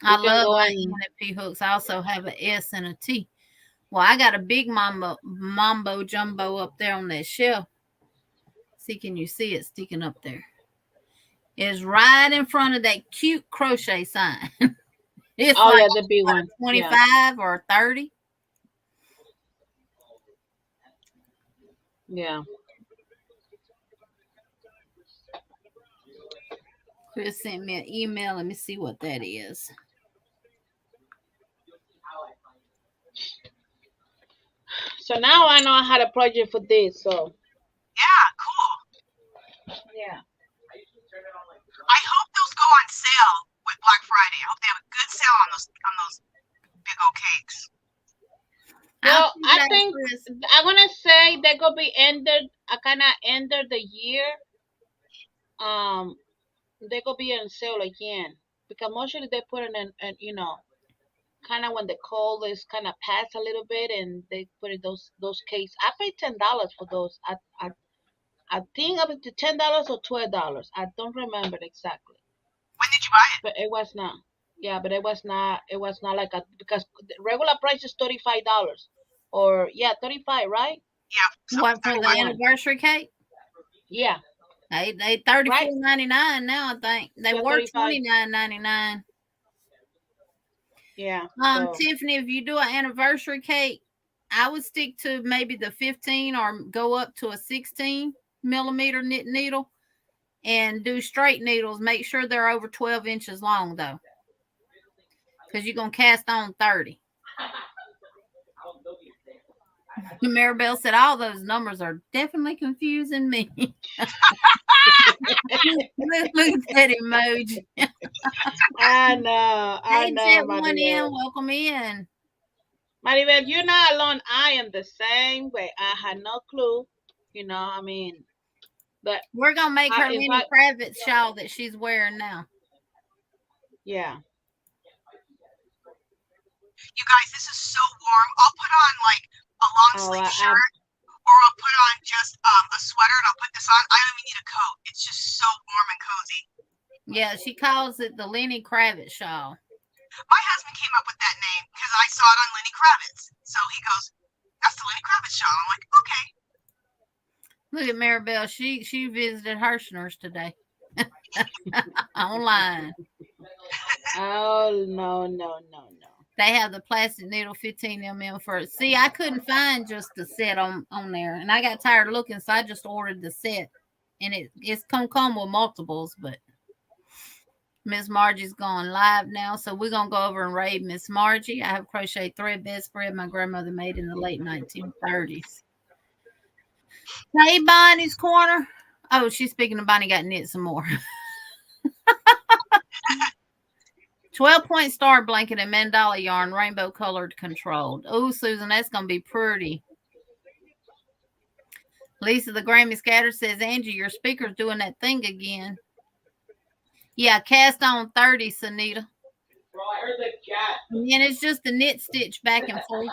I love my NFP hooks. I also have an S and a T. Well, I got a big mambo jumbo up there on that shelf. See, can you see it sticking up there? It's right in front of that cute crochet sign. It's oh like yeah, the big one. 25 or 30. Yeah. Chris sent me an email. Let me see what that is. So now I know I had a project for this. So Yeah, cool. yeah. I hope those go on sale with Black Friday. I hope they have a good sale on those big old cakes. Well, I think I'm gonna say they're gonna be ended. I kind of ended the year. They're gonna be on sale again because mostly they put it in, and you know, kind of when the cold is kind of past a little bit, and they put it those cakes. I paid $10 for those. I think up to $10 or $12. I don't remember exactly. When did you buy it? But it was not. Yeah, but it was not. It was not like because the regular price is $35, or yeah, 35, right? Yeah. What for the anniversary cake? Yeah. They $34.99 now. I think they were $29.99. Yeah. Tiffany, if you do an anniversary cake, I would stick to maybe the 15 or go up to a 16mm knit needle and do straight needles. Make sure they're over 12 inches long though, because you're gonna cast on 30. Maribel said all those numbers are definitely confusing me. Look at that emoji. I know. Hey, Jet one in, welcome in. Maribel, you're not alone. I am the same way. I had no clue. You know, I mean, but we're gonna make her Lenny Kravitz shawl that she's wearing now. Yeah. You guys, this is so warm. I'll put on like a long sleeve shirt, or I'll put on just a sweater, and I'll put this on. I don't even need a coat. It's just so warm and cozy. Yeah, she calls it the Lenny Kravitz shawl. My husband came up with that name because I saw it on Lenny Kravitz. So he goes, "That's the Lenny Kravitz shawl." I'm like, okay. Look at Maribel. She visited Hirschner's today. Online. Oh no. They have the plastic needle 15mm for it. See, I couldn't find just the set on there, and I got tired of looking, so I just ordered the set, and it's come with multiples. But Miss Margie's going live now, so we're gonna go over and raid Miss Margie. I have crochet thread bedspread my grandmother made in the late 1930s. Hey, Bonnie's corner. Oh, she's speaking of Bonnie got knit some more. 12-point star blanket and mandala yarn, rainbow colored controlled. Oh, Susan, that's going to be pretty. Lisa the Grammy Scatter says, Angie, your speaker's doing that thing again. Yeah, cast on 30, Sunita. Well, I heard the And then it's just the knit stitch back and forth.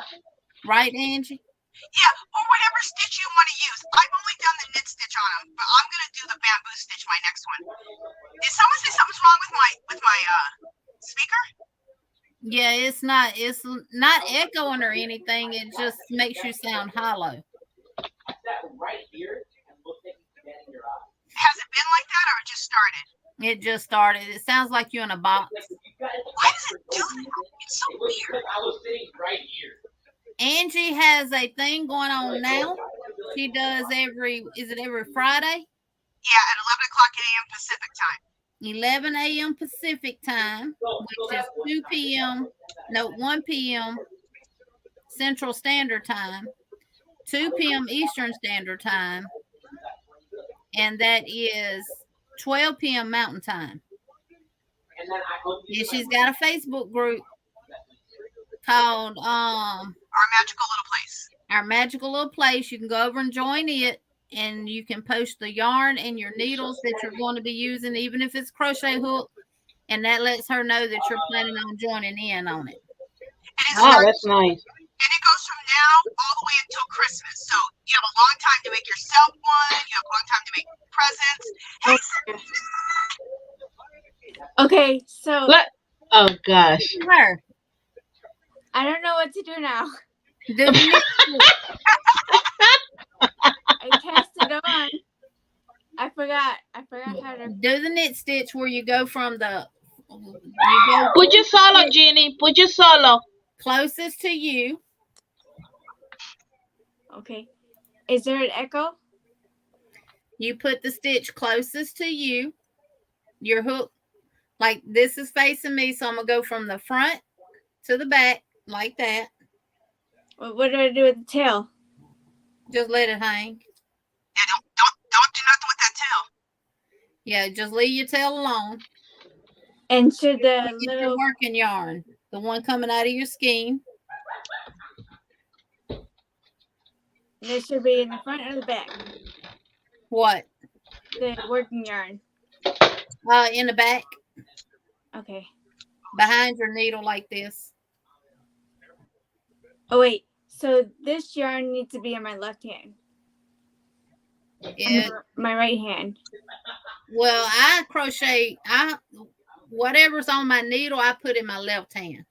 Right, Angie? Yeah, or whatever stitch you want to use. I've only done the knit stitch on them, but I'm gonna do the bamboo stitch my next one. Did someone say something's wrong with my speaker? Yeah, it's not echoing or anything. It just makes you sound hollow. Has it been like that or it just started? It just started. It sounds like you're in a box. Why does it do that? It's so weird. Angie has a thing going on now. She does every Friday? Yeah, at 11 o'clock a.m. Pacific time. 11 a.m. Pacific time, which is 1 p.m. Central Standard Time, 2 p.m. Eastern Standard Time, and that is 12 p.m. Mountain Time. And she's got a Facebook group called Our Magical Little Place. Our Magical Little Place. You can go over and join it, and you can post the yarn and your needles that you're going to be using, even if it's crochet hook, and that lets her know that you're planning on joining in on it. Oh, that's nice. And it goes from now all the way until Christmas. So you have a long time to make yourself one. You have a long time to make presents. Hey, Okay, so Oh gosh. Her. I don't know what to do now. Do the knit stitch. I cast it on. I forgot how to. Do the knit stitch where you go from the Put your solo, Jeannie. Put your solo. closest to you. Okay. Is there an echo? You put the stitch closest to you. Your hook, like this is facing me, so I'm gonna go from the front to the back like that. What do I do with the tail? Just let it hang. Yeah, don't do nothing with that tail. Yeah, just leave your tail alone. And should the Get your little working yarn, the one coming out of your skein. this should be in the front or the back? What? The working yarn. In the back, Okay. behind your needle like this. Oh wait. So this yarn needs to be on my left hand. It, My right hand. well, I crochet. Whatever's on my needle, I put in my left hand,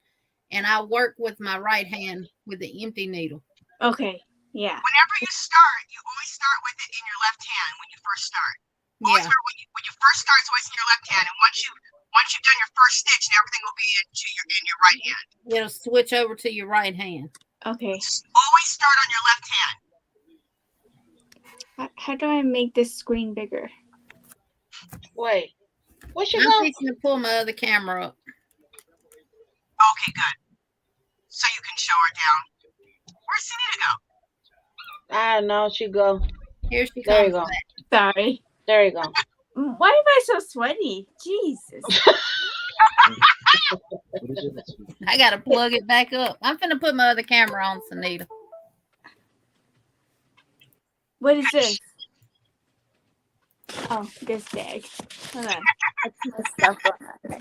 and I work with my right hand with the empty needle. Okay. Yeah. Whenever you start, you always start with it in your left hand when you first start. Always Yeah. start when you first start, it's always in your left hand, and once you've done your first stitch, everything will be in your right hand. It'll switch over to your right hand. Okay. Always start on your left hand. How do I make this screen bigger? Wait. Where's she I'm going? fixing to pull my other camera up. Okay, good. So you can show her down. Where's Sunita go? I don't know. She go. Here she comes. There you go. back. Sorry. There you go. Why am I so sweaty? Jesus. I gotta plug it back up. I'm finna put my other camera on, Sunita. What is this? Oh, this bag. Hold on. That's my stuff on there.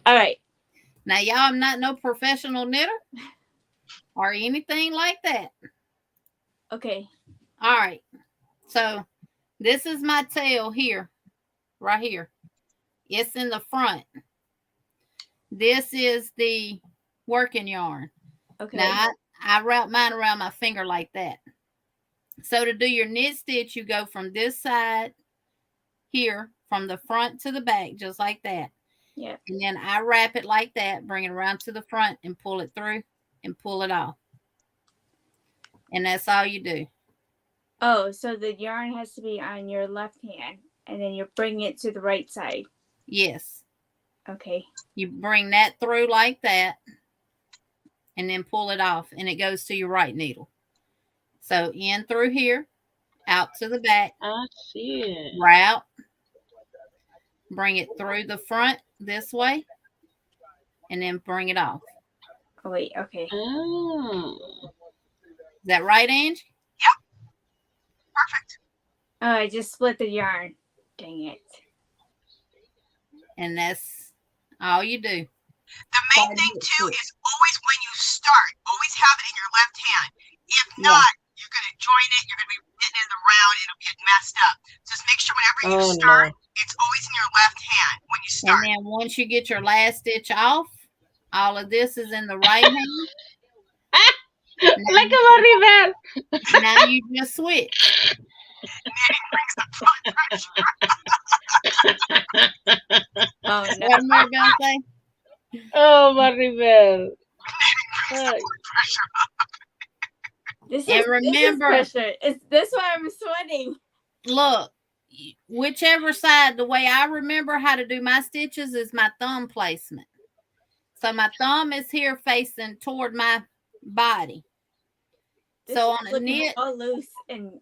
All right. Now, y'all, I'm not no professional knitter or anything like that. Okay. All right. So this is my tail here, right here. It's in the front. This is the working yarn. Okay. Now, I wrap mine around my finger like that. So to do your knit stitch, you go from this side here, from the front to the back, just like that. Yeah. And then I wrap it like that, bring it around to the front and pull it through and pull it off. And that's all you do. Oh, so the yarn has to be on your left hand, and then you bring it to the right side. Yes. Okay. You bring that through like that and then pull it off, and it goes to your right needle. So in through here, out to the back, I see it. route, bring it through the front this way, and then bring it off. Oh, wait. Okay. Oh. Is that right, Angie? Perfect. Oh, I just split the yarn. Dang it. And that's all you do. The main thing too is always when you start, always have it in your left hand. If not, you're going to join it, you're going to be getting in the round, it'll get messed up. Just make sure whenever you start, it's always in your left hand when you start. And then once you get your last stitch off, all of this is in the right hand. Like a Maribel. Now you just switch. Knitting brings the blood pressure. Oh no. What am I gonna say? Oh, Maribel. This And is remember, pressure. It's this why I'm sweating. Look, whichever side, the way I remember how to do my stitches is my thumb placement. So my thumb is here facing toward my body. This so is on a looking knit, all loose and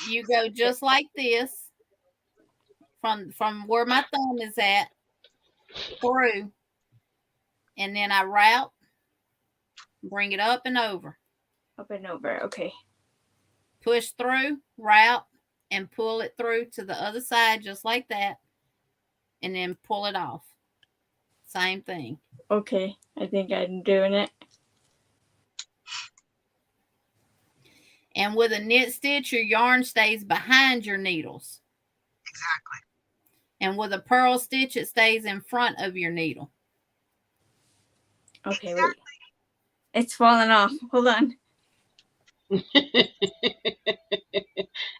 you go just like this from where my thumb is at through, and then I route, bring it up and over. up and over. Okay. Push through, route, and pull it through to the other side just like that, and then pull it off. Same thing. Okay. I think I'm doing it. And with a knit stitch, your yarn stays behind your needles. Exactly. And with a purl stitch, it stays in front of your needle. Okay, wait. It's falling off. Hold on.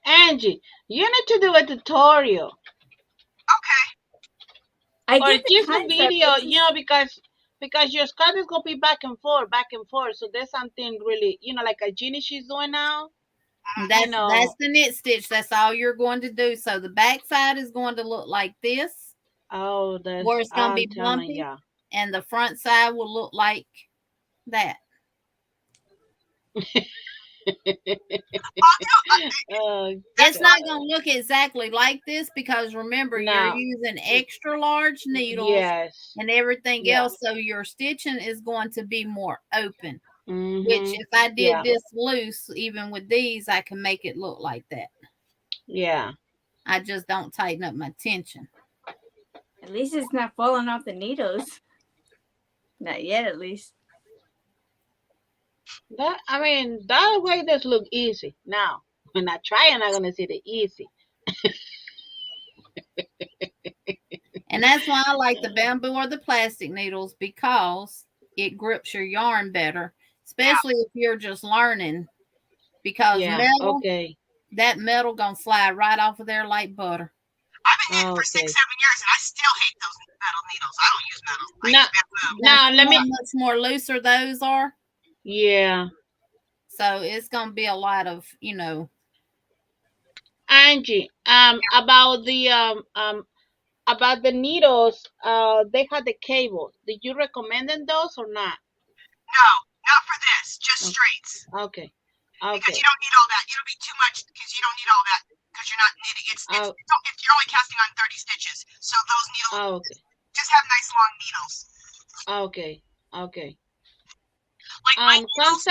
Angie, you need to do a tutorial. Okay. I Or get the just a concept. video, It's you know, because your skirt is gonna be back and forth. So there's something really, like a Jeannie she's doing now. That's the knit stitch. That's all you're going to do. So the back side is going to look like this. Oh, that's where it's going to be bumpy. Yeah. And the front side will look like that. It's not going to look exactly like this because remember, you're using extra large needles and everything else. So your stitching is going to be more open. Mm-hmm. Which if I did this loose, even with these, I can make it look like that. Yeah. I just don't tighten up my tension. At least it's not falling off the needles. Not yet, at least. That way does look easy. Now, when I try, I'm not gonna see the easy. And that's why I like the bamboo or the plastic needles, because it grips your yarn better, especially if you're just learning. Because metal, that metal gonna slide right off of there like butter. I've been knitting for 6-7 years, and I still hate those metal needles. I don't use metal. Now let me. How much more looser those are? Yeah. So it's gonna be a lot of, Angie, about the needles, they had the cable. Did you recommend those or not? No, not for this. Just straights. Okay. Because you don't need all that. It'll be too much because you don't need all that because you're not knitting. It's you're only casting on 30 stitches. So those needles just have nice long needles. Okay. Like my needles,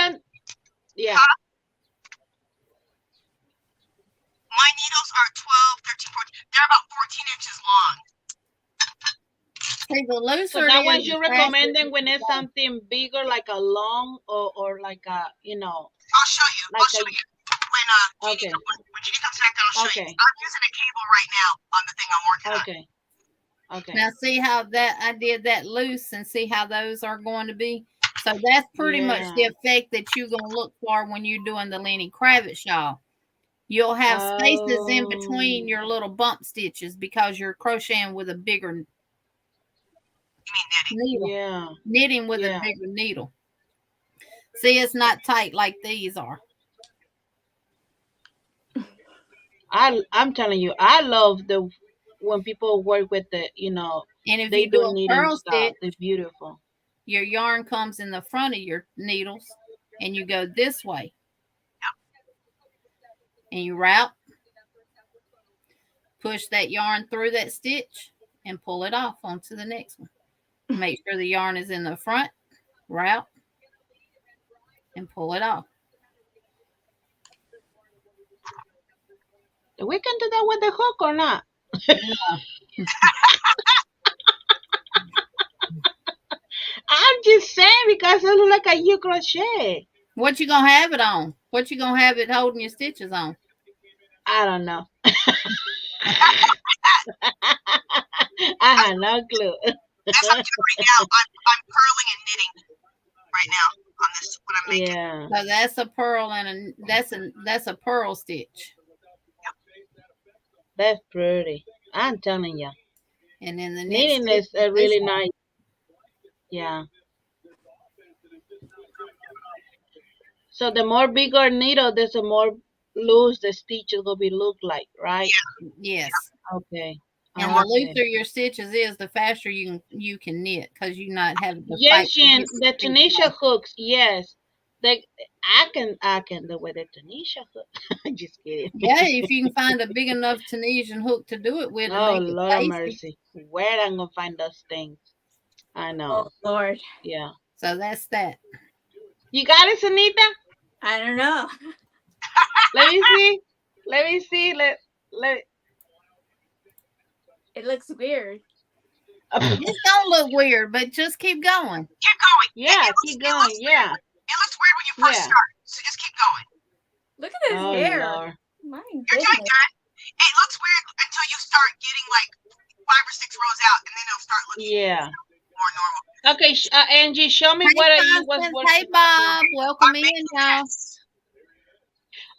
yeah. My needles are 12, 13, 14. They're about 14 inches long. See, the looser so that one you recommending when it's something bigger, like a long or like a, I'll show you. Like I'll show you. When Jeannie comes back, I'll show you. I'm using a cable right now on the thing I'm working on. Okay. Now see how that I did that loose and see how those are going to be. So that's pretty much the effect that you're going to look for when you're doing the Lenny Kravitz shawl. You'll have spaces in between your little bump stitches because you're crocheting with a bigger needle. Yeah. Knitting with a bigger needle. See, it's not tight like these are. I'm telling you, I love when people work with the, and if you do a purl stitch, it's beautiful. Your yarn comes in the front of your needles and you go this way. And you route, push that yarn through that stitch and pull it off onto the next one. Make sure the yarn is in the front, route, and pull it off. We can do that with the hook or not? saying because it look like a you crochet. What you gonna have it on? What you gonna have it holding your stitches on? I don't know. I have no clue. That's what I'm doing right now. I'm purling and knitting right now on this what I'm making. Yeah. So that's a purl and that's a purl stitch. That's pretty. I'm telling you. And then the Knitting next is a really nice. Yeah. So the more bigger needle, there's a more loose the stitch is gonna be look like, right? yes. Okay. And the looser your stitches is, the faster you can knit because you're not having to fight. Yes, Jen, the Tunisia hooks. Yes, I can do with the Tunisia hook. Just kidding. Yeah, if you can find a big enough Tunisian hook to do it with, Oh make it Lord of basic. mercy, where I'm gonna find those things? I know. Oh Lord. Yeah. So that's that. You got it, Sunita? I don't know. Let me see. Let me see. Let. It looks weird. It's gonna look weird, but just keep going. Keep going. Yeah, keep going. Yeah. It looks weird when you first Yeah. start, so just keep going. Look at his Oh hair. Lord. My You're goodness. doing good. It looks weird until you start getting like 5 or 6 rows out, and then it'll start looking Yeah. more normal. Okay, Angie, show me Hey, what you was Constance. working. Hey, Bob. Welcome I'm in, making y'all. this.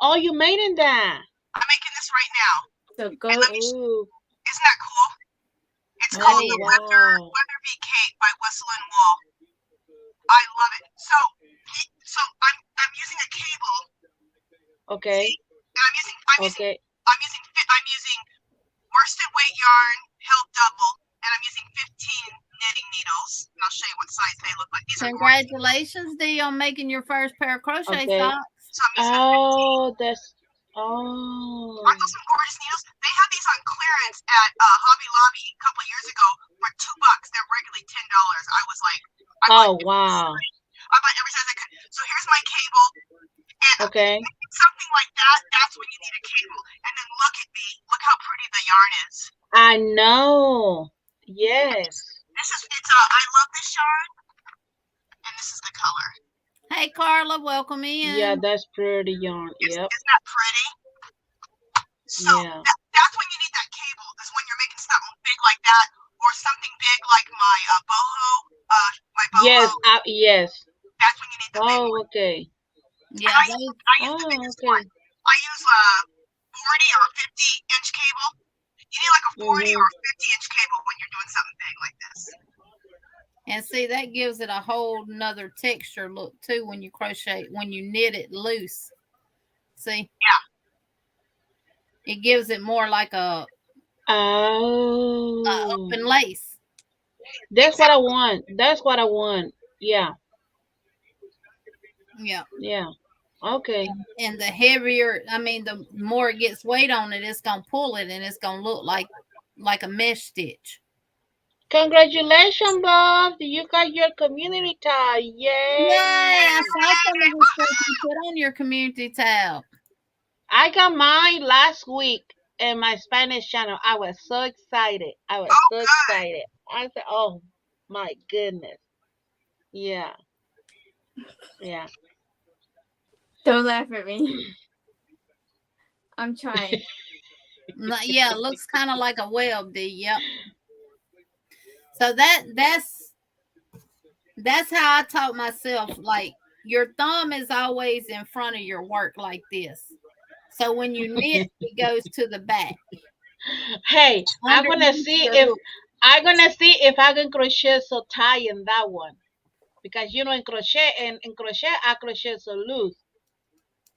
Oh, you made it that. I'm making this right now. So go. And let me Ooh. isn't that cool? It's Oh, called the wow. Weather Bee Cape by Whistle and Wool. I love it. So I'm using a cable. Okay. See? And I'm Okay. using worsted weight yarn held double, and I'm using 15 knitting needles. And I'll show you what size they look like. These Congratulations, Dee, on making your first pair of crochet Okay. socks. So I'm using Oh, that's. Aren't Oh. those some gorgeous needles? They had these on clearance at Hobby Lobby a couple of years ago for $2. They're regularly $10. I was like, Oh, wow. I bought every size I could. So here's my cable. And Okay. something like that, that's when you need a cable. And then look at me. Look how pretty the yarn is. I know. Yes. I love this yarn. And this is the color. Hey, Carla, welcome in. Yeah, that's pretty yarn. Yep. Isn't that pretty? So Yeah. that's when you need that cable, is when you're making something big like that, or something big like my boho. Yes. Yes. That's when you need the big Oh, one. okay. Yeah, I use the biggest one. I use a 40 or a 50-inch cable. You need like a 40 or a 50-inch cable when you're doing something big like this. and see, that gives it a whole nother texture look too when you crochet, when you knit it loose. See? Yeah. It gives it more like a open lace. That's what I want. That's what I want. Yeah. Yeah. Yeah. Okay. And the heavier, the more it gets weight on it, it's gonna pull it, and it's gonna look like a mesh stitch. Congratulations, Bob. You got your community tie. Yay. Yay! I saw some of the stuff you put on your community tab. I got mine last week in my Spanish channel. I was so excited. I said, oh my goodness. Yeah. Yeah. Don't laugh at me. I'm trying. Yeah, it looks kind of like a web, D. Yep. So that's how I taught myself. Like, your thumb is always in front of your work like this. So when you knit, it goes to the back. Hey, I'm gonna see if I can crochet so tight in that one, because in crochet I crochet so loose.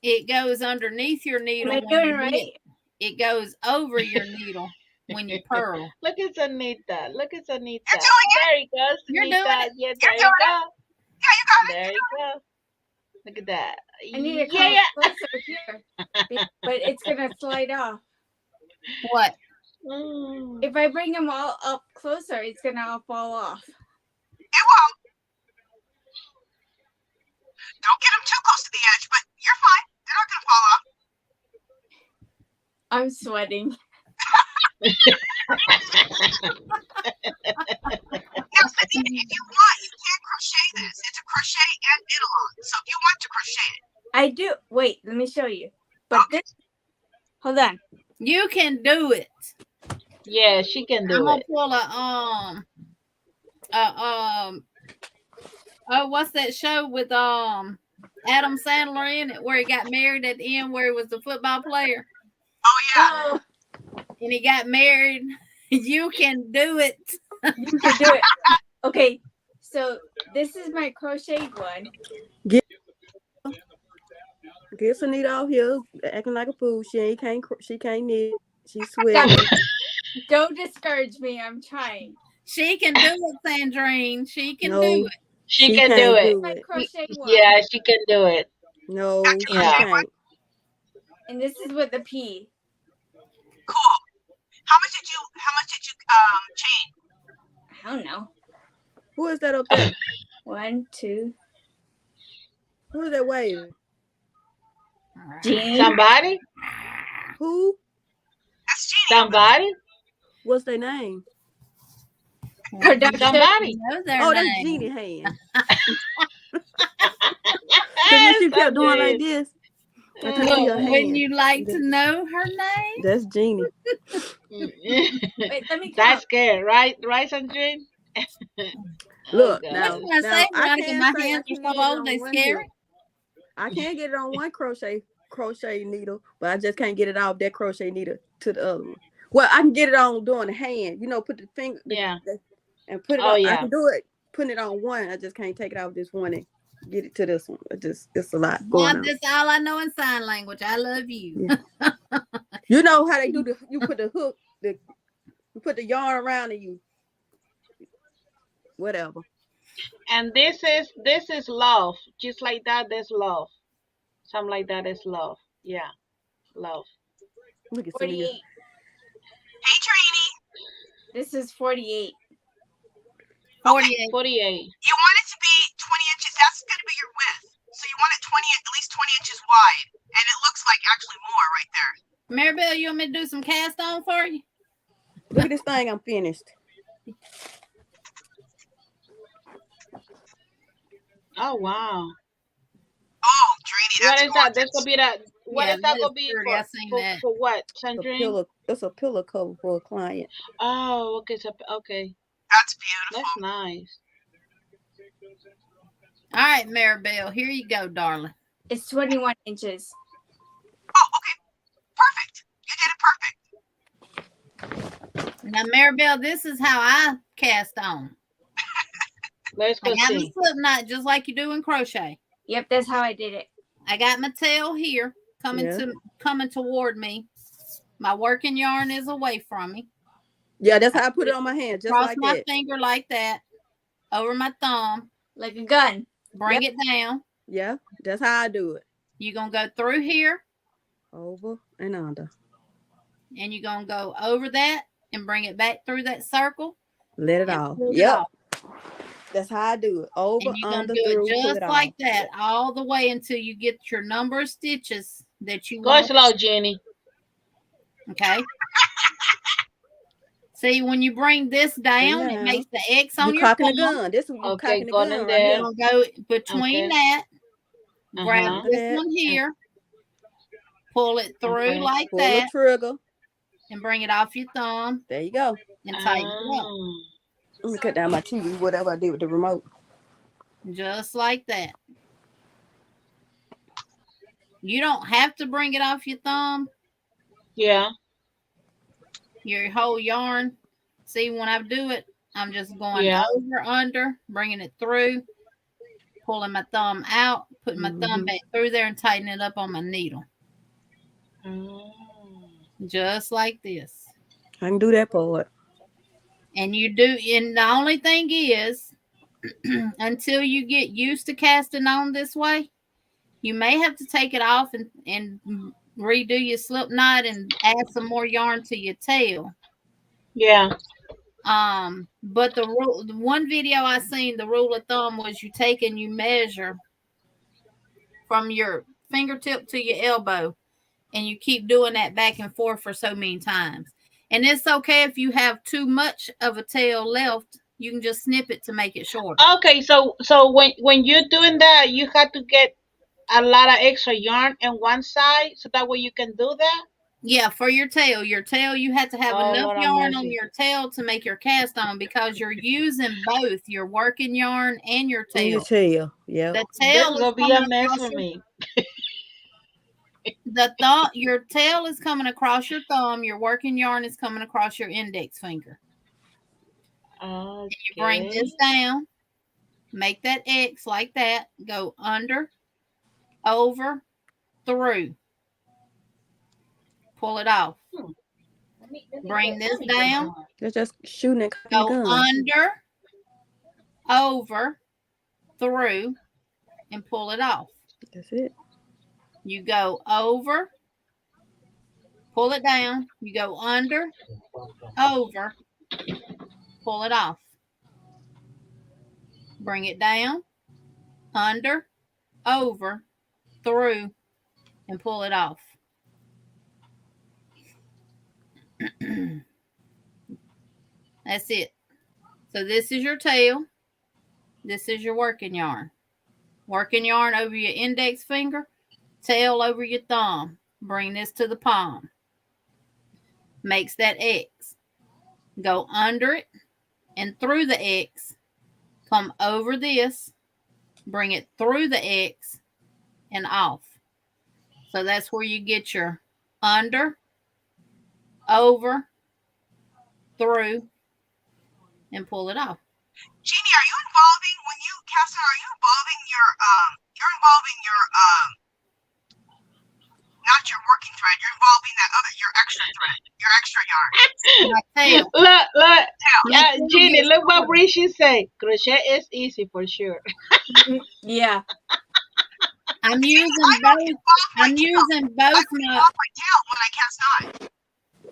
It goes underneath your needle Am I when doing you right? knit. It goes over your needle when you purl. Look at Anita. Look at Anita. You're doing it. There you go, You're doing Anita. it. Yeah, You're there you doing go. Yeah, you got it. There you go. Look at that. I need to come closer here, but it's gonna slide off. What? If I bring them all up closer, it's gonna all fall off. It won't. Don't get them too close to the edge, but you're fine. They're not gonna fall off. I'm sweating. Now, Cynthia, if you want, you can crochet this. It's a crochet and knit along. So if you want to crochet it. I do. Wait, let me show you. But Okay. this, hold on. You can do it. Yeah, she can I'm do gonna it. pull what's that show with Adam Sandler in it where he got married at the end where he was the football player Oh yeah. Oh, and he got married. You can do it. you can do it. Okay, so this is my crochet one. Get Anita out here acting like a fool. She can't knit. She's sweating. Don't discourage me. I'm trying. She can do it, Sandrine. She can No. do it. She can can't do it. My it. crochet one. Yeah, she can do it. No, That's she Yeah. can't. And this is with the P. Cool. How much did you chain? I don't know. Who is that up there? 1, 2. Who is that waving? Jean. Somebody? Who? That's Jeannie. Somebody? What's their name? Production. Somebody. Know their Oh, that's name. Jeannie hand. Because she kept doing like this. I can see her Wouldn't hand. you like to know her name? That's Jeannie. Wait, let me That's count. scared, right? Right, Sandrine? Look, God. now, What you gonna now say, I Veronica? can't My say I hands can are get so it old on they one scary. needle. I can't get it on one crochet needle, but I just can't get it off that crochet needle to the other one. Well, I can get it on doing the hand, put the finger Yeah. and put it Oh, on. I yeah. can do it, putting it on one. I just can't take it off this one and get it to this one. It's a lot Boy, going on. that's all I know in sign language. I love you. Yeah. You know how they do you put the hook, you put the yarn around and you whatever. And this is love. Just like that, there's love. Something like that is love. Yeah. Love. Look at 48. Celia. Hey, Trini. This is 48. 48. 48. You want it to be 20 inches. That's going to be your width. So you want it at least 20 inches wide. And it looks like actually more right there. Maribel, you want me to do some cast on for you? Look at this thing. I'm finished. Oh, wow. Oh, Trini, What that's is that? That's gorgeous. going to be that. What Yeah, is that that going to is be pretty. I seen that. for what, It's Sandrine? a pillow cover for a client. Oh, okay. So, okay. That's beautiful. That's nice. All right, Maribel, here you go, darling. It's 21 inches. Oh, okay. Perfect. You did it perfect. Now, Maribel, this is how I cast on. Let's I go got my see. slip knot just like you do in crochet. Yep, that's how I did it. I got my tail here coming toward me. My working yarn is away from me. Yeah, that's how I put it on my hand, just Cross like my that. finger like that over my thumb. Like a gun. Bring it down. Yeah, that's how I do it. You're going to go through here. Over and under. And you're going to go over that and bring it back through that circle. Let it and off. pull it Yep. off. That's how I do it. Over, And you're going to under, do through, it pull just it like off. that all the way until you get your number of stitches that you Go want. slow, Jenny. Okay. See, when you bring this down, it makes the X on You your cocking the palm. gun. This is you Okay, cocking the going gun in right there. here. You're going to go between Okay. that. Grab Uh-huh. this one here. Pull it through Okay. like Pull the that. trigger. And bring it off your thumb. There you go. And tighten it up. Ah. Let me cut down my TV, whatever I did with the remote. Just like that. You don't have to bring it off your thumb. Yeah. Your whole yarn. See, when I do it, I'm just going over, under, bringing it through, pulling my thumb out, putting my thumb back through there and tightening it up on my needle. Just like this. I can do that part. And you do, and the only thing is, until you get used to casting on this way, you may have to take it off and redo your slip knot and add some more yarn to your tail. Yeah. But the one video I seen, the rule of thumb was you take and you measure from your fingertip to your elbow, and you keep doing that back and forth for so many times. And it's okay if you have too much of a tail left You can just snip it to make it shorter. Okay, so when you're doing that, you have to get a lot of extra yarn on one side, so that way you can do that. Yeah, for your tail. Your tail, you have to have Oh, enough Lord have yarn on mercy. your tail to make your cast on, because you're using both your working yarn and your And your tail. tail. Yep. The This tail is is gonna be coming a mess across for your, me. your tail is coming across your thumb. Your working yarn is coming across your index finger. Okay. You bring this down, make that X like that, go under, over, through, pull it off. Bring this down, It's just shooting and cocking the go gun. under, over, through, and pull it off. That's it. You go over, pull it down, you go under, over, pull it off. Bring it down, under, over, through, and pull it off. That's it. So this is your tail. This is your working yarn. Working yarn over your index finger, tail over your thumb. Bring this to the palm. Makes that X. Go under it and through the X. Come over this. Bring it through the X and off. So that's where you get your under, over, through, and pull it off. Jeannie, are you involving when you cast on? Are you involving you're involving your not your working thread. You're involving that other your extra thread, your extra yarn. My tail. Look, My tail Jeannie, gets look what shorter. Brishy say. Crochet is easy for sure. Yeah. I'm using I don't both. involve my I'm tail. using I both don't my. involve my tail when I cast on.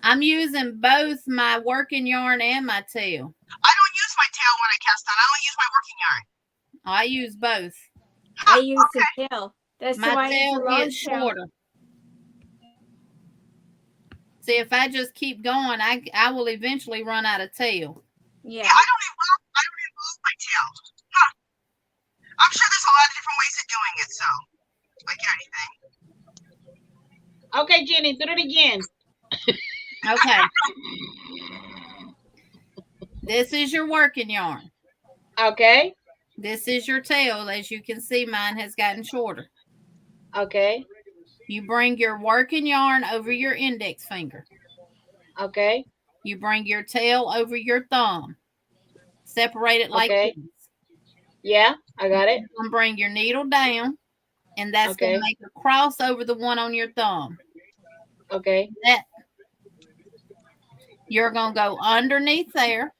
I'm using both my working yarn and my tail. I don't use my tail when I cast on. I only use my working yarn. I use both. I use the tail. That's My why I use tail the long gets tail. shorter. See, if I just keep going, I will eventually run out of tail. Yeah. Yeah, I don't involve my tail. Huh. I'm sure there's a lot of different ways of doing it, so like anything. Okay, Jeannie, do it again. Okay. This is your working yarn. Okay. This is your tail. As you can see, mine has gotten shorter. Okay. You bring your working yarn over your index finger. Okay. You bring your tail over your thumb. Separate it like Okay. this. Yeah, I got it. You're going to bring your needle down, and that's going to make a cross over the one on your thumb. Okay. That you're going to go underneath there.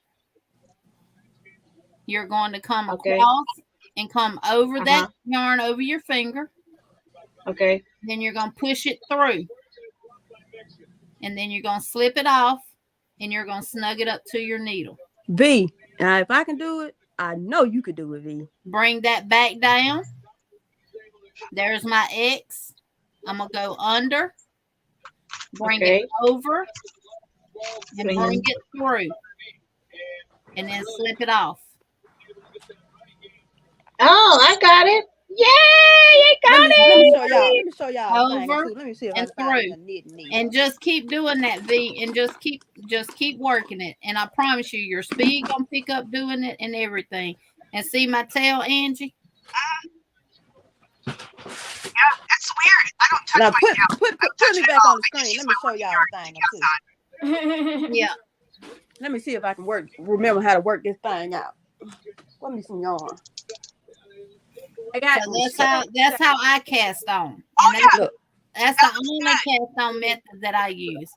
You're going to come across and come over that yarn over your finger. Okay. Then you're going to push it through. And then you're going to slip it off, and you're going to snug it up to your needle. V, now if I can do it, I know you could do it, V. Bring that back down. There's my X. I'm going to go under. Bring it over. And bring it through. And then slip it off. Oh, I got it. Yay! I got it. Let me show y'all. Over Let me see if and I can through. find a knit. And just keep doing that, V, and just keep working it. And I promise you, your speed gonna pick up doing it and everything. And see my tail, Angie? Yeah, that's weird. I don't touch Now my tail. put me back on the screen. Let me show y'all a thing too. Yeah. Let me see if I can remember how to work this thing out. Let me see yarn. I got So that's how I cast on. Oh, And that's the only cast on method that I use.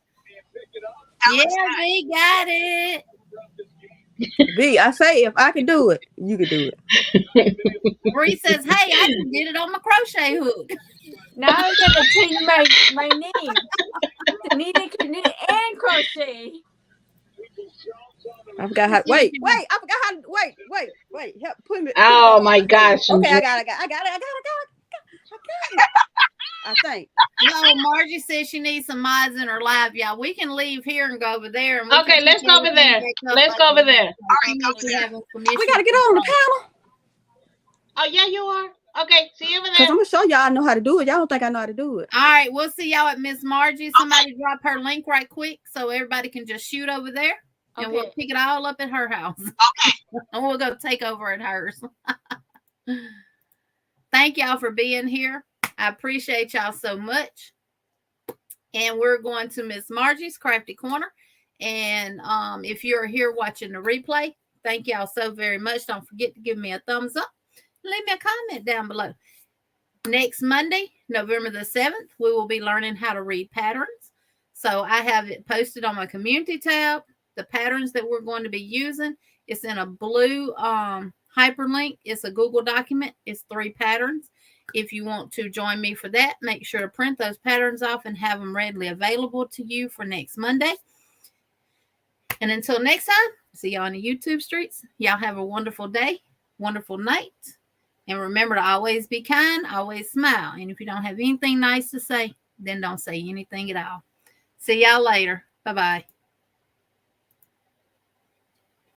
Yeah, V got it. V, I say if I can do it, you can do it. Bree says, "Hey, I can get it on my crochet hook." Now I'm gonna change my name to knit and crochet. I forgot how. Wait. I forgot how. Wait. Help put me. Oh my gosh! Okay, I got it. I think. No, Margie says she needs some mods in her live, y'all. We can leave here and go over there. And we Okay, can let's pick go over everything there. back up Let's like go over that. there. She Go must over be there. having some issues. We gotta get on the panel. Oh, yeah, you are. Okay, see you over Because there. I'm gonna show y'all I know how to do it. Y'all don't think I know how to do it. All right, we'll see y'all at Miss Margie. Somebody drop her link right quick so everybody can just shoot over there. And we'll pick it all up at her house. Okay. And we'll go take over at hers. Thank y'all for being here. I appreciate y'all so much. And we're going to Miss Margie's Crafty Corner. And if you're here watching the replay, thank y'all so very much. Don't forget to give me a thumbs up. Leave me a comment down below. Next Monday, November the 7th, we will be learning how to read patterns. So I have it posted on my community tab. The patterns that we're going to be using, it's in a blue hyperlink. It's a Google document. It's 3 patterns. If you want to join me for that, make sure to print those patterns off and have them readily available to you for next Monday. And until next time, see y'all on the YouTube streets. Y'all have a wonderful day, wonderful night. And remember to always be kind, always smile. And if you don't have anything nice to say, then don't say anything at all. See y'all later. Bye-bye.